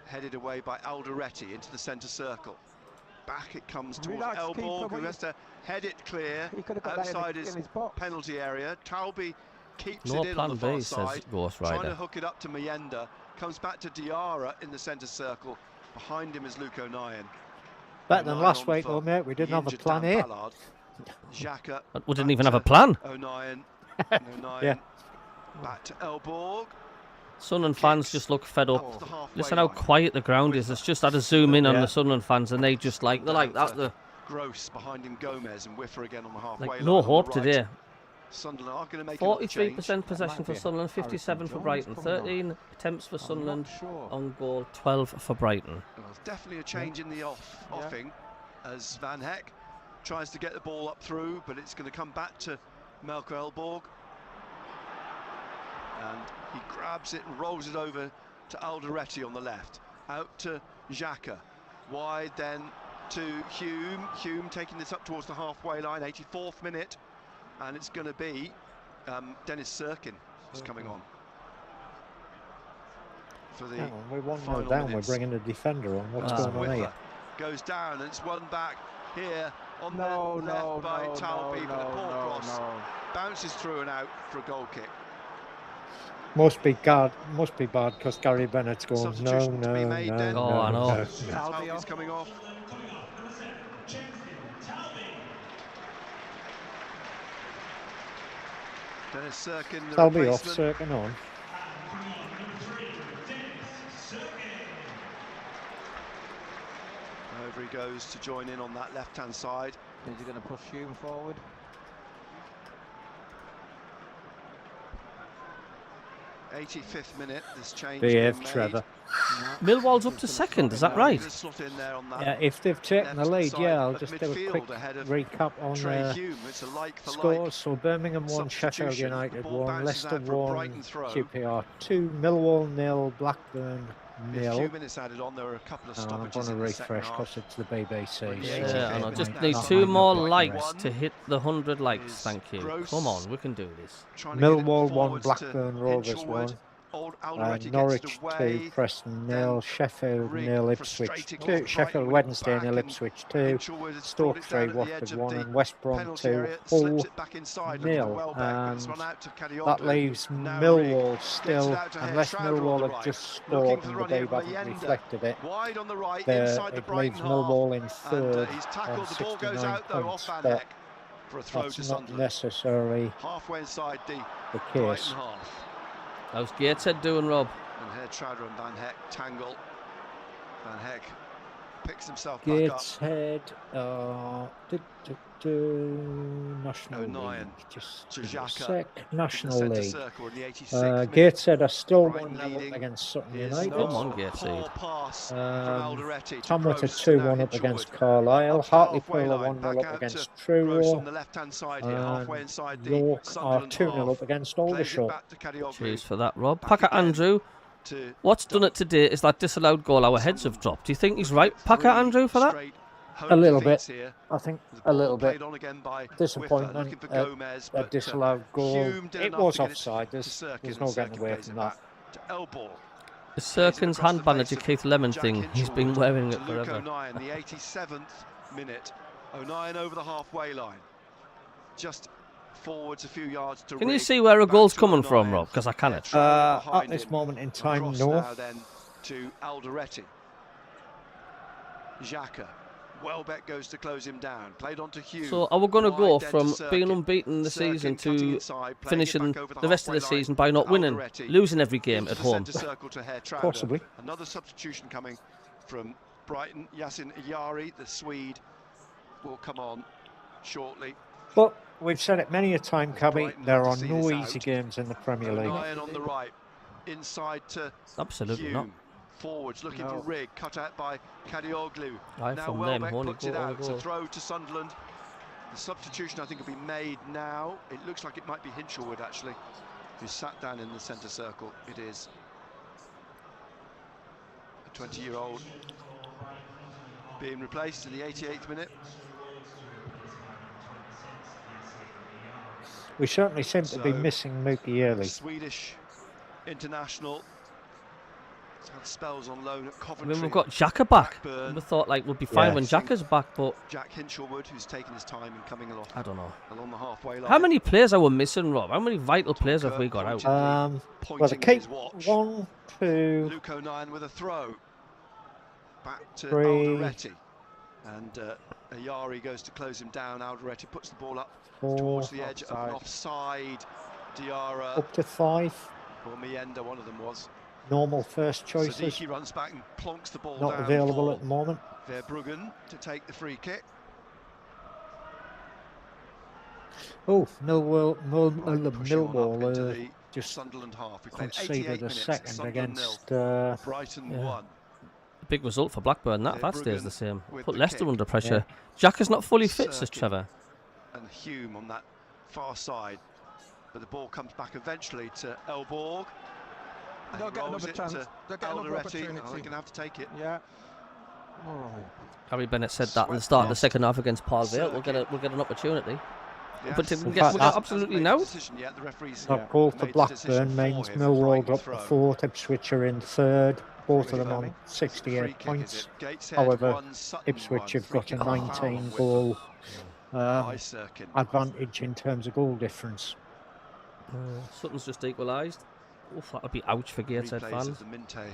headed away by Alderete into the centre circle. Back it comes towards Relax, Elborg, keeper, who has to head it clear He could have got that outside in his his box. penalty area. Talby keeps No it in on plan the far B, side, says Ghost trying to Rider. hook it up to Mayenda. Comes back to Diarra in the centre circle. Behind him is Luke O'Nien. Better than O'Nien last on week, for though, mate. We the didn't have a injured plan Dan here. Ballard. Xhaka We didn't back even have a to plan. O'Nien. O'Nien Yeah. back to Elborg. Sunderland fans Kicks just look fed up. up to the halfway Listen how line. quiet the ground is. It's just had to zoom in on Yeah. the Sunderland fans, and they just like they're like that. They're Gross behind him, Gomez and Whiffer again on the halfway like line. no on the hope right. today. Sunderland are going to make another change. 43% possession might for be Sunderland, Harrison 57 for Jones Brighton, coming on. 13 attempts for Sunderland. Sure. On goal, 12 for Brighton. Well, there's definitely a change in the offing as Van Heck tries to get the ball up through, but it's going to come back to Melker Elborg. And he grabs it and rolls it over to Alderete on the left. Out to Xhaka. Wide then to Hume. Hume taking this up towards the halfway line, 84th minute. And it's going to be Dennis Sirkin is coming on. For the Hang on, we're 1-0 final down. minutes. We're bringing a defender on. What's Ah. going on here? Whiffer goes down and it's won back here on No, the no, left by no, Talby, but a poor no, cross no. bounces through and out for a goal kick. Must be bad because Gary Bennett's going. No, Substitution to be no, made no, then. no, Oh, I know. no. Talby Talby's off. coming off. Dennis Sirkin, the Talby off, replacement. Sirkin on. Over he goes to join in on that left-hand side. Is he going to push Hume forward? 85th minute, this change BF being made. Trevor. Millwall's up to second, is that right? Just slot in there on that Yeah, if they've taken the left lead, side yeah, I'll of just do a midfield quick ahead of recap on Trey Hume. It's a like for scores. like. So Birmingham 1, Sheffield Substitution. The United ball 1, bounces Leicester out for a 1, Brighton throw. QPR 2, Millwall 0, Blackburn A few 0. minutes added on, there were a couple of I'm stoppages going to in the second refresh half. because it's the BBC. Yeah, so Yeah, and I it just might need not 2 might more not be likes right. to hit the 100 likes, Is thank you. Gross. Come on, we can do this. Trying to get it Millwall 1, forwards to Blackburn Rovers Hinchelwood. 1. Old Alderete gets Norwich it 2, away. Preston then 0, Sheffield Rigg 0, Ipswich frustrating 2, off Sheffield Brighton, Wednesday back 0, and Ipswich 2, Hinchelwood has Stoke brought it 3, down at the Watford edge of 1, the and West Brom penalty 2, area, Hull slips it back inside, looking for 0. Welbeck, but it's And run out to Kadioglu. that leaves Now Millwall Rigg still, gets it out to unless Herrera on the Millwall right. have just Looking scored for the and run they here, haven't Mayenda. reflected it. Wide on the right, There, inside the it Brighton leaves half. Millwall in And third he's on tackled, the ball goes 69 out though points, off Van but Heck for a throw to that's not Sunderland. necessarily Halfway inside the the Brighton case. half. How's Gateshead doing, Rob? And here Trower and Van Heck tangle. Van Heck picks himself back up. Gateshead, National O'Nien League. Just to give me a Xhaka sec. in the National centre League. circle in the 86th minute. Gateshead are still Brighton 1-0 leading. up against Sutton Here's United. Come on, poor Gateshead. pass from Um, Alderete to Tamworth are Gross to now 2-1 up Hinchelwood. against Carlisle. Up to the halfway Hartlepool are line, 1-0 back up out against to Gross on Truro. the left-hand side here, halfway And inside the York are Sunderland 2-0 half. up against Plays it Aldershot. back to Kadioglu. Cheers for that, Rob. Back Packer again Andrew, to what's done it today is that disallowed goal. Our heads have dropped. Do you think he's right, Packer three Andrew, for that? straight A home little defeats bit. here. I think The a ball little bit played on again by disappointment Whiffer, looking for at Gomez, a but disallowed goal. Hume did It enough was to get it offside. to There's Sirkin, no and getting Sirkin away plays from it that. back to Elborg. The Sirkin's across the hand bandage face at of Keith Lemon Jack thing. He's been Hinchelwood wearing to it Luke forever. O'Nien, the 87th minute. O'Nien over the halfway line. Just forwards a few yards to Can you Rigg, see where a back goal's to coming from, O'Nien. Rob? Because I cannot. Trower At behind this him. moment in time, Across no. now then to Alderete. Xhaka. Welbeck goes to close him down. Played on to Hume. So are we going to go Wide then from to being Sirkin. unbeaten the Sirkin season cutting to inside, playing it finishing back over the rest of the halfway line season by not winning, Alderete losing every game into at the home? centre circle to Herrera. Possibly. Another substitution coming from Brighton. Yasin Yari, the Swede, will come on shortly. But we've said it many a time, Cabby, Brighton there have are to see no this easy out. games in the Premier League. O'Nien on the right, inside to Absolutely Hume. not. Forwards looking No. for Rigg, cut out by Kadioglu. Aye, Now from them, Welbeck only puts it goal, out. only It's a goal. throw to Sunderland. The substitution, I think, will be made now. It looks like it might be Hinchelwood, actually, who sat down in the centre circle. It is a 20-year-old being replaced in the 88th minute. We certainly seem to be missing Mookie early. Swedish international. He's had spells on loan at I Coventry. mean, we've got Xhaka back. Blackburn. We thought like we'd be fine when Xhaka's back, but Jack Hinchelwood, who's taken his time and coming along. I don't know. Along the halfway line. How many players are we missing, Rob? How many vital players have we got out? Well, the keep 1, 2. Luke O'Nien with a throw. Back to 3. Alderete. And Ayari goes to close him down. Alderete puts the ball up 4. towards the edge of an offside. Diarra Up to 5. or Mienda, one of them was. Normal first choices. Sadiki runs back and plonks the ball Not down available for at the moment. Verbruggen to take the free kick. Oh, Millwall Into the just Sunderland half. We played conceded 88 a minutes. second Sunderland against Brighton 1. Big result for Blackburn. That stays Verbruggen the same. with Put the Leicester kick. under pressure. Xhaka's not fully fit, says Circuit. Trevor. And Hume on that far side. But the ball comes back eventually to Elborg. And They'll he get rolls another it chance. to They'll get another Alderete. opportunity. Oh, they're going to have to take it. Yeah. Oh. Harry Bennett said that at the start of the second half against Paul Vale. We'll get an opportunity. Yes. But we In get fact, that- absolutely Hasn't made a no. decision yet. The referee's That goal for made the decision Blackburn for means him. Millwall Frightening drop to throw. 4th, Ipswich are in 3rd, both of them on Free 68 kick, is points. it? Gateshead However, 1, Sutton Ipswich 1. have Free got a kick foul on 19 Whitlam. goal By Sirkin. advantage in terms of goal difference. Sutton's just equalised. Oof, that would be ouch for Gateshead Replays fans. of the Minte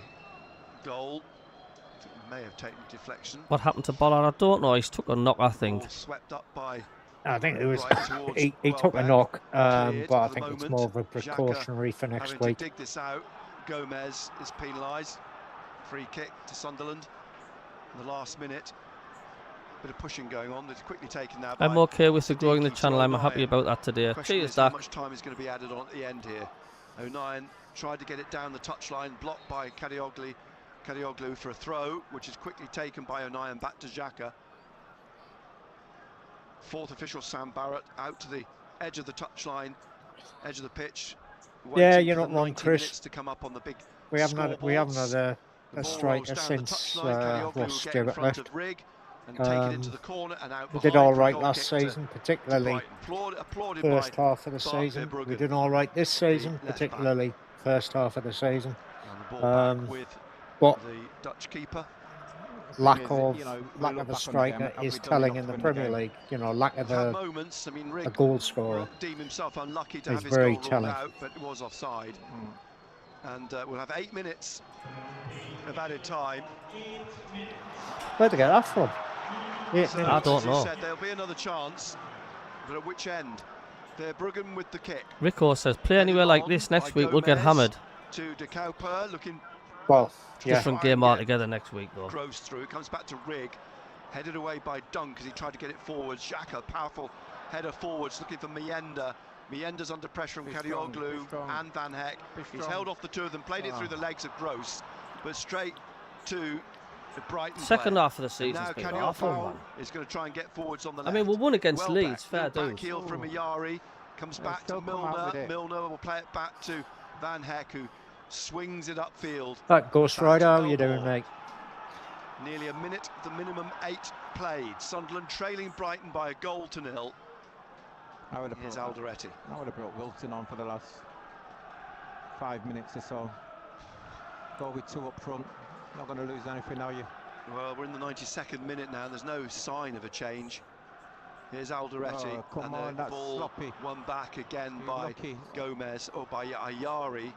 goal. I think he may have taken deflection. What happened to Bollard? I don't know. He's took a knock, I Ball think. swept up by I think it was Brighton towards he took a Welbeck. knock, Cleared but I for the think it's moment. more of a Xhaka precautionary for next having week. to dig this out. Gomez is penalised. Free kick to Sunderland in the last minute. Bit of pushing going on. It's quickly taken now. I'm by okay with the growing the Sadiki to channel. I'm happy O'Nien. about that today. Question Cheers, is how Dak. much time is going to be added on at the end here. O'Nien tried to get it down the touchline, blocked by Kadioglu for a throw, which is quickly taken by O'Nien back to Xhaka. Fourth official Sam Barrett out to the edge of the touchline, edge of the pitch. Yeah, waiting you're for not the wrong, 90 Chris. minutes to come up on the big We haven't had scoreboards. a The ball striker rolls down the since touchline. Kadioglu will Ross get in Stewart front left. of Rigg and take it into the corner and out We behind did all for a right goal last kick to season, particularly Brighton. Applauded first by half of the Bart season. We Verbruggen. did all right this season, left back. particularly first half of the season. And the ball back Um, with But the Dutch keeper. lack is, of you know, we lack look of a back on the striker game, have is we done telling enough in to the win the Premier game? League. You know, lack of Had a moments. I mean, Rigg goal scorer. will deem himself unlucky to is have his very goal ruled telling. out, but it was offside. And we'll have 8 minutes of added time. Where'd they get that from? So, I don't as you know. said, there'll be another chance, but at which end? Verbruggen with the kick. Rico says, play anywhere like this next week, we'll get Gomez hammered. To De Cowper, looking Well, yeah. Different game altogether next week, though. Gross through, comes back to Rigg, headed away by Dunk as he tried to get it forwards. Xhaka, powerful header forwards, looking for Mienda. Mienda's under pressure from Be strong, be Kadioglu strong. and Van Heck. Be He's strong. held off the two of them, played it through the legs of Gross, but straight to the Brighton Second player. half of the And season's now been Kadioglu awful, man. is going to try and get forwards on the I left. mean, we won against Welbeck, Leeds, fair back dues. heel from Ayari, comes back to still come out with Milner. it. Milner will play it back to Van Heck, who swings it upfield. That Ghost Back to Rider, how you Elborg. doing, mate? Nearly a minute, the minimum 8 played. Sunderland trailing Brighton by a goal to nil. I would Here's have Alderete. brought Wilton on for the last 5 minutes or so. Go with 2 up front. Not going to lose anything, are you? Well, we're in the 92nd minute now. There's no sign of a change. Here's Alderete, Oh, come and on, the that's ball sloppy. won back again You're by lucky. Gomez, or by Ayari,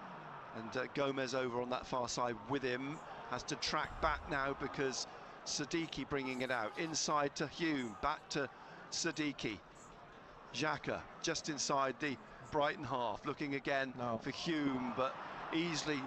and Gomez over on that far side with him. Has to track back now because Sadiki bringing it out. Inside to Hume, back to Sadiki. Xhaka just inside the Brighton half, looking again No. for Hume, but easily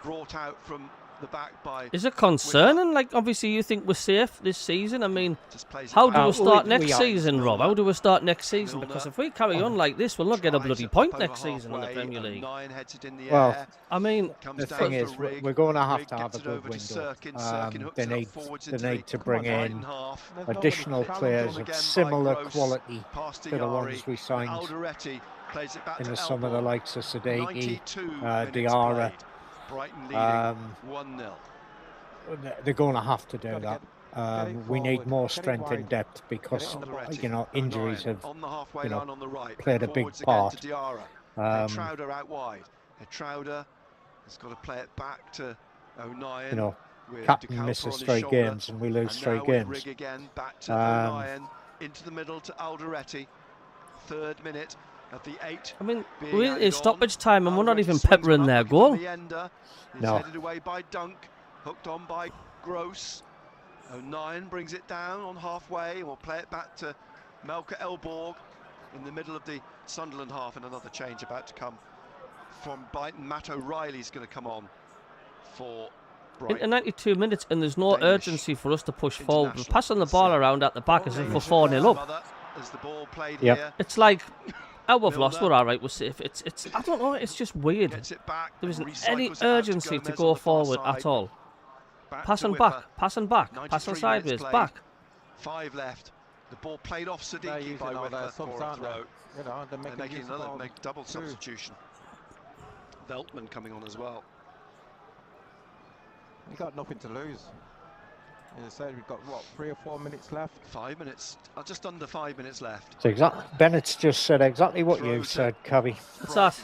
brought out from the back by. Is it concerning? Like, obviously, you think we're safe this season. I mean, Just plays it how do back. we start we next are. season, Rob? How do we start next season? Milner. Because if we carry on like this, we'll not get a Tries bloody it point up next over season in the halfway, Premier League. 09 heads it in the Well, air. I mean, Comes the down thing for is, Rig. we're going to have Rig to have gets a it good over to window. Sirkin. Sirkin hooks They it up need, forwards they into need the to bring Brighton in half. additional players of Again by similar Gross, quality past to the ones Diari. we signed Alderete plays it back in to the summer, the Elbow. likes of Sadiki, 92 minutes Diarra. played. Brighton leading 1-0. They're going to have to do Gotta that. get it We need forward, more get it strength in wide, depth because, Alderete, you know, injuries 09, have on the halfway you know, line on the right. played a big Forwards part. Again to Diarra. Um, Trouder out wide. Trouder has got to play it back to O'Nien. you know, with captain DeCalper misses on his 3 shoulder. games and we lose And 3 now with games. Rig again, back to Um, O'Nien, into the middle to Alderete. 3rd minute of the 8. I mean, being we're added in on. stoppage time and we're not Alderete even swings peppering one their up, looking goal. for Meander. He's No. headed away by Dunk, hooked on by Gross. O'Nien brings it down on halfway and will play it back to Melker Elborg in the middle of the Sunderland half, and another change about to come from Brighton. Matt O'Reilly's going to come on for In Brighton. 92 minutes, and there's no Danish urgency for us to push forward. We're international. passing the ball around at the back as if we're Danish 4-0 up. mother as the ball played Yep. here. It's like, oh, we've lost, Milner. we're all right, we're safe. It's. I don't know, it's just weird. Gets it back. There isn't recycles any it out to urgency to Gomez go on the far forward side. at all. Back Passing to back, Whipper. passing back, 93 passing minutes sideways, played. back. 5 left. The ball played off They're Sadiki using by all Whipper their for subs, a aren't they? throw. You know, they're They're making making use of another all double two. substitution. Veltman coming on as well. You got nothing to lose. As I said, we've got what, 3 or 4 minutes left. 5 minutes, just under 5 minutes left. So Bennett's just said exactly what Throw you to said, Cabby. What's that?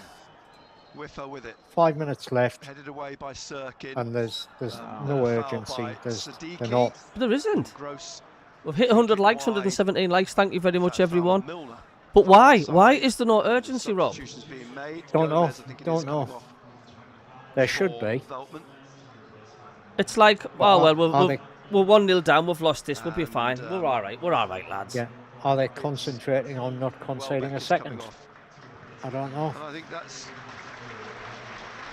Whiffer with it, 5 minutes left, headed away by Sirkin. and there's no Foul urgency. by They're Sadiki. not. But there isn't. Gross. We've hit 100 likes, Wide. 117 likes. Thank you very much, Foul on everyone. Milner. But why? Offside. Why is there no urgency, Rob? Substitutions being made. Don't know. Gomez, I think it Don't is, know. coming off There should for be. Veltman. It's like, oh, well, Are we're 1-0 down, we've lost this, we'll be And, fine. We're all right, lads. Yeah. Are they concentrating on not conceding Welbeck a is coming second? off. I don't know. And I think that's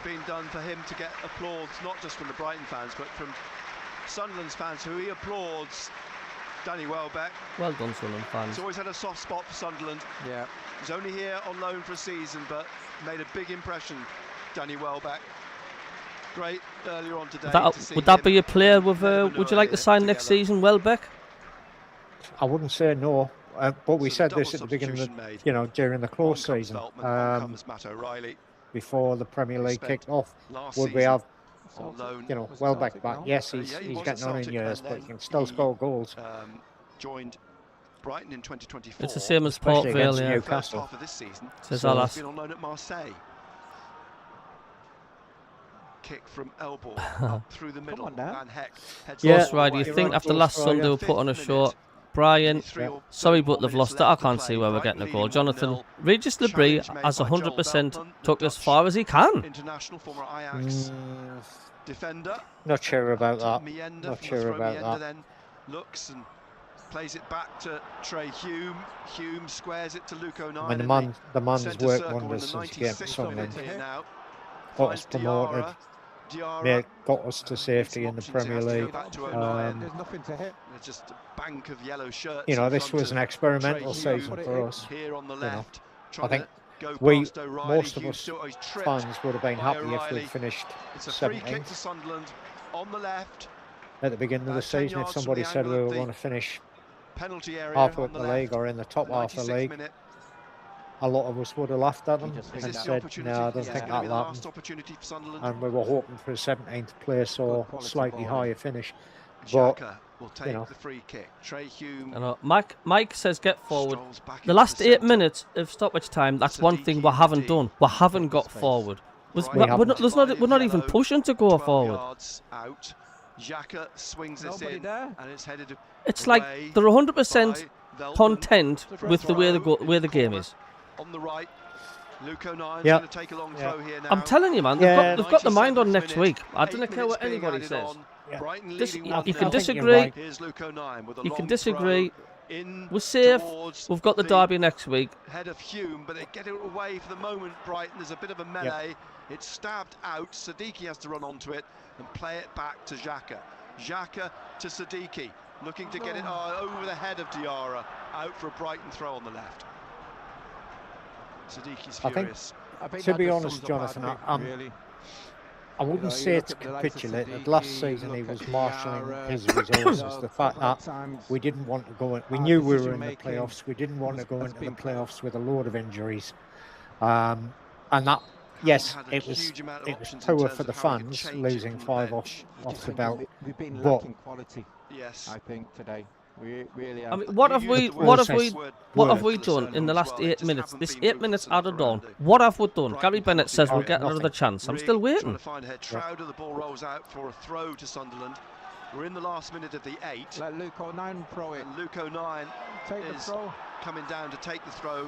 been done for him to get applause, not just from the Brighton fans, but from Sunderland's fans, who he applauds. Danny Welbeck. Well done, Sunderland fans. He's always had a soft spot for Sunderland. Yeah. He's only here on loan for a season, but made a big impression, Danny Welbeck. Great earlier on today. to see Would that him be a player with? and Would you like to sign next together. season, Welbeck? I wouldn't say no, but we So said double this at the beginning of substitution made. during the On close comes season, Veltman, on comes Matt O'Reilly. before the Premier League spent kicked off. Last Would we season have, on loan. Was it Welbeck Celtic back? now? Yes, Yeah, he's he was at getting on in Celtic, years, and but he then can still he, score goals. Joined Brighton in 2024. It's the same as Especially Port against Vale, yeah. Newcastle. First half of this season. Says So- Alas. He's been on loan at Marseille. Kick from Elbow up through the middle. on now. Van Heck heads Yeah. the That's ball right, do you away. You're think right, after last Ghost Sunday we Rider. put on a Fifth short? minute. Brian, 23 or sorry 34 but they've minutes lost it. I left to can't play. see where we're Brighton getting a goal. leading Jonathan, 1-0. Regis Lebris Challenge made has by Joel 100% Veltman, the took as Dutch far as he can. International, former Ajax Mm, defender. not sure about that. Meander Not from the sure throw. about Meander that. then looks and plays it back to Trey Hume. Hume squares it to Luke O'Nien. I mean, in the man's centre worked circle in wonders the since he came to 96th Sunderland. minute here now. Got Finds us promoted. Diarra. Got us to safety in the Options, he Premier has to go League. back to O'Nien. There's nothing to hit. There's just a bank of yellow shirts. You know, in this front was an of experimental Trey Hume. season for us. Here on the know. left. I trying think to go we, past O'Reilly. most of Hume us still, he's tripped fans would have been by happy if O'Reilly. we'd finished It's a free kick 17th to Sunderland on the left. at the beginning of the 10 season. If yards from somebody the said we angle of were the going to finish Penalty area halfway on up the the left. league or in the top half of the 96th league, minute. a lot of us would have laughed at them He just Is and this the said, opportunity? no, I don't Is this think going to be that'll the happen. last opportunity for Sunderland? And we were hoping for a 17th place or quality slightly ball. higher finish. But Xhaka will take know. the free kick. Trey Hume I know. Mike says get forward. strolls back The into last 8 centre. minutes of stoppage time, that's one thing we haven't done. We haven't got forward. Brighton We're not, there's not, we're not even yellow, pushing to go 12 forward. yards out. Xhaka swings this Nobody in, there. and it's headed It's away like they're 100% by Veltman. content Throw with the way the game corner is. On the right, Luke O'Nien's Yeah. going to take a long Yeah. throw here now. I'm telling you, man, Yeah. they've got the mind on 97th next minute, week. I don't 8 care what minutes being anybody added says. on. Yeah. Brighton Dis- leading you 1-0. can I think you're disagree. right. Here's Luke O'Nien with a You long can disagree. throw. in We're safe. towards We've got the derby next week. head of Hume, but they get it away for the moment. Brighton, there's a bit of a melee. It's stabbed out. Siddiqui has to run onto it and play it back to Xhaka. Xhaka to Siddiqui, looking to get it over the head of Diarra, out for a Brighton throw on the left. Siddiqui's furious. I think to be honest, Jonathan, I wouldn't say to capitulate that last season he was marshalling his resources. The fact that we didn't want to go in, we knew we were in the playoffs, we didn't want to go into the playoffs with a load of injuries. And that, yes, it was poor for the fans, losing 5 off the belt. We've been But lacking quality, yes, I think, today. We really I mean, what have we done in the last 8 minutes? This 8 minutes added on. What have we done? Gary Bennett says we'll get another chance. I'm still waiting. Trying to find head Trouder, the ball rolls out for a throw to Sunderland. We're in the last minute of the 8. let Luke O'Nien throw it. And Luke O'Nien is coming down to take the throw.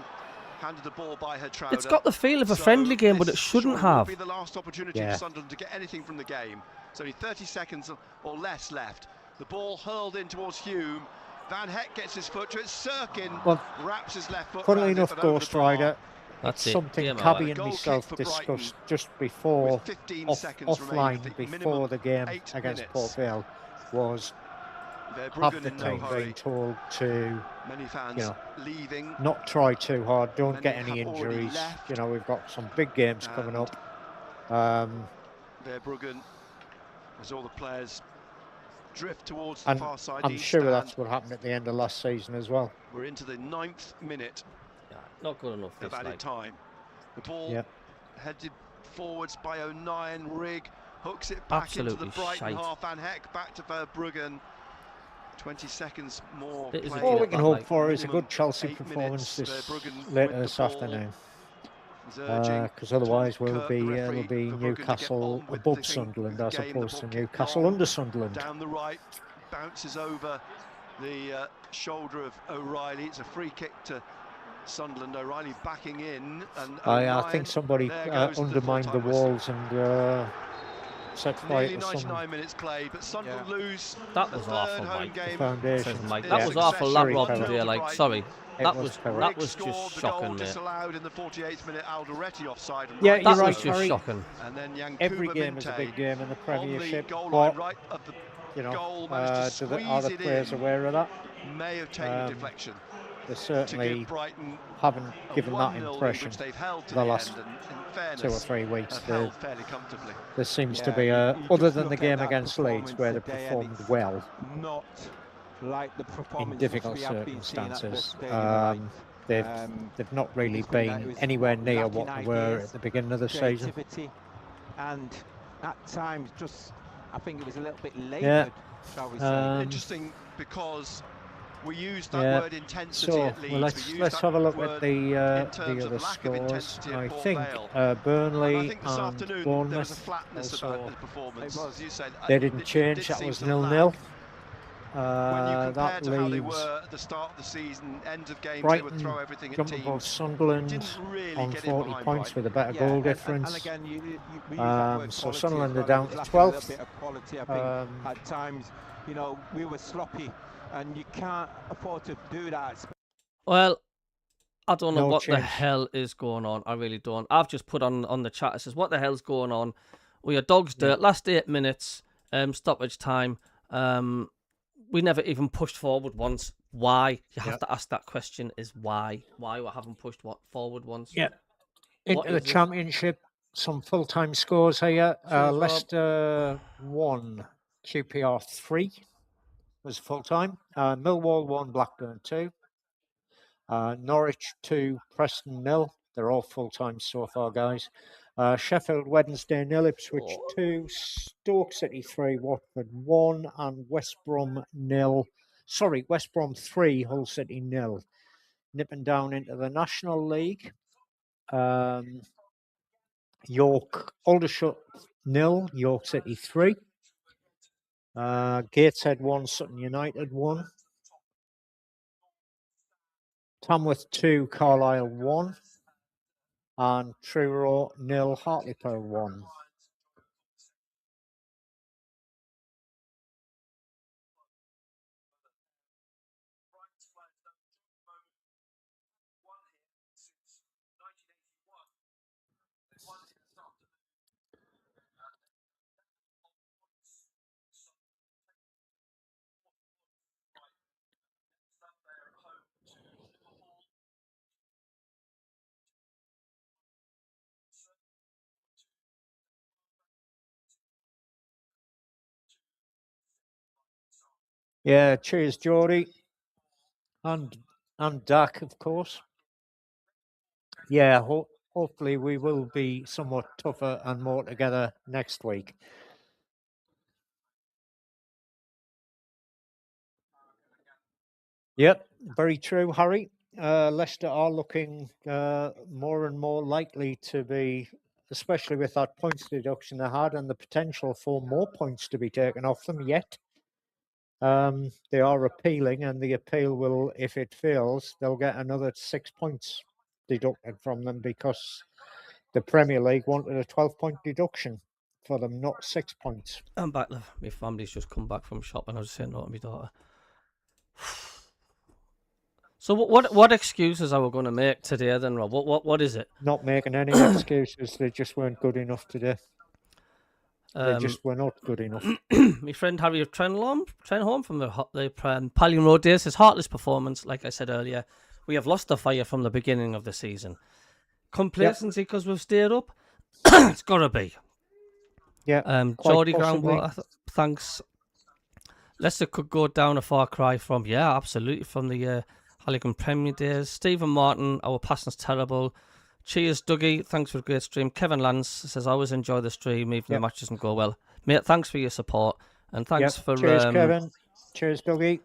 Handed the ball by her Trouder. It's got the feel of a friendly game, but it shouldn't have. This will be the last opportunity for Sunderland to get anything from the game. It's only 30 seconds or less left. The ball hurled in towards Hume. Van Heck gets his foot to it. Sirkin wraps his left foot. Funnily enough, Ghost Rider, that's something CABBIE and myself discussed just before, offline, before the game against Port Vale, was have the team being told to, leaving, not try too hard, don't get any injuries. You know, we've got some big games coming up. Verbruggen, as all the players drift towards the far side. I'm sure that's what happened at the end of last season as well. We're into the 9th minute. Not good enough. Of added time. The ball headed forwards by O'Nien. Rigg hooks it back into the Brighton half. Van Heck back to Verbruggen. 20 seconds more. All we can hope for is a good Chelsea performance later this afternoon. Because otherwise we'll be Newcastle above Sunderland as opposed to Newcastle under Sunderland. Down the right, bounces over the shoulder of O'Reilly. It's a free kick to Sunderland. O'Reilly backing in, and I think somebody undermined the walls and set fire to 99 minutes played, but Sunderland lose. That was awful, Mike. That was awful. Lad Rob today, like, sorry. That was just shocking, mate. Disallowed in the 48th minute. Alderete offside. Yeah, that was just shocking. And then every game is a big game in the Premiership. But are the players aware of that? May have taken a deflection. They certainly haven't given that impression the last 2 or 3 weeks. There seems to be other than the game against Leeds where they performed well. Not like the performance in difficult circumstances. They've not really been anywhere near what they were at the beginning of the season. And at times, just I think it was a little bit laboured, shall we say. Interesting because we used that word intensity at Leeds. Well, let's have a look at the other scores. I think Burnley and Bournemouth also, they didn't change. That was 0-0. That leaves at the start of the season, end of games, Brighton they would throw everything at jump teams. above Sunderland on 40 points with a better goal difference. So Sunderland are down to 12th. At times, you know, we were sloppy, and you can't afford to do that. Well, I don't know what the hell is going on. I really don't. I've just put on the chat. It says, "What the hell's going on? We are dogs dirt. Last 8 minutes, stoppage time. We never even pushed forward once. Why? You have to ask that question, is why? Why we haven't pushed forward once? Yeah. Into the Championship, some full-time scores here. Leicester 1, QPR 3 was full-time. Millwall 1, Blackburn 2. Norwich 2, Preston 0. They're all full-time so far, guys. Sheffield Wednesday 0, Ipswich 2, Stoke City 3, Watford 1, and West Brom 0. Sorry, West Brom 3, Hull City 0. Nipping down into the National League. York, Aldershot 0, York City 3. Gateshead 1, Sutton United 1. Tamworth 2, Carlisle 1. And Truro 0, Hartlepool 1. Yeah, cheers, Geordie. And Dak, of course. Yeah, hopefully we will be somewhat tougher and more together next week. Yep, very true, Harry. Leicester are looking more and more likely to be, especially with that points deduction they had and the potential for more points to be taken off them yet. They are appealing, and the appeal will, if it fails, they'll get another 6 points deducted from them because the Premier League wanted a 12-point deduction for them, not 6 points. I'm back. My family's just come back from shopping. I was saying no to my daughter. So what excuses are we going to make today then, Rob? What is it? Not making any excuses. They just weren't good enough today. They just were not good enough. My friend Harry Trenholm from the Pallion Road days, his heartless performance, like I said earlier, we have lost the fire from the beginning of the season. Complacency because we've stayed up? It's got to be. Yeah, Geordie Groundwater, thanks. Leicester could go down a far cry from, absolutely, from the Halligan Premier days. Stephen Martin, our passing's terrible. Cheers, Dougie. Thanks for a great stream. Kevin Lance says, I always enjoy the stream, even the match doesn't go well. Mate, thanks for your support. And thanks for... Cheers, Kevin. Cheers, Dougie.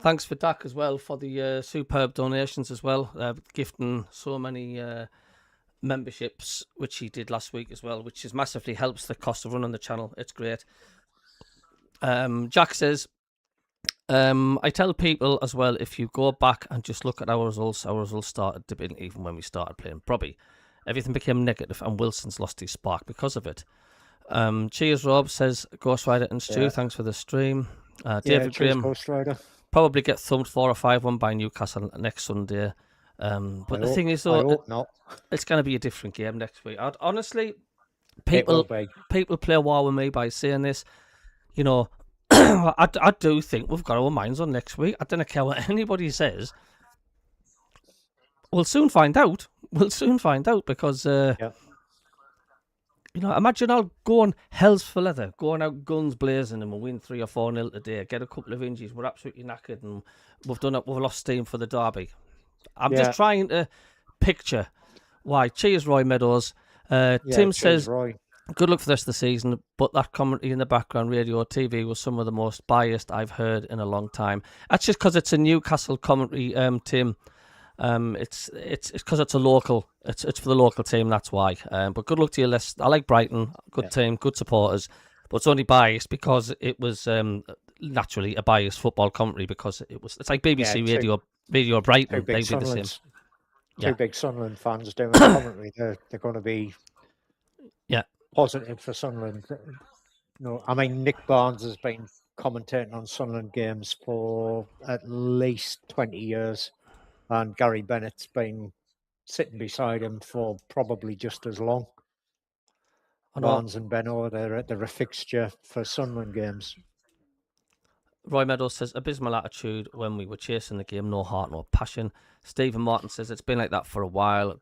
Thanks for Dak as well, for the superb donations as well. Gifting so many memberships, which he did last week as well, which massively helps the cost of running the channel. It's great. Jack says... I tell people as well, if you go back and just look at our results started dipping even when we started playing Brobby. Everything became negative and Wilson's lost his spark because of it. Cheers, Rob, says Ghost Rider and Stu. Thanks for the stream. David Graham, Ghost Rider. Probably get thumped 4 or 5-1 by Newcastle next Sunday. But the thing is, though, I hope not. It's going to be a different game next week. Honestly, people play a war with me by saying this. You know, I do think we've got our minds on next week. I don't care what anybody says. We'll soon find out. Because, you know, imagine I'll go on hell's for leather, going out guns blazing and we'll win 3 or 4-0 today, get a couple of injuries, we're absolutely knackered and we've lost steam for the derby. I'm just trying to picture why. Cheers, Roy Meadows. Tim says... Roy. Good luck for the rest of the season, but that commentary in the background, radio, TV, was some of the most biased I've heard in a long time. That's just because it's a Newcastle commentary, Tim. It's because it's a local. It's for the local team. That's why. But good luck to your list. I like Brighton. Good team, good supporters. But it's only biased because it was naturally a biased football commentary because it's like BBC Radio Brighton. They did the same. Two big Sunderland fans doing commentary. They're going to be. Positive for Sunderland. No, I mean, Nick Barnes has been commentating on Sunderland games for at least 20 years, and Gary Bennett's been sitting beside him for probably just as long. Barnes and Benno, they're a fixture for Sunderland games. Roy Meadows says, abysmal attitude when we were chasing the game, no heart, no passion. Stephen Martin says, it's been like that for a while.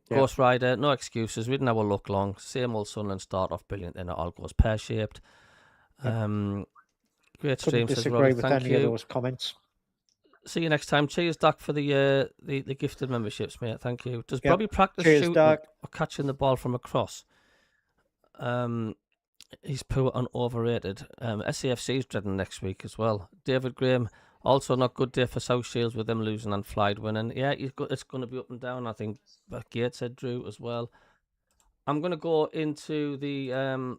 Ghost Rider, no excuses. We didn't have a look long. Same old Sunderland start off brilliant, then it all goes pear shaped. Great stream, says Robbie. Thank you. Of those comments. See you next time. Cheers, Dak, for the gifted memberships, mate. Thank you. Does Bobby practice shooting or catching the ball from across? He's poor and overrated. SAFC's dreading next week as well. David Graham. Also, not good day for South Shields with them losing and Flyde winning. Yeah, it's going to be up and down. I think Gates said Drew as well. I'm going to go into the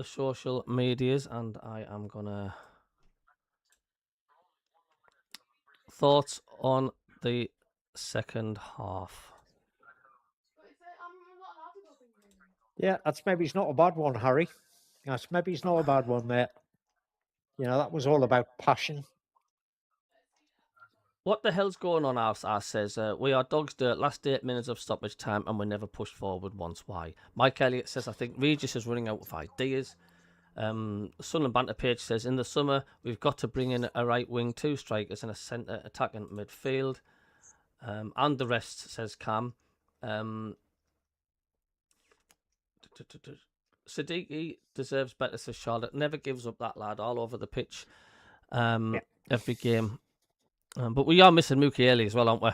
social medias and I am going to... Thoughts on the second half? Yeah, that's maybe it's not a bad one, Harry. That's maybe it's not a bad one, mate. You know, that was all about passion. What the hell's going on, Ars says, we are dogs dirt, last 8 minutes of stoppage time and we never pushed forward once. Why? Mike Elliott says, I think Regis is running out of ideas. Sunderland Banter page says, in the summer, we've got to bring in a right wing, 2 strikers and a centre attacking midfield. And the rest, says Cam. Siddiqui deserves better, says Charlotte. Never gives up, that lad, all over the pitch. Every game. But we are missing Mukiele as well, aren't we?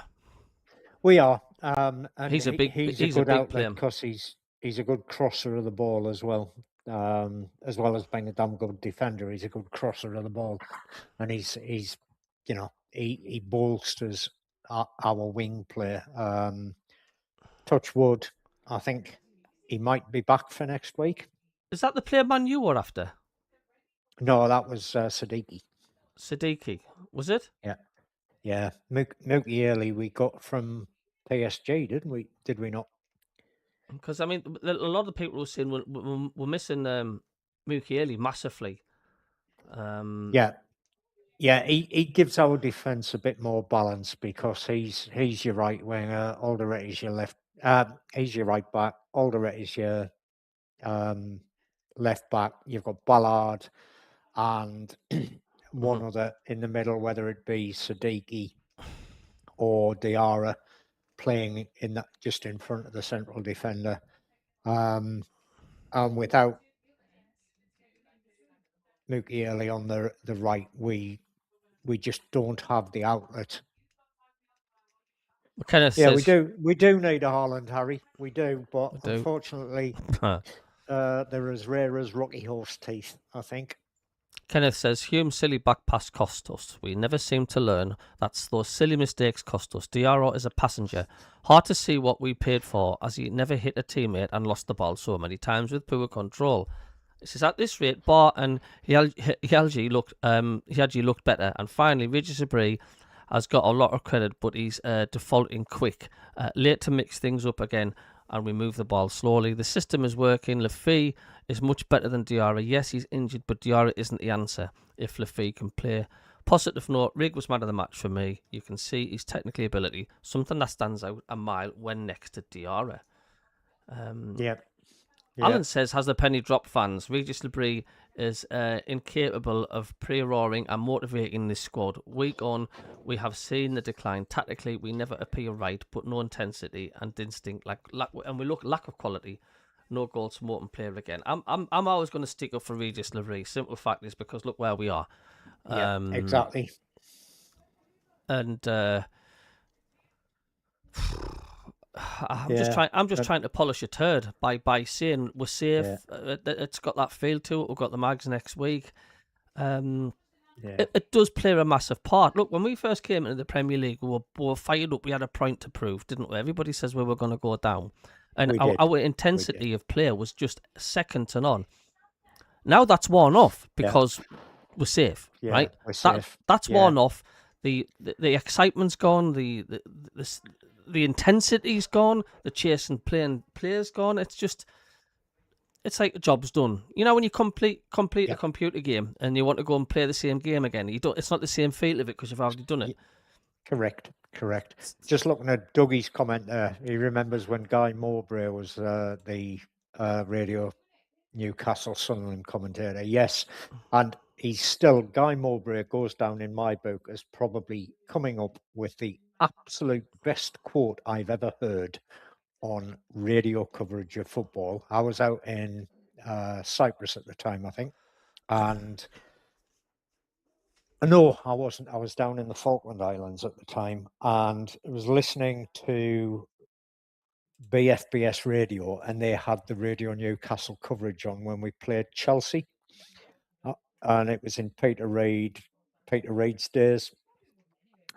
We are. And He's a big good outlet player. because he's a good crosser of the ball as well. As well as being a damn good defender, he's a good crosser of the ball, and he's he bolsters our wing play. Touch wood, I think he might be back for next week. Is that the player Man U were after? No, that was Siddiqui. Siddiqui, was it? Yeah. Mukiele we got from PSG, didn't we? Did we not? Because, I mean, a lot of the people were saying we're missing Mukiele massively. Yeah, he gives our defence a bit more balance because he's your right winger, Alderweireld is your left. He's your right back, Alderweireld is your left back. You've got Ballard and one other in the middle, whether it be Siddiqui or Diarra, playing in that just in front of the central defender. And without Mukiele on the right, we just don't have the outlet. We do need a Haaland, Harry. We do, but unfortunately, they're as rare as Rocky Horse teeth, I think. Kenneth says, Hume's silly back pass cost us. We never seem to learn. That's those silly mistakes cost us. Diarra is a passenger. Hard to see what we paid for, as he never hit a teammate and lost the ball so many times with poor control. It says, at this rate, Bar and Hialji looked better. And finally, Regis Abri has got a lot of credit, but he's defaulting quick. Late to mix things up again, and we move the ball slowly. The system is working. Lafay is much better than Diarra. Yes, he's injured, but Diarra isn't the answer if Lafay can play. Positive note, Rig was man of the match for me. You can see his technical ability, something that stands out a mile when next to Diarra. Alan says, has the penny dropped, fans? Regis Labrie is incapable of pre-roaring and motivating this squad. Week on, we have seen the decline. Tactically, we never appear right, but no intensity and instinct. And we look lack of quality. No goal to Morton player again. I'm always going to stick up for Regis Labrie. Simple fact is because look where we are. Yeah, exactly. And I'm just trying to polish a turd by saying we're safe. It's got that feel to it. We've got the Mags next week. It does play a massive part. Look, when we first came into the Premier League, we were fired up. We had a point to prove, didn't we? Everybody says we were going to go down, and our intensity of play was just second to none. Now that's worn off because we're safe, right? We're safe. That's worn off. The excitement's gone. The intensity's gone. The chasing playing players gone. It's like the job's done. You know when you complete a computer game and you want to go and play the same game again, it's not the same feel of it because you've already done it. Correct. Just looking at Dougie's comment there, he remembers when Guy Mowbray was the radio Newcastle Sunderland commentator. Yes, and Guy Mowbray goes down in my book as probably coming up with the absolute best quote I've ever heard on radio coverage of football. I was out in Cyprus at the time, I think, and no, I wasn't. I was down in the Falkland Islands at the time, and I was listening to BFBS radio, and they had the Radio Newcastle coverage on when we played Chelsea, and it was in Peter Reid's days,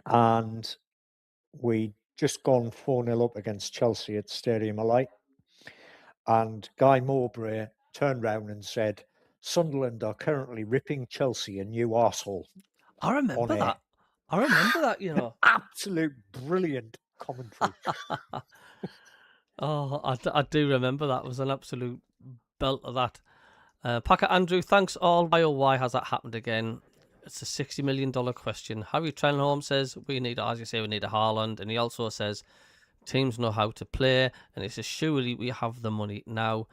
and we just gone 4-0 up against Chelsea at Stadium of Light, and Guy Mowbray turned round and said, Sunderland are currently ripping Chelsea a new arsehole. I remember that. You know. Absolute brilliant commentary. I do remember that. It was an absolute belt of that. Packer Andrew, thanks all. Why has that happened again? It's a $60 million question. Harry Trenholm says, we need a Haaland. And he also says, teams know how to play. And he says, surely we have the money now.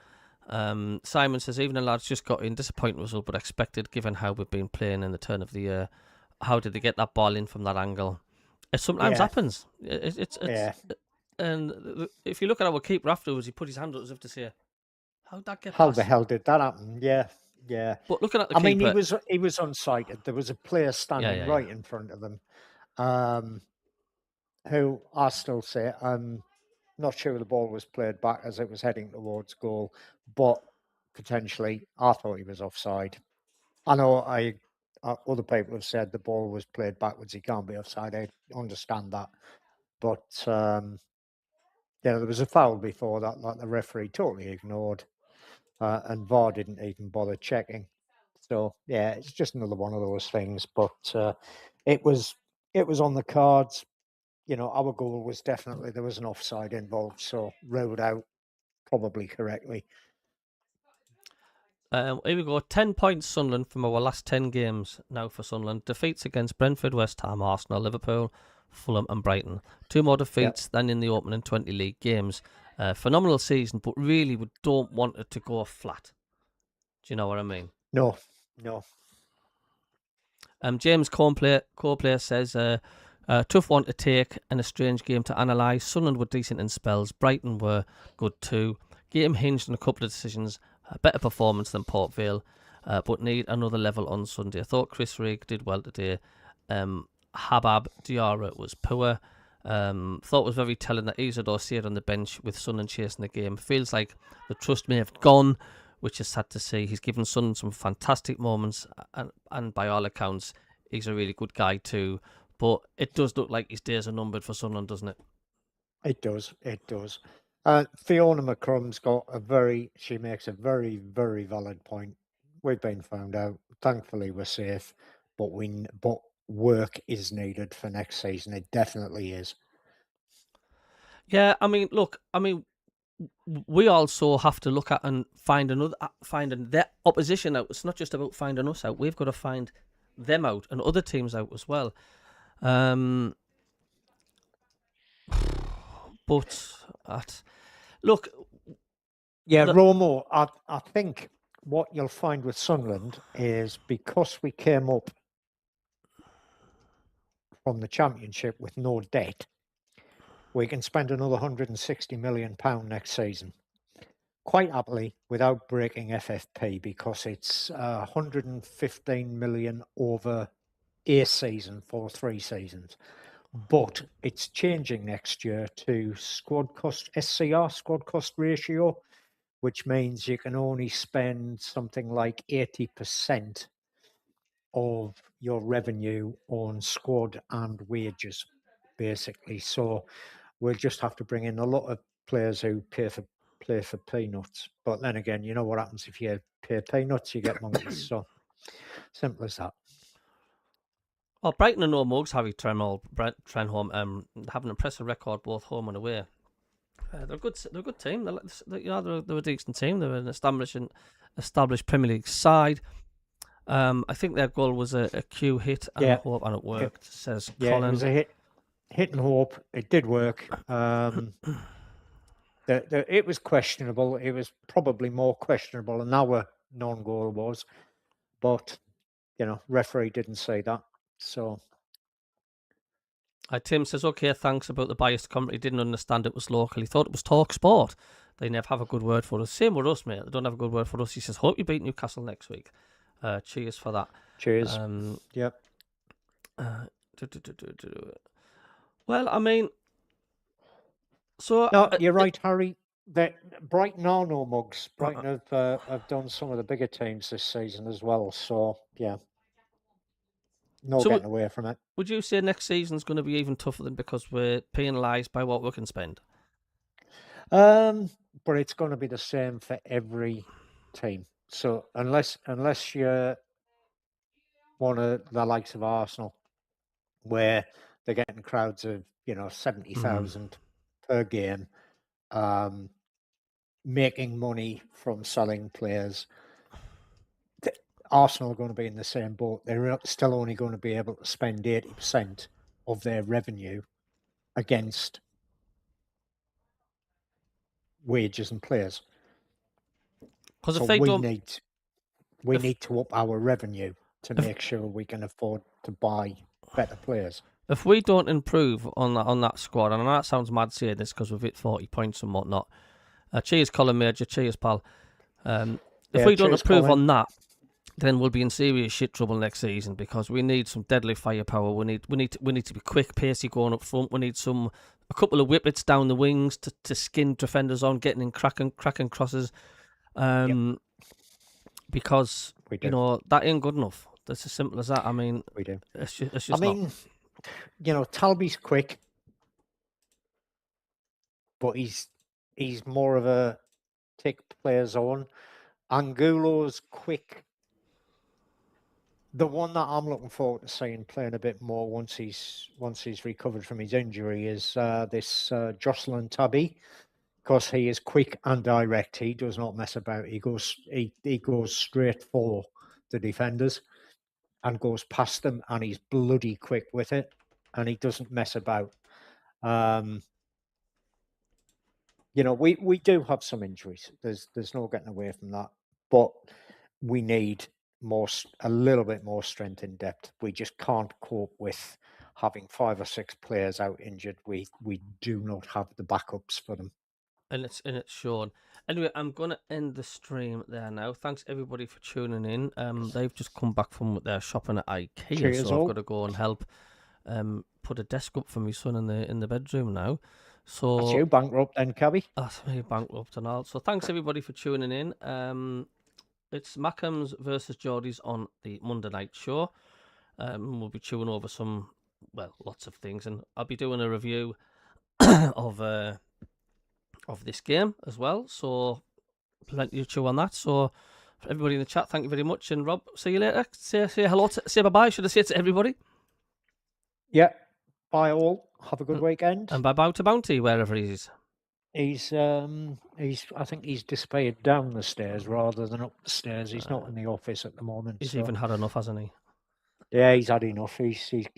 Simon says, even the lads just got in. Disappointing result, but expected given how we've been playing in the turn of the year. How did they get that ball in from that angle? It sometimes happens. And if you look at our keeper afterwards, he put his hand up as if to say, How'd that get How past? the hell did that happen? Yeah. But looking at the I mean, keeper, he was unsighted. There was a player standing yeah. right in front of him, who I still say I'm not sure the ball was played back as it was heading towards goal, but potentially I thought he was offside. I know other people have said the ball was played backwards. He can't be offside. I understand that, but yeah, there was a foul before that the referee totally ignored, and VAR didn't even bother checking. So yeah, it's just another one of those things. But it was on the cards. You know, our goal was definitely there was an offside involved, so ruled out probably correctly. here we go. 10 points, Sunderland, from our last 10 games now for Sunderland. Defeats against Brentford, West Ham, Arsenal, Liverpool, Fulham and Brighton. 2 more defeats than in the opening 20 league games. Phenomenal season, but really we don't want it to go flat. Do you know what I mean? No. James Co-player says, tough one to take and a strange game to analyse. Sunderland were decent in spells. Brighton were good too. Game hinged on a couple of decisions. A better performance than Port Vale, but need another level on Sunday. I thought Chris Rigg did well today. Habab Diarra was poor. Thought it was very telling that Isidore stayed on the bench with Sunderland chasing the game. Feels like the trust may have gone, which is sad to see. He's given Sunderland some fantastic moments, and by all accounts, he's a really good guy too. But it does look like his days are numbered for Sunderland, doesn't it? It does. Fiona McCrum's she makes a very, very valid point. We've been found out. Thankfully, we're safe, but work is needed for next season. It definitely is. Yeah, I mean, look, we also have to look at and finding their opposition out. It's not just about finding us out. We've got to find them out and other teams out as well. Look. Yeah, Romo, I think what you'll find with Sunderland is because we came up from the Championship with no debt, we can spend another £160 million next season, quite happily, without breaking FFP, because it's 115 million over a season for 3 seasons. But it's changing next year to squad cost ratio, which means you can only spend something like 80% of your revenue on squad and wages, basically. So we'll just have to bring in a lot of players who play for peanuts. But then again, you know what happens if you pay peanuts, you get monkeys. So simple as that. Well, Brighton are no mugs, Harry Trenholm, have an impressive record both home and away. They're a good team. They're a decent team. They're an established Premier League side. I think their goal was a Q hit and a hope, and it worked. Says Colin. It was a hit and hope. It did work. It was questionable. It was probably more questionable than our non-goal was, but referee didn't say that. So. Tim says, okay, thanks about the biased comment. He didn't understand it was local. He thought it was Talk Sport. They never have a good word for us. Same with us, mate. They don't have a good word for us. He says, hope you beat Newcastle next week. Cheers for that. Cheers. Yep. Well, I mean, so... No, you're right, Harry. Brighton are no mugs. Brighton have done some of the bigger teams this season as well. So, yeah. No getting away from it. Would you say next season's going to be even tougher than because we're penalised by what we can spend? But it's going to be the same for every team. So unless you're one of the likes of Arsenal, where they're getting crowds of 70,000 per game, making money from selling players. Arsenal are going to be in the same boat. They're still only going to be able to spend 80% of their revenue against wages and players. Because so we need to up our revenue to make sure we can afford to buy better players. If we don't improve on that squad, and I know that sounds mad saying this because we've hit 40 points and whatnot. Cheers, Colin Major. Cheers, pal. If Yeah, we don't cheers, improve Colin. on that, then we'll be in serious shit trouble next season, because we need some deadly firepower. We need to be quick, pacey going up front. We need a couple of whippets down the wings to skin defenders on, getting in cracking crosses. Because We do. you know that ain't good enough. That's as simple as that. I mean, We do. it's just I mean, you know, Talby's quick, but he's more of a tick player zone. Angulo's quick. The one that I'm looking forward to seeing playing a bit more once he's recovered from his injury is this Jocelyn CABBIE, because he is quick and direct. He does not mess about. He goes straight for the defenders and goes past them, and he's bloody quick with it, and he doesn't mess about. You know, we do have some injuries. There's no getting away from that, but we need a little bit more strength in depth. We just can't cope with having 5 or 6 players out injured. We do not have the backups for them. and it's shown. Anyway, I'm gonna end the stream there now. Thanks everybody for tuning in. They've just come back from their shopping at IKEA, Cheers, so I've all. got to go and help put a desk up for my son in the bedroom now. So That's you bankrupt then, CABBIE. that's me bankrupt and all. So thanks everybody for tuning in. It's MACKEM's versus Geordie's on the Monday night show. We'll be chewing over lots of things, and I'll be doing a review of this game as well. So plenty to chew on that. So for everybody in the chat, thank you very much. And Rob, see you later. Say hello. Say bye bye. Should I say it to everybody? Yeah. Bye all. Have a good weekend. And bye bye to Bounty wherever he is. I think he's disappeared down the stairs rather than up the stairs. He's not in the office at the moment. He's so. even had enough, hasn't he? Yeah, he's had enough. He's